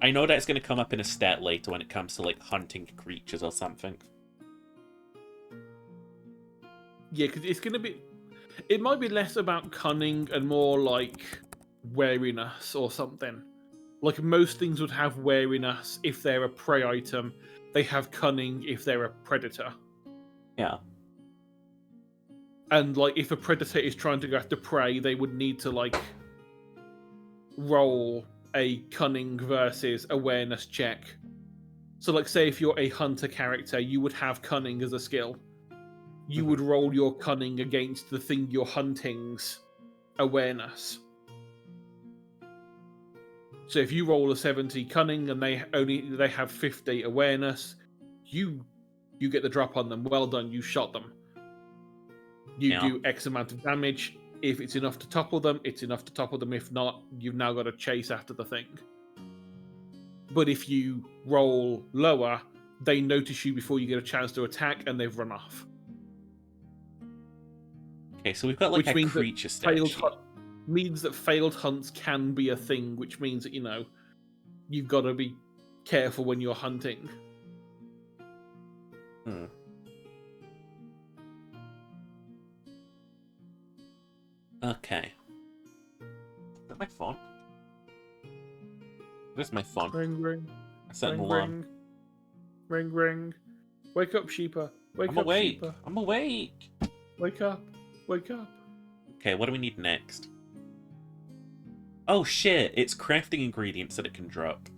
I know that it's going to come up in a stat later when it comes to, like, hunting creatures or something. Yeah, because it's going to be... It might be less about cunning and more, like, wariness or something. Like, most things would have wariness if they're a prey item. They have cunning if they're a predator. Yeah. And, like, if a predator is trying to go after prey, they would need to, like, roll a cunning versus awareness check. So, like, say if you're a hunter character, you would have cunning as a skill. You would roll your cunning against the thing you're hunting's awareness. So if you roll a 70 cunning and they have 50 awareness, you get the drop on them. Well done, you shot them. You Yeah. do X amount of damage. If it's enough to topple them, it's enough to topple them. If not, you've now got to chase after the thing. But if you roll lower, they notice you before you get a chance to attack, and they've run off. Okay, so we've got like Which a means that creature stat sheet. Means that failed hunts can be a thing, which means that, you've got to be careful when you're hunting. Okay. Is that my phone? Where's my phone? Ring, ring. I set an Ring, alarm. ring. Ring, ring. Wake up, Sheepa. Wake I'm up, awake. Sheepa. I'm awake. Wake up. Wake up. Okay, what do we need next? Oh shit, it's crafting ingredients that it can drop.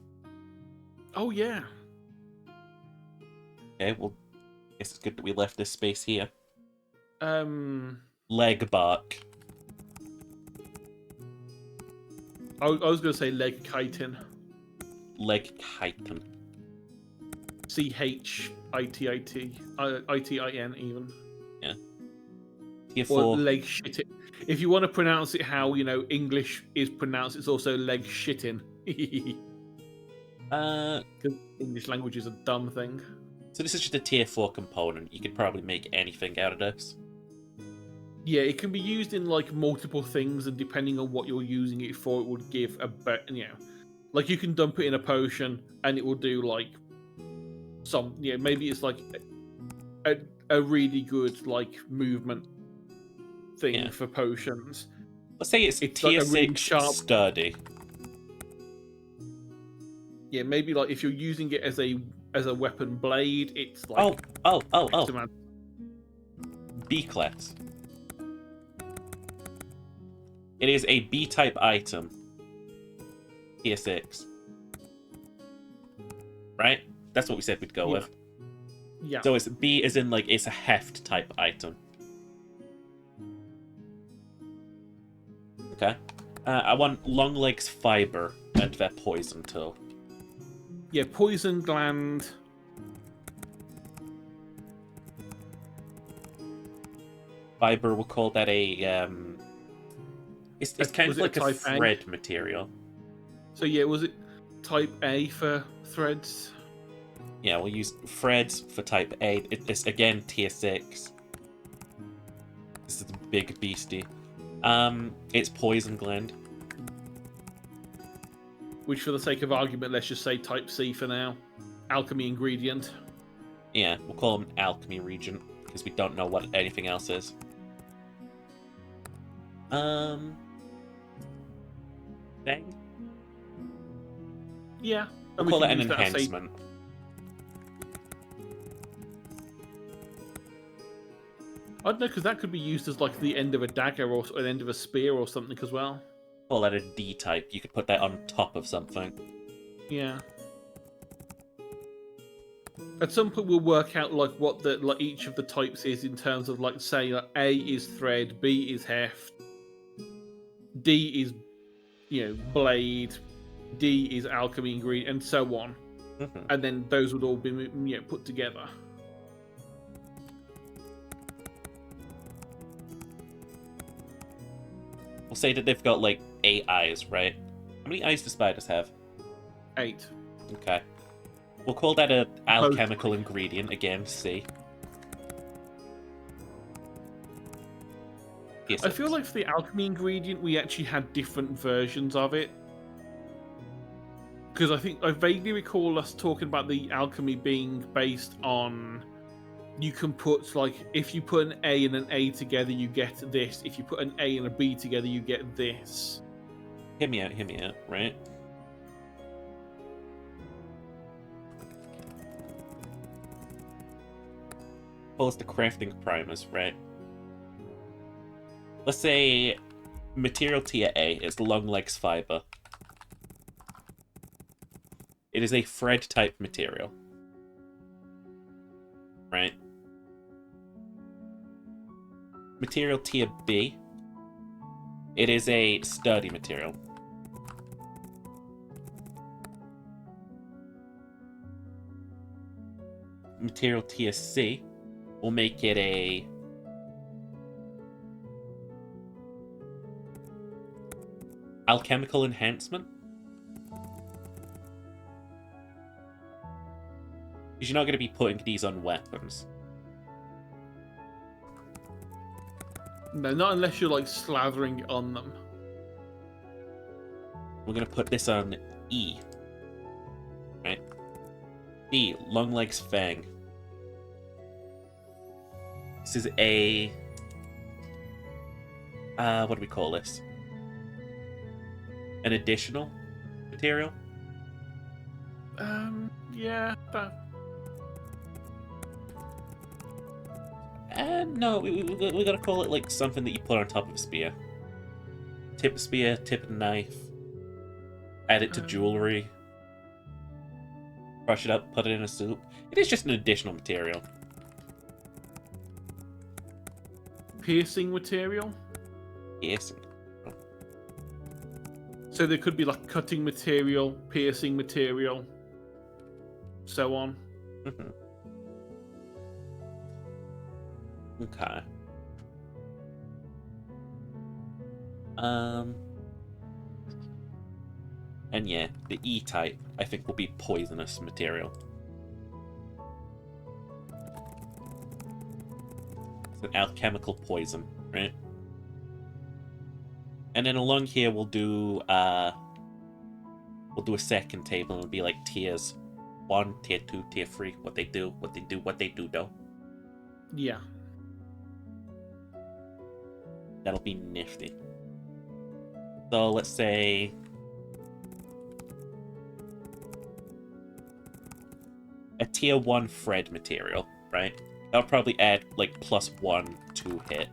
Oh, yeah. Okay, well, guess it's good that we left this space here. Leg bark. I was going to say leg chitin. Leg chitin. CHITIT. ITIN even. Yeah. Tier Or 4. leg shitting. If you want to pronounce it how, English is pronounced, it's also leg shitting. Because English language is a dumb thing. So this is just a tier 4 component. You could probably make anything out of this. Yeah, it can be used in multiple things, and depending on what you're using it for, it would give a better, like you can dump it in a potion and it will do maybe it's a really good movement thing for potions. Let's say it's tier 6 sturdy. Yeah, maybe if you're using it as a weapon blade, it's B class. It is a B-type item. Tier 6. Right? That's what we said we'd go with. Yeah. So it's B as in, it's a heft type item. Okay. I want Longleg's fiber and their poison tool. Yeah, poison gland. Fiber, we'll call that a, It's kind of like a thread A? material. So yeah, was it type A for threads? Yeah, we'll use threads for type A. It's again tier 6. This is a big beastie. It's poison gland. Which, for the sake of argument, let's just say type C for now. Alchemy ingredient. Yeah, we'll call him alchemy regent because we don't know what anything else is. Thing? Yeah. We'll call it an enhancement. I don't know, because that could be used as the end of a dagger or an end of a spear or something as well. Call that a D type. You could put that on top of something. Yeah. At some point, we'll work out what each of the types is in terms of say A is thread, B is heft, D is blade, D is alchemy ingredient, and so on. Mm-hmm. And then those would all be put together. We'll say that they've got 8 eyes, right? How many eyes do spiders have? 8. Okay. We'll call that a alchemical ingredient again, C. Yes, I feel like for the alchemy ingredient, we actually had different versions of it. Because I vaguely recall us talking about the alchemy being based on, you can put if you put an A and an A together, you get this. If you put an A and a B together, you get this. Hear me out, right? Pulls the crafting primers, right? Let's say material tier A is Longleg's fiber. It is a thread type material. Right? Material tier B. It is a sturdy material. Material tier C will make it a Alchemical enhancement. Because you're not going to be putting these on weapons. No, not unless you're like slathering on them. We're going to put this on E. Right? E, Longlegs Fang. This is a... what do we call this? An additional material? Yeah, that... No, we gotta call it like something that you put on top of a spear. Tip of spear, tip of knife. Add it to jewelry. Crush it up, put it in a soup. It is just an additional material. Piercing material? Yes. So there could be like cutting material, piercing material, so on. Mm-hmm. Okay. And yeah, the E type, I think, will be poisonous material. It's an alchemical poison, right? And then along here we'll do a second table, and it'll be like tiers 1, tier 2, tier 3, what they do, though. Yeah. That'll be nifty. So let's say a tier 1 Fred material, right? That'll probably add like +1 to hit.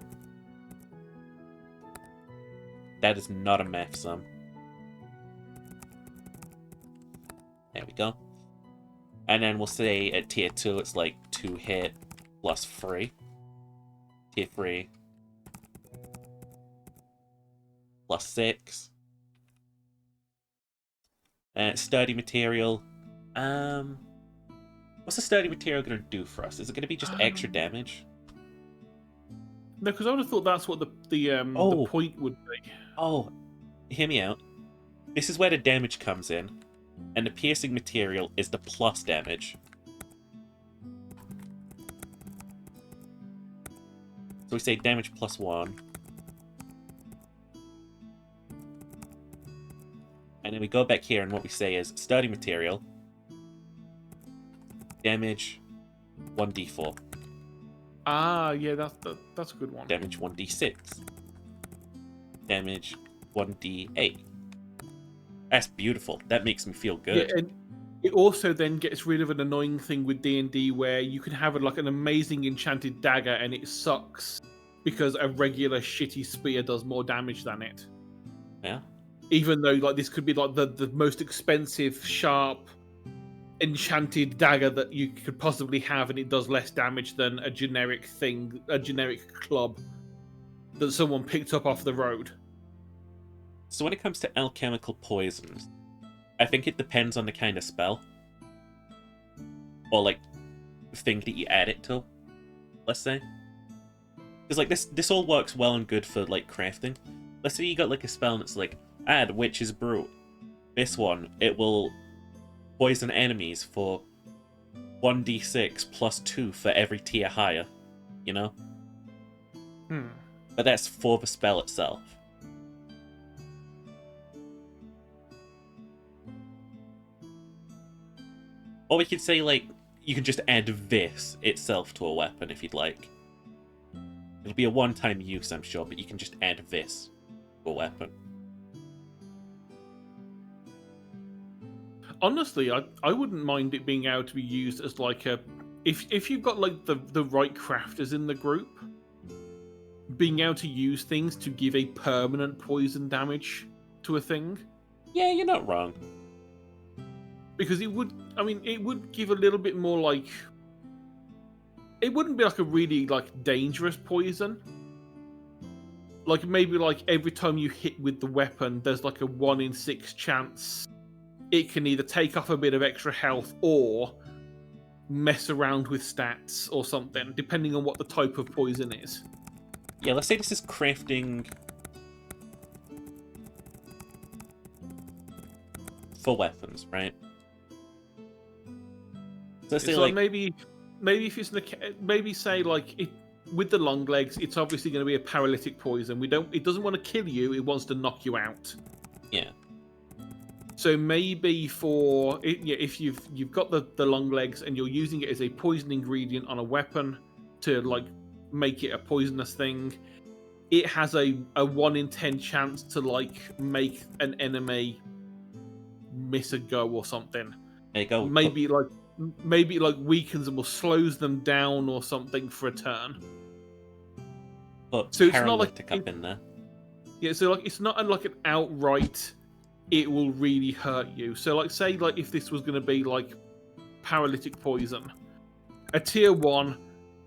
That is not a math sum. There we go. And then we'll say at tier 2 it's like 2 hit +3. Tier 3 +6. Sturdy material. What's the sturdy material going to do for us? Is it going to be just extra damage? No, because I would have thought that's what the point would be. Oh, hear me out. This is where the damage comes in, and the piercing material is the plus damage. So we say damage +1. And then we go back here, and what we say is sturdy material, damage 1d4. Ah, yeah, that's a good one. Damage 1d6. Damage 1d8. That's beautiful. That makes me feel good. Yeah, and it also then gets rid of an annoying thing with D&D where you can have like an amazing enchanted dagger and it sucks because a regular shitty spear does more damage than it. Yeah. Even though like this could be like the most expensive, sharp, enchanted dagger that you could possibly have, and it does less damage than a generic thing, a generic club that someone picked up off the road. So when it comes to alchemical poisons, I think it depends on the kind of spell. Or like thing that you add it to, let's say. Because like this all works well and good for like crafting. Let's say you got like a spell that's like add Witch's Brew. This one, it will poison enemies for 1d6 +2 for every tier higher, you know? But that's for the spell itself. Or we could say, like, you can just add this itself to a weapon if you'd like. It'll be a one-time use, I'm sure, but you can just add this to a weapon. Honestly, I wouldn't mind it being able to be used as like a... If you've got like the right crafters in the group, being able to use things to give a permanent poison damage to a thing. Yeah, you're not wrong. Because it would, I mean, it would give a little bit more like... It wouldn't be like a really like dangerous poison. Like maybe like every time you hit with the weapon, there's like a 1 in 6 chance it can either take off a bit of extra health or mess around with stats or something, depending on what the type of poison is. Yeah, let's say this is crafting for weapons, right? So let's say So like maybe if it's maybe say like it with the long legs, it's obviously going to be a paralytic poison. It doesn't want to kill you; it wants to knock you out. yeah. So maybe for if you've got the long legs and you're using it as a poison ingredient on a weapon to like make it a poisonous thing, it has a 1 in 10 chance to like make an enemy miss a go or something. There you go. Maybe it like weakens them or slows them down or something for a turn. Put So it's not like paralytic up in there. Yeah, so like it's not like an outright it will really hurt you. So like say like if this was going to be like paralytic poison, a tier 1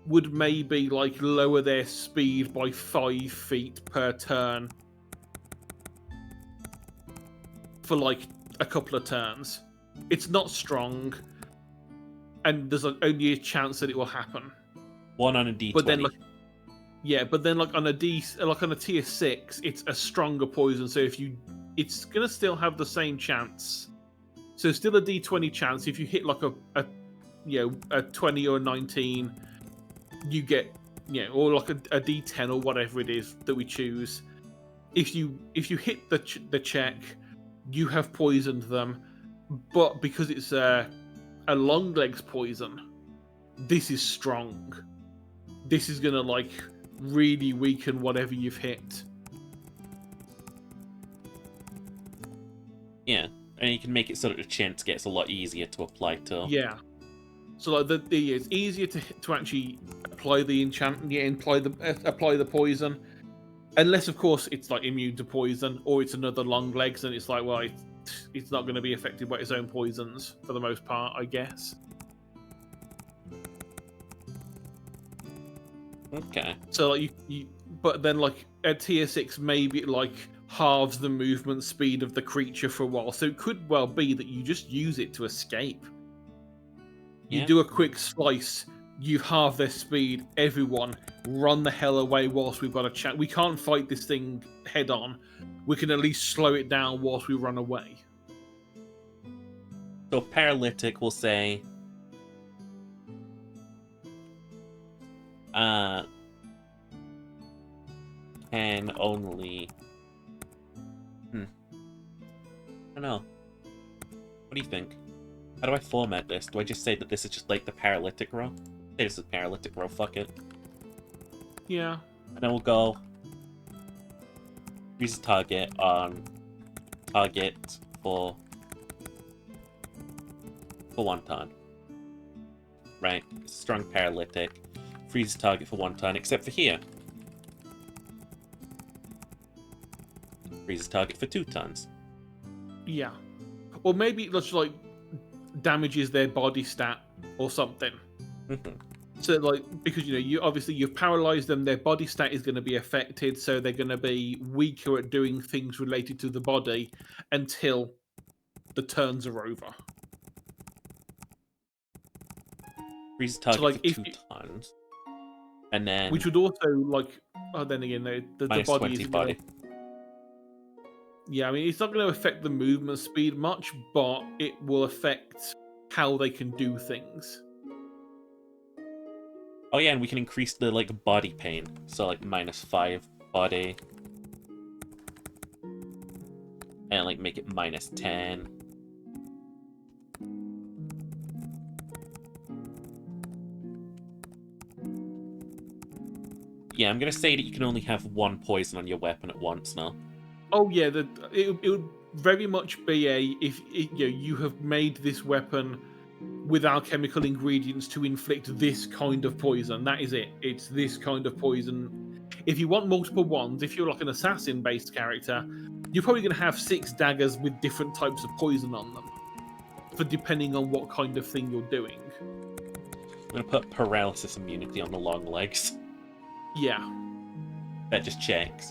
would maybe like lower their speed by 5 feet per turn for like a couple of turns. It's not strong, and there's like only a chance that it will happen. 1 on a D20. But then like on a tier 6, it's a stronger poison. So it's gonna still have the same chance. So still a D20 chance. If you hit like a 20 or a 19, you get or like a D10 or whatever it is that we choose. If you hit the check, you have poisoned them. But because it's a long legs poison, this is strong. This is gonna like really weaken whatever you've hit. Yeah, and you can make it so that the chance gets a lot easier to apply to. Yeah. So like it's easier to actually apply the enchantment, apply the poison, unless of course it's like immune to poison or it's another long legs and it's like well it's not going to be affected by its own poisons for the most part, I guess. Okay. So like but then like at tier 6 maybe it like halves the movement speed of the creature for a while. So it could well be that you just use it to escape. You do a quick slice, you halve their speed, everyone run the hell away whilst we've got a chat. We can't fight this thing head on. We can at least slow it down whilst we run away. So paralytic will say can only I don't know. What do you think? How do I format this? Do I just say that this is just like the paralytic row? Say this is paralytic row, fuck it. Yeah. And then we'll go use target on target for 1 turn. Right? Strong paralytic. Freezes target for 1 turn, except for here. Freezes target for 2 turns. Yeah. Or maybe it just like damages their body stat or something. Mm-hmm. So like because you've paralyzed them, their body stat is going to be affected, so they're going to be weaker at doing things related to the body until the turns are over. Freezes target like, for 2 turns. And then which would also like then again the minus body 20 is body. Yeah, I mean, it's not going to affect the movement speed much, but it will affect how they can do things. Oh yeah, and we can increase the like body pain. So like -5 body. And like make it -10. Yeah, I'm gonna say that you can only have 1 poison on your weapon at once now. Oh yeah, it would very much be if you have made this weapon with alchemical ingredients to inflict this kind of poison. That is it. It's this kind of poison. If you want multiple ones, if you're like an assassin-based character, you're probably going to have 6 daggers with different types of poison on them, for depending on what kind of thing you're doing. I'm gonna put paralysis immunity on the long legs. Yeah. That just checks.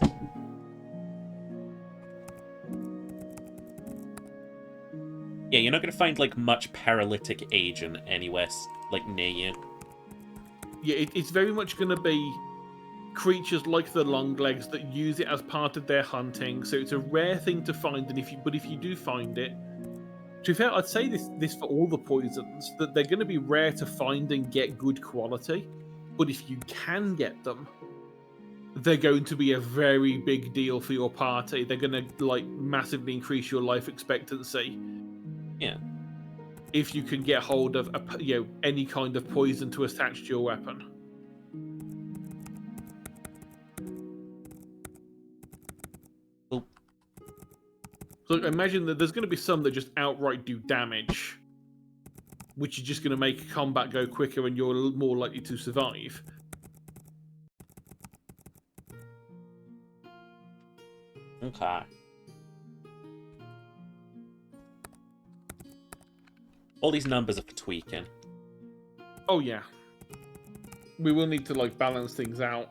Yeah, you're not gonna find like much paralytic agent anywhere like near you. Yeah, it's very much going to be creatures like the long legs that use it as part of their hunting. So it's a rare thing to find, and if you do find it, To be fair, I'd say this for all the poisons, that they're going to be rare to find and get good quality. But if you can get them, they're going to be a very big deal for your party. They're going to like massively increase your life expectancy. Yeah. If you can get hold of any kind of poison to attach to your weapon. Well, so imagine that there's going to be some that just outright do damage, which is just going to make combat go quicker and you're more likely to survive. okay. All these numbers are for tweaking. Oh yeah. We will need to like balance things out.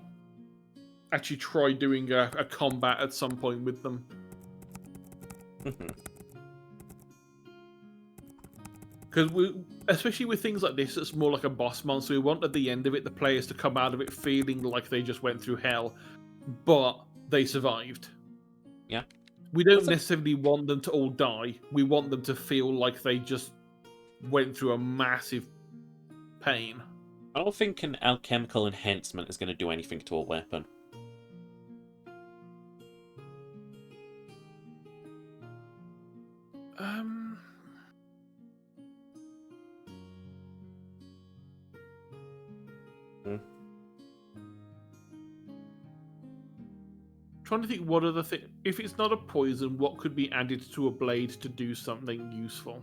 Actually try doing a combat at some point with them. Because especially with things like this, it's more like a boss monster. We want at the end of it the players to come out of it feeling like they just went through hell, but they survived. Yeah. We don't necessarily want them to all die. We want them to feel like they just went through a massive pain. I don't think an alchemical enhancement is going to do anything to a weapon. Trying to think what other thing. If it's not a poison, what could be added to a blade to do something useful?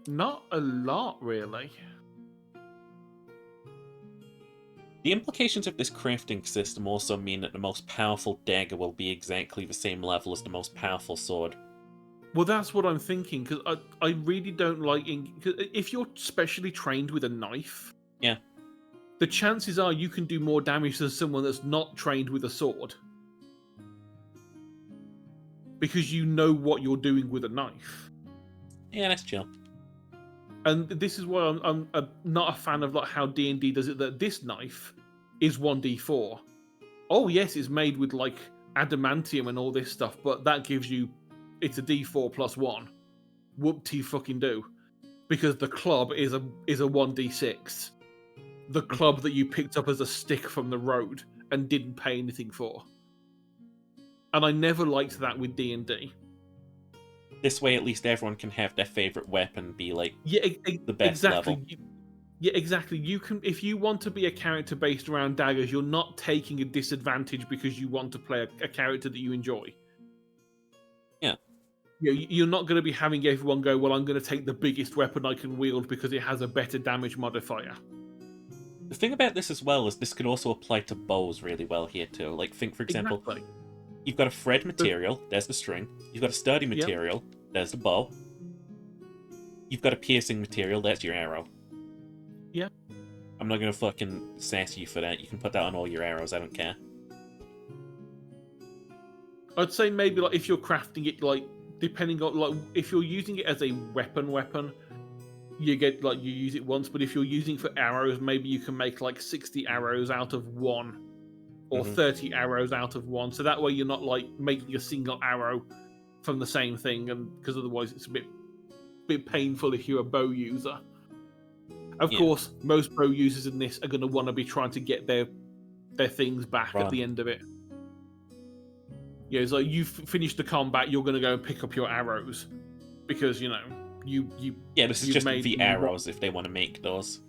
Not a lot, really. The implications of this crafting system also mean that the most powerful dagger will be exactly the same level as the most powerful sword. Well, that's what I'm thinking, because I really don't like... Cause if you're specially trained with a knife... Yeah. The chances are you can do more damage than someone that's not trained with a sword. Because you know what you're doing with a knife. Yeah, that's chill. And this is why I'm not a fan of like how D&D does it, that this knife is 1d4. Oh yes, it's made with like adamantium and all this stuff, but that gives you... It's a d4 plus 1. Whoop-de-fucking-do. Because the club is a 1d6. The club that you picked up as a stick from the road and didn't pay anything for. And I never liked that with D&D. This way, at least everyone can have their favorite weapon be like the best exactly. level. Yeah, exactly. You can, if you want to be a character based around daggers, you're not taking a disadvantage because you want to play a character that you enjoy. Yeah. You're not going to be having everyone go, well, I'm going to take the biggest weapon I can wield because it has a better damage modifier. The thing about this as well is this could also apply to bows really well here too. Like, think for example, You've got a thread material, there's the string. You've got a sturdy material, there's the bow. You've got a piercing material, that's your arrow. Yeah. I'm not gonna fucking sass you for that. You can put that on all your arrows, I don't care. I'd say maybe like if you're crafting it, like depending on like if you're using it as a weapon, you get like you use it once. But if you're using for arrows, maybe you can make like 60 arrows out of one, or 30 arrows out of one. So that way you're not like making a single arrow from the same thing, and because otherwise it's a bit painful if you're a bow user. Of course, most bow users in this are going to want to be trying to get their things back at the end of it. Yeah, it's like you've finished the combat, you're going to go and pick up your arrows because you know you. Yeah, this is just the arrows if they want to make those.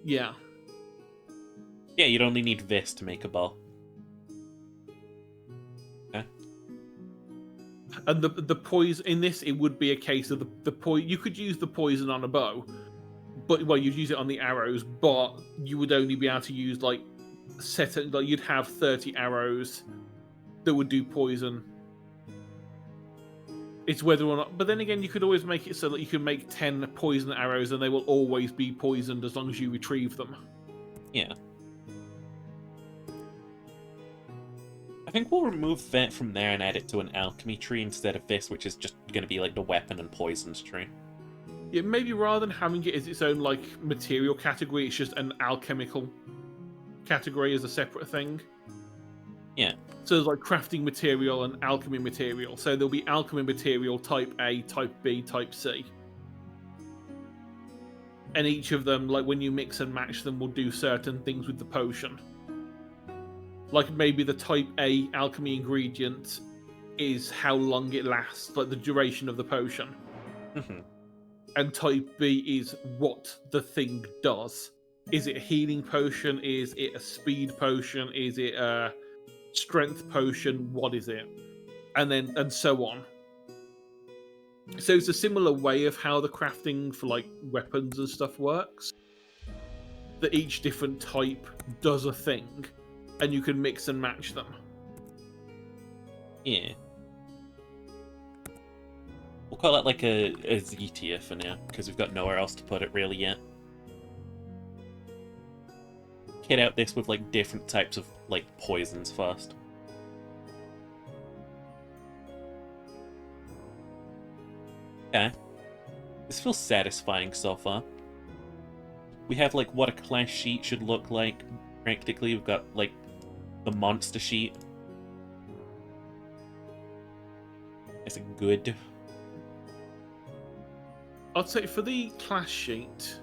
Yeah. Yeah, you'd only need this to make a bow. Okay. And the poison in this, it would be a case of the poison. You could use the poison on a bow, but well, you'd use it on the arrows, but you would only be able to use like you'd have 30 arrows that would do poison. It's whether or not, but then again, you could always make it so that you can make 10 poison arrows and they will always be poisoned as long as you retrieve them. Yeah. I think we'll remove that from there and add it to an alchemy tree instead of this, which is just going to be like the weapon and poisons tree. Yeah, maybe rather than having it as its own like material category, it's just an alchemical category as a separate thing. Yeah. So there's like crafting material and alchemy material. So there'll be alchemy material type A, type B, type C. And each of them, like when you mix and match them, will do certain things with the potion. Like maybe the type A alchemy ingredient is how long it lasts, like the duration of the potion. And type B is what the thing does. Is it a healing potion? Is it a speed potion? Is it a strength potion? What is it? And so on. So it's a similar way of how the crafting for like weapons and stuff works. That each different type does a thing, and you can mix and match them. Yeah. We'll call it like a Z tier for now, because we've got nowhere else to put it really yet. Kit out this with like different types of like poisons first. Okay. This feels satisfying so far. We have like what a class sheet should look like. Practically, we've got like the monster sheet. It's good. I'd say for the class sheet,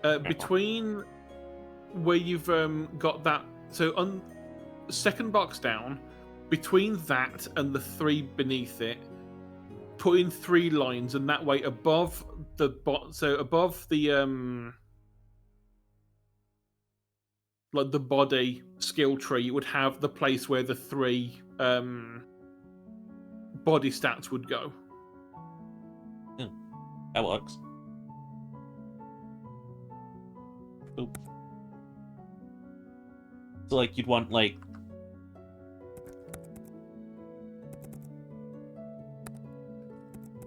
between where you've got that, so on second box down, between that and the 3 beneath it, put in 3 lines, and that way above the so above the like the body skill tree, it would have the place where the 3 body stats would go. Yeah, that works. Oop. So like you'd want like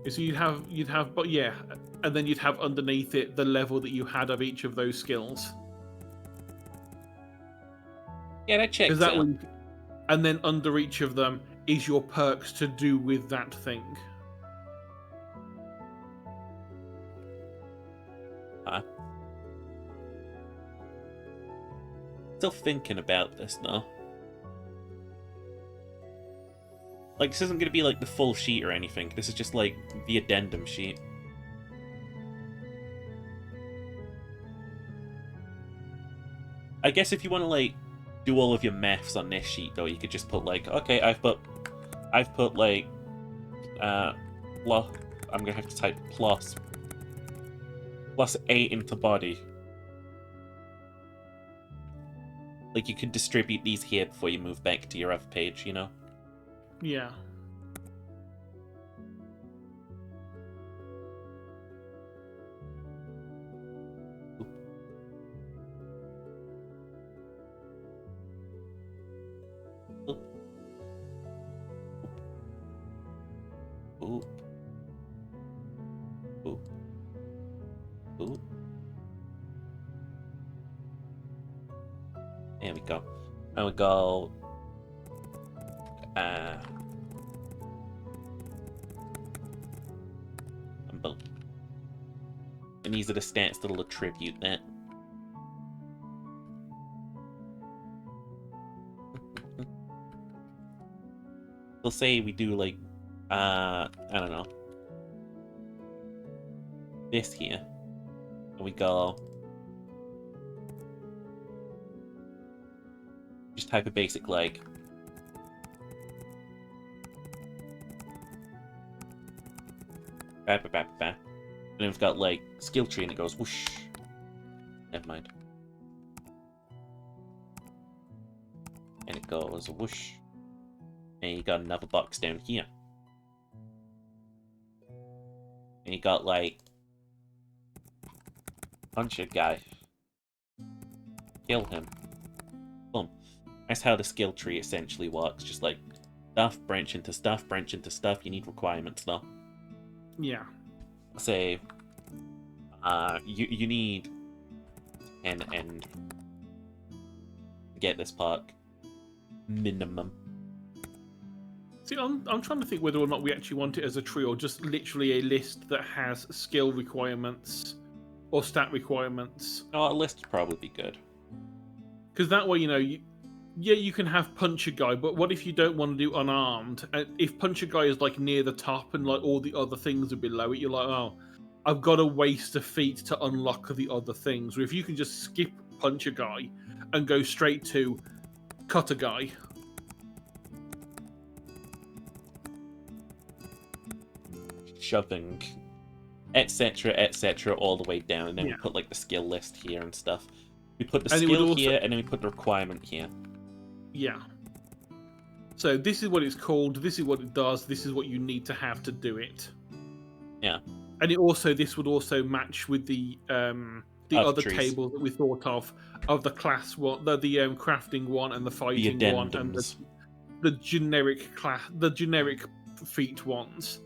So you'd have, but yeah, and then you'd have underneath it the level that you had of each of those skills. yeah, that checks Is that out. one? And then under each of them is your perks to do with that thing. Still thinking about this now. Like, this isn't going to be like the full sheet or anything. This is just like the addendum sheet. I guess if you want to like do all of your maths on this sheet though, you could just put like, okay, I've put like plus, I'm gonna have to type plus 8 into body. Like you could distribute these here before you move back to your other page, you know? Yeah. Oop. Oop. Oop. There we go. And we go. And boom. And these are the stats that'll attribute that. We'll say we do like, I don't know, this here, and we go, just type a basic like, and then we've got like skill tree and it goes whoosh. Never mind. And it goes whoosh. And you got another box down here. And you got like punch a guy. Kill him. Boom. That's how the skill tree essentially works. Just like stuff, branch into stuff, branch into stuff. You need requirements though. Yeah. Say you need 10 and to get this perk minimum. See, I'm trying to think whether or not we actually want it as a tree or just literally a list that has skill requirements or stat requirements. Oh, a list would probably be good. Because that way, you know, Yeah, you can have Puncher Guy, but what if you don't want to do unarmed? If Puncher Guy is like near the top and like all the other things are below it, you're like, oh, I've got to waste a feat to unlock the other things. Or if you can just skip Puncher Guy and go straight to Cutter Guy. Shoving, etc., all the way down, and then Yeah. we put like the skill list here and stuff. We put the And it would skill also- here, and then we put the requirement here. Yeah. So this is what it's called, this is what it does, this is what you need to have to do it. Yeah. And this would also match with the other trees. table that we thought of the class one, the crafting one and the fighting one and addendums. the generic feat ones.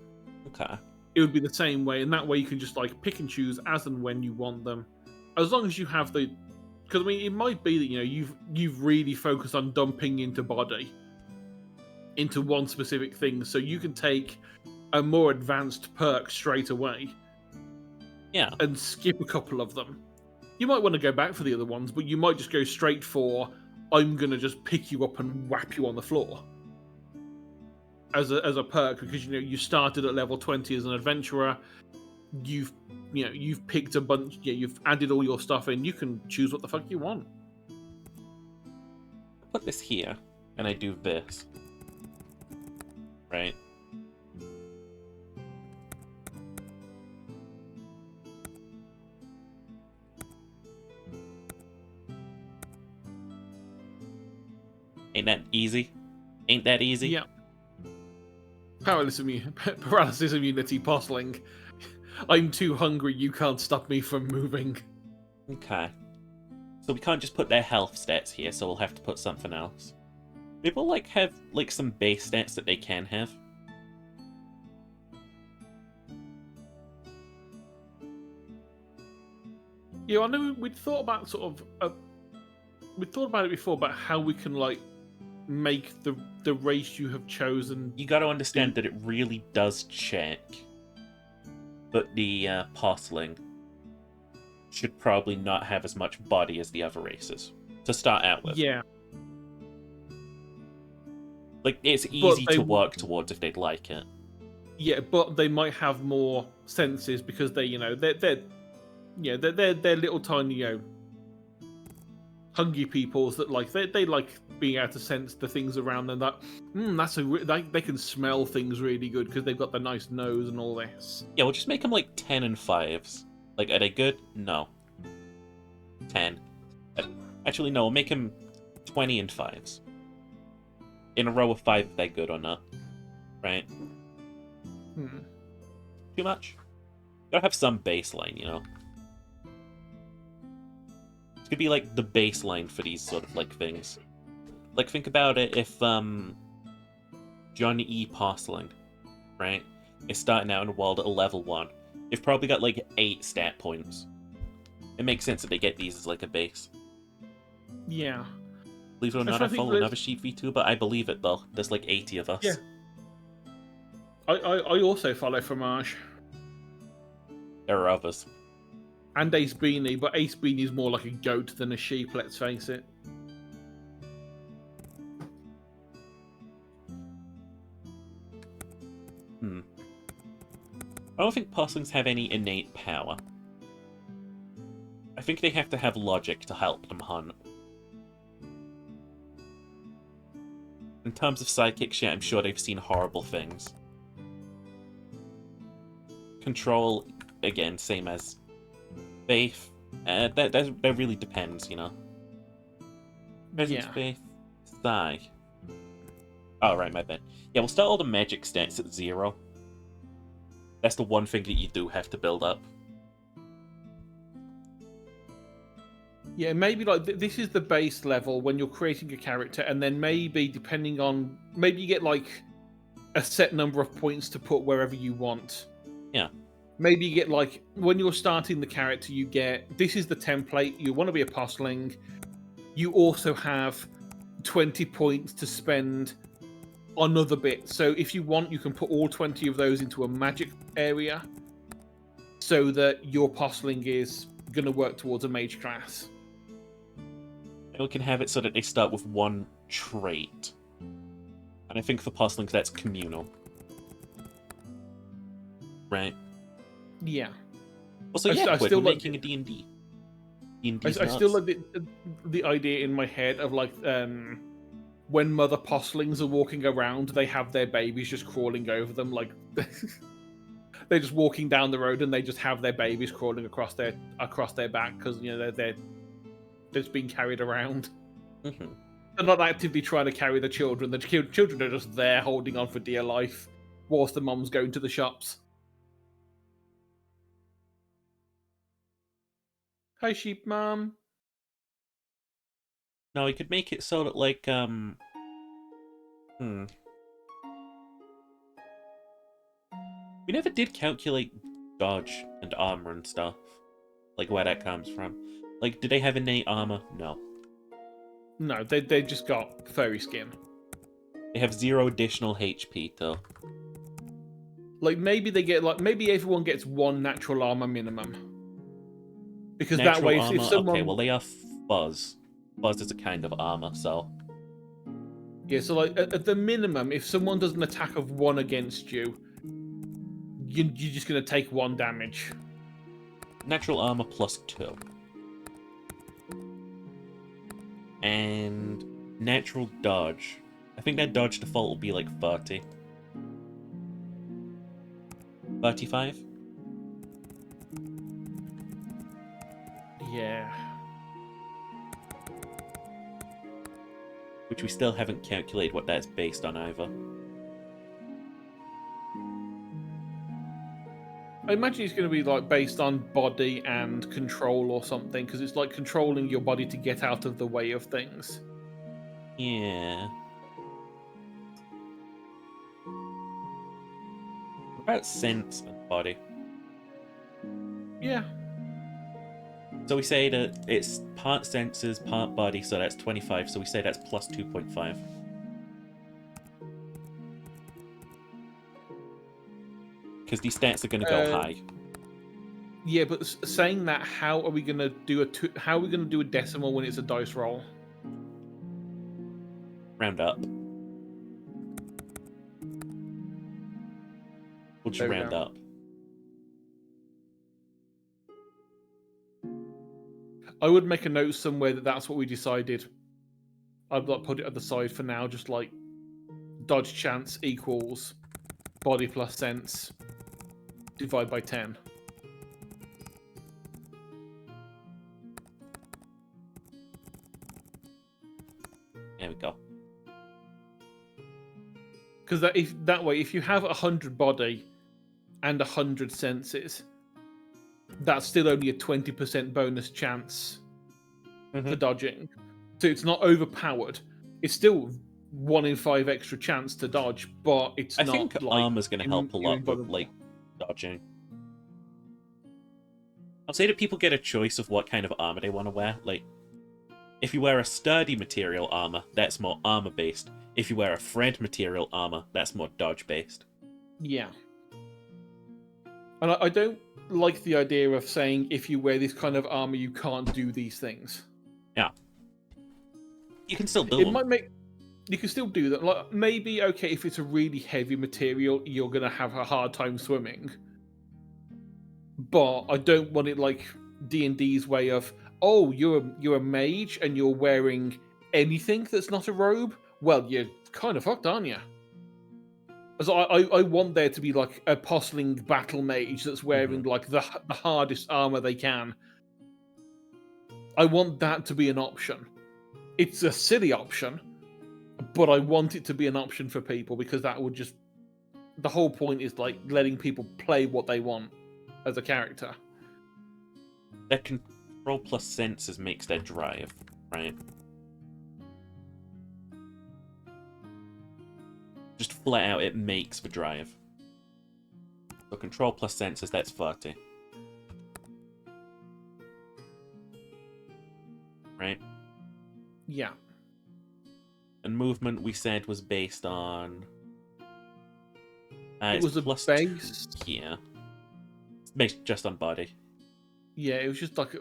Okay. It would be the same way, and that way you can just like pick and choose as and when you want them, as long as you have the. Because I mean, it might be that you've really focused on dumping into body, into one specific thing, so you can take a more advanced perk straight away. Yeah. And skip a couple of them. You might want to go back for the other ones, but you might just go straight for I'm gonna just pick you up and whap you on the floor as a perk, because you started at level 20 as an adventurer. You've picked a bunch. Yeah, you've added all your stuff in. You can choose what the fuck you want. Put this here, and I do this. Right? Ain't that easy? Ain't that easy? Yeah. Paralysis immunity, postling. I'm too hungry. You can't stop me from moving. Okay. So we can't just put their health stats here, so we'll have to put something else. People have some base stats that they can have. Yeah, I know we'd thought about we'd thought about it before about how we can make the race you have chosen. You got to understand that it really does check, but the Postling should probably not have as much body as the other races to start out with. Yeah. It's easy to work towards if they'd like it. Yeah, but they might have more senses because they're little tiny hungry peoples that they like being able to sense the things around them. That they can smell things really good because they've got the nice nose and all this. Yeah, we'll just make them 10 and 5s. Are they good? No. 10. Actually, no, we'll make them 20 and 5s. In a row of 5 if they're good or not. Right? Too much? Gotta have some baseline, It's gonna be the baseline for these sort of things. Think about it if Johnny E. Postling, right, is starting out in the world at a level 1. They've probably got 8 stat points. It makes sense that they get these as a base. Yeah. Believe it or not, I follow another Sheep V2, but I believe it though. There's 80 of us. Yeah. I also follow Fromage. There are others. And Ace Beanie, but Ace Beanie is more like a goat than a sheep, let's face it. I don't think Postlings have any innate power. I think they have to have logic to help them hunt. In terms of psychic shit, I'm sure they've seen horrible things. Control, again, same as Faith. That really depends, Presence, Yeah. Faith, Thigh. Oh, right, my bad. Yeah, we'll start all the magic stats at 0. That's the one thing that you do have to build up. Yeah, maybe this is the base level when you're creating a character, and then maybe depending on you get a set number of points to put wherever you want. Yeah. Maybe you get when you're starting the character, you get this is the template. You want to be a postling. You also have 20 points to spend on other bits. So if you want, you can put all 20 of those into a magic area, so that your postling is going to work towards a mage class. And we can have it so that they start with 1 trait. And I think for Postlings that's communal. Right? Yeah. Also, I yeah, still we're like making a D&D. I still like the idea in my head of like when mother postlings are walking around, they have their babies just crawling over them, like they're just walking down the road and they just have their babies crawling across their back because they're just being carried around. Mm-hmm. They're not actively trying to carry the children. The children are just there holding on for dear life whilst the mom's going to the shops. Hi, sheep mom. No, we could make it so that, like, we never did calculate dodge and armor and stuff. Like, where that comes from. Like, do they have innate armor? No. No, they just got furry skin. They have 0 additional HP, though. Like, maybe everyone gets 1 natural armor minimum. Because Natural that way, armor? if someone... Okay, well, they are Fuzz. Fuzz is a kind of armor, so... Yeah, so, like, at the minimum, if someone does an attack of 1 against you, you're just going to take 1 damage. Natural armor plus 2. And natural dodge. I think that dodge default will be like 30. 35? Yeah. Which we still haven't calculated what that's based on either. I imagine it's going to be like based on body and control or something, because it's like controlling your body to get out of the way of things. Yeah. What about sense and body? Yeah. So we say that it's part senses, part body, so that's 25, so we say that's plus 2.5. Because these stats are going to go high. Yeah, but saying that, how are we going to do a decimal when it's a dice roll? Round up. We'll just round up. I would make a note somewhere that that's what we decided. I'd like put it at the side for now, just like dodge chance equals body plus sense divide by 10. There we go. Because that way, if you have 100 body and 100 senses, that's still only a 20% bonus chance for dodging. So it's not overpowered. It's still 1 in 5 extra chance to dodge, but it's I not. think like, armor's going to help a lot with, like, dodging. I'll say that people get a choice of what kind of armor they want to wear. Like, if you wear a sturdy material armor, that's more armor-based. If you wear a friend material armor, that's more dodge-based. Yeah. And I don't like the idea of saying if you wear this kind of armor, you can't do these things. Yeah. You can still do It them. might make... You can still do that. Like, maybe, okay, if it's a really heavy material, you're going to have a hard time swimming. But I don't want it like D&D's way of, oh, you're a mage and you're wearing anything that's not a robe? Well, you're kind of fucked, aren't you? So I want there to be like a postling battle mage that's wearing like the hardest armor they can. I want that to be an option. It's a silly option, but I want it to be an option for people because that would just... The whole point is like letting people play what they want as a character. That control plus senses makes their drive, right? Just flat out, it makes the drive. So control plus senses, that's 30. Right? Yeah. And movement, we said, was based on... it was a base. Yeah. It's based just on body. Yeah, it was just like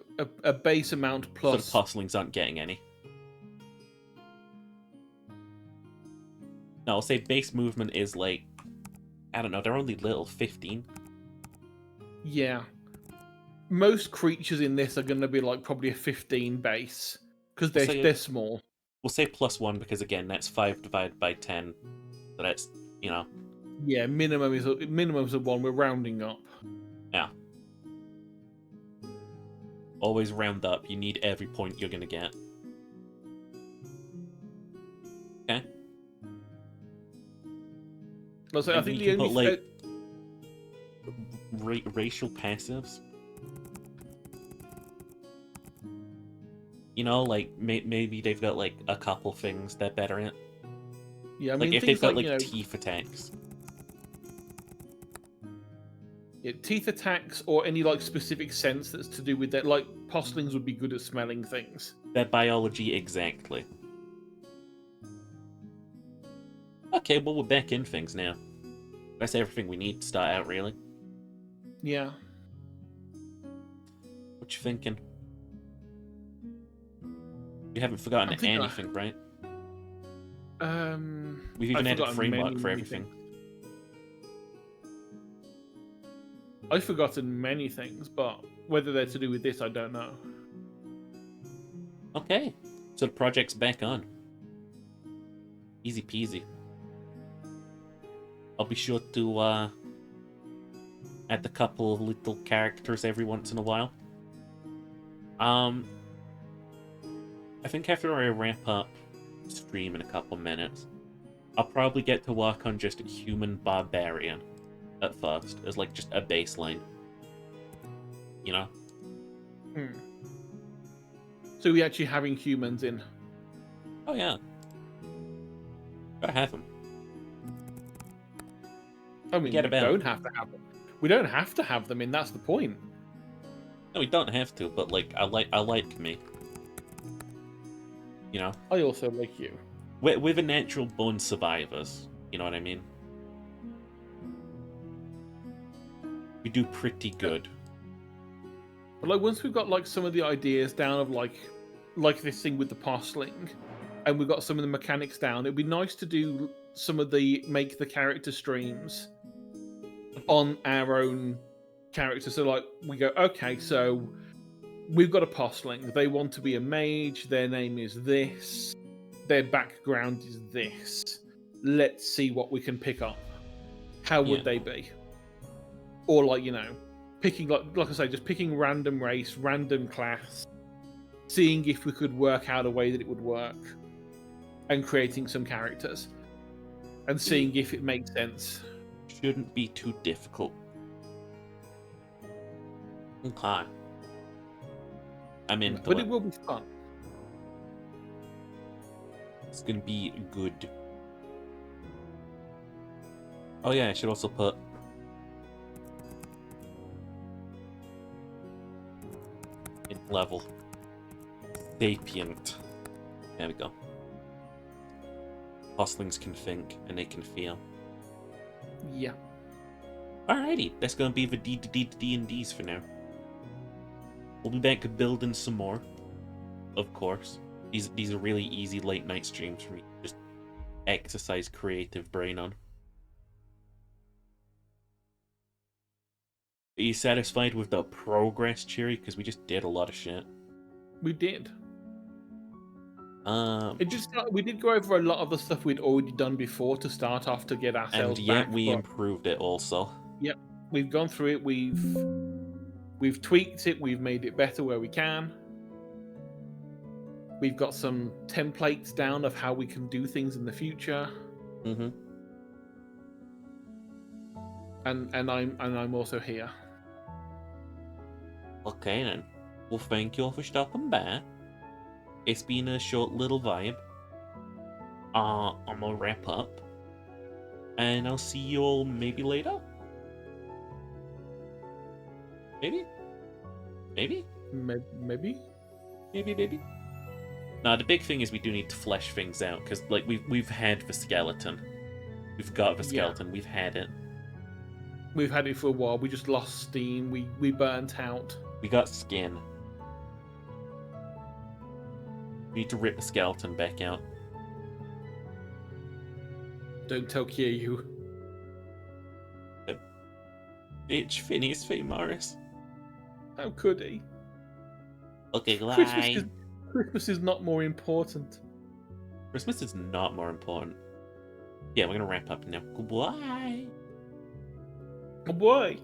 a base amount plus... So the postlings aren't getting any. No, I'll say base movement is like, I don't know, they're only little, 15. Yeah. Most creatures in this are going to be like probably a 15 base because So they're small. We'll say +1 because again, that's 5 divided by 10. So that's, you know. Yeah, minimum's a 1. We're rounding up. Yeah. Always round up. You need every point you're gonna get. Okay. So I think the only like racial passives. You know, like maybe they've got like a couple things they're better at. Yeah, I like mean, if they've got like you know, teeth attacks. Yeah, teeth attacks or any like specific sense that's to do with that. Like postlings would be good at smelling things. Their biology exactly. Okay, well we're back in things now. That's everything we need to start out, really. Yeah. What you thinking? You haven't forgotten anything, right? We've even added framework for everything. I've forgotten many things, but whether they're to do with this, I don't know. Okay, so the project's back on. Easy peasy. I'll be sure to add a couple of little characters every once in a while. I think after I wrap up stream in a couple minutes, I'll probably get to work on just a human barbarian at first, as like just a baseline. You know? So we actually having humans in? Oh yeah. Gotta have them. I mean, we don't have to have them. We don't have to have them in. That's the point. No, we don't have to, but like I like me. You know? I also like you. We're the natural born survivors. You know what I mean? We do pretty good. But like once we've got like some of the ideas down of like this thing with the postling, and we've got some of the mechanics down, it'd be nice to do some of the make the character streams on our own character. So like we go, okay, so we've got a postling. They want to be a mage. Their name is this. Their background is this. Let's see what we can pick up. How would they be? Or like, you know, picking like I say, just picking random race, random class, seeing if we could work out a way that it would work, and creating some characters, and seeing if it makes sense. Shouldn't be too difficult. Okay. I'm into but it will be fun. It's gonna be good. Oh yeah, I should also put in level sapient. There we go. Postlings can think and they can feel. Yeah. Alrighty, that's gonna be the D&Ds for now. We'll be back building some more, of course. These are really easy late night streams for me. Just exercise creative brain on. Are you satisfied with the progress, Cherry? Because we just did a lot of shit. We did. It just we did go over a lot of the stuff we'd already done before to start off to get ourselves and yet back, we improved it also. Yep, we've gone through it. We've tweaked it. We've made it better where we can. We've got some templates down of how we can do things in the future. Mm-hmm. And I'm also here. Okay then. Well, thank you all for stopping by. It's been a short little vibe. I'm gonna wrap up. And I'll see you all maybe later? Maybe? Maybe? Maybe? Maybe? Nah, the big thing is we do need to flesh things out, because like we've had the skeleton. We've got the skeleton, we've had it. We've had it for a while, we just lost steam, we burnt out. We got skin. We need to rip the skeleton back out. Don't tell Kiryu. Bitch, Phineas Faye Morris. How could he? Okay, Christmas is not more important. Christmas is not more important. Yeah, we're gonna wrap up now. Goodbye. Oh boy.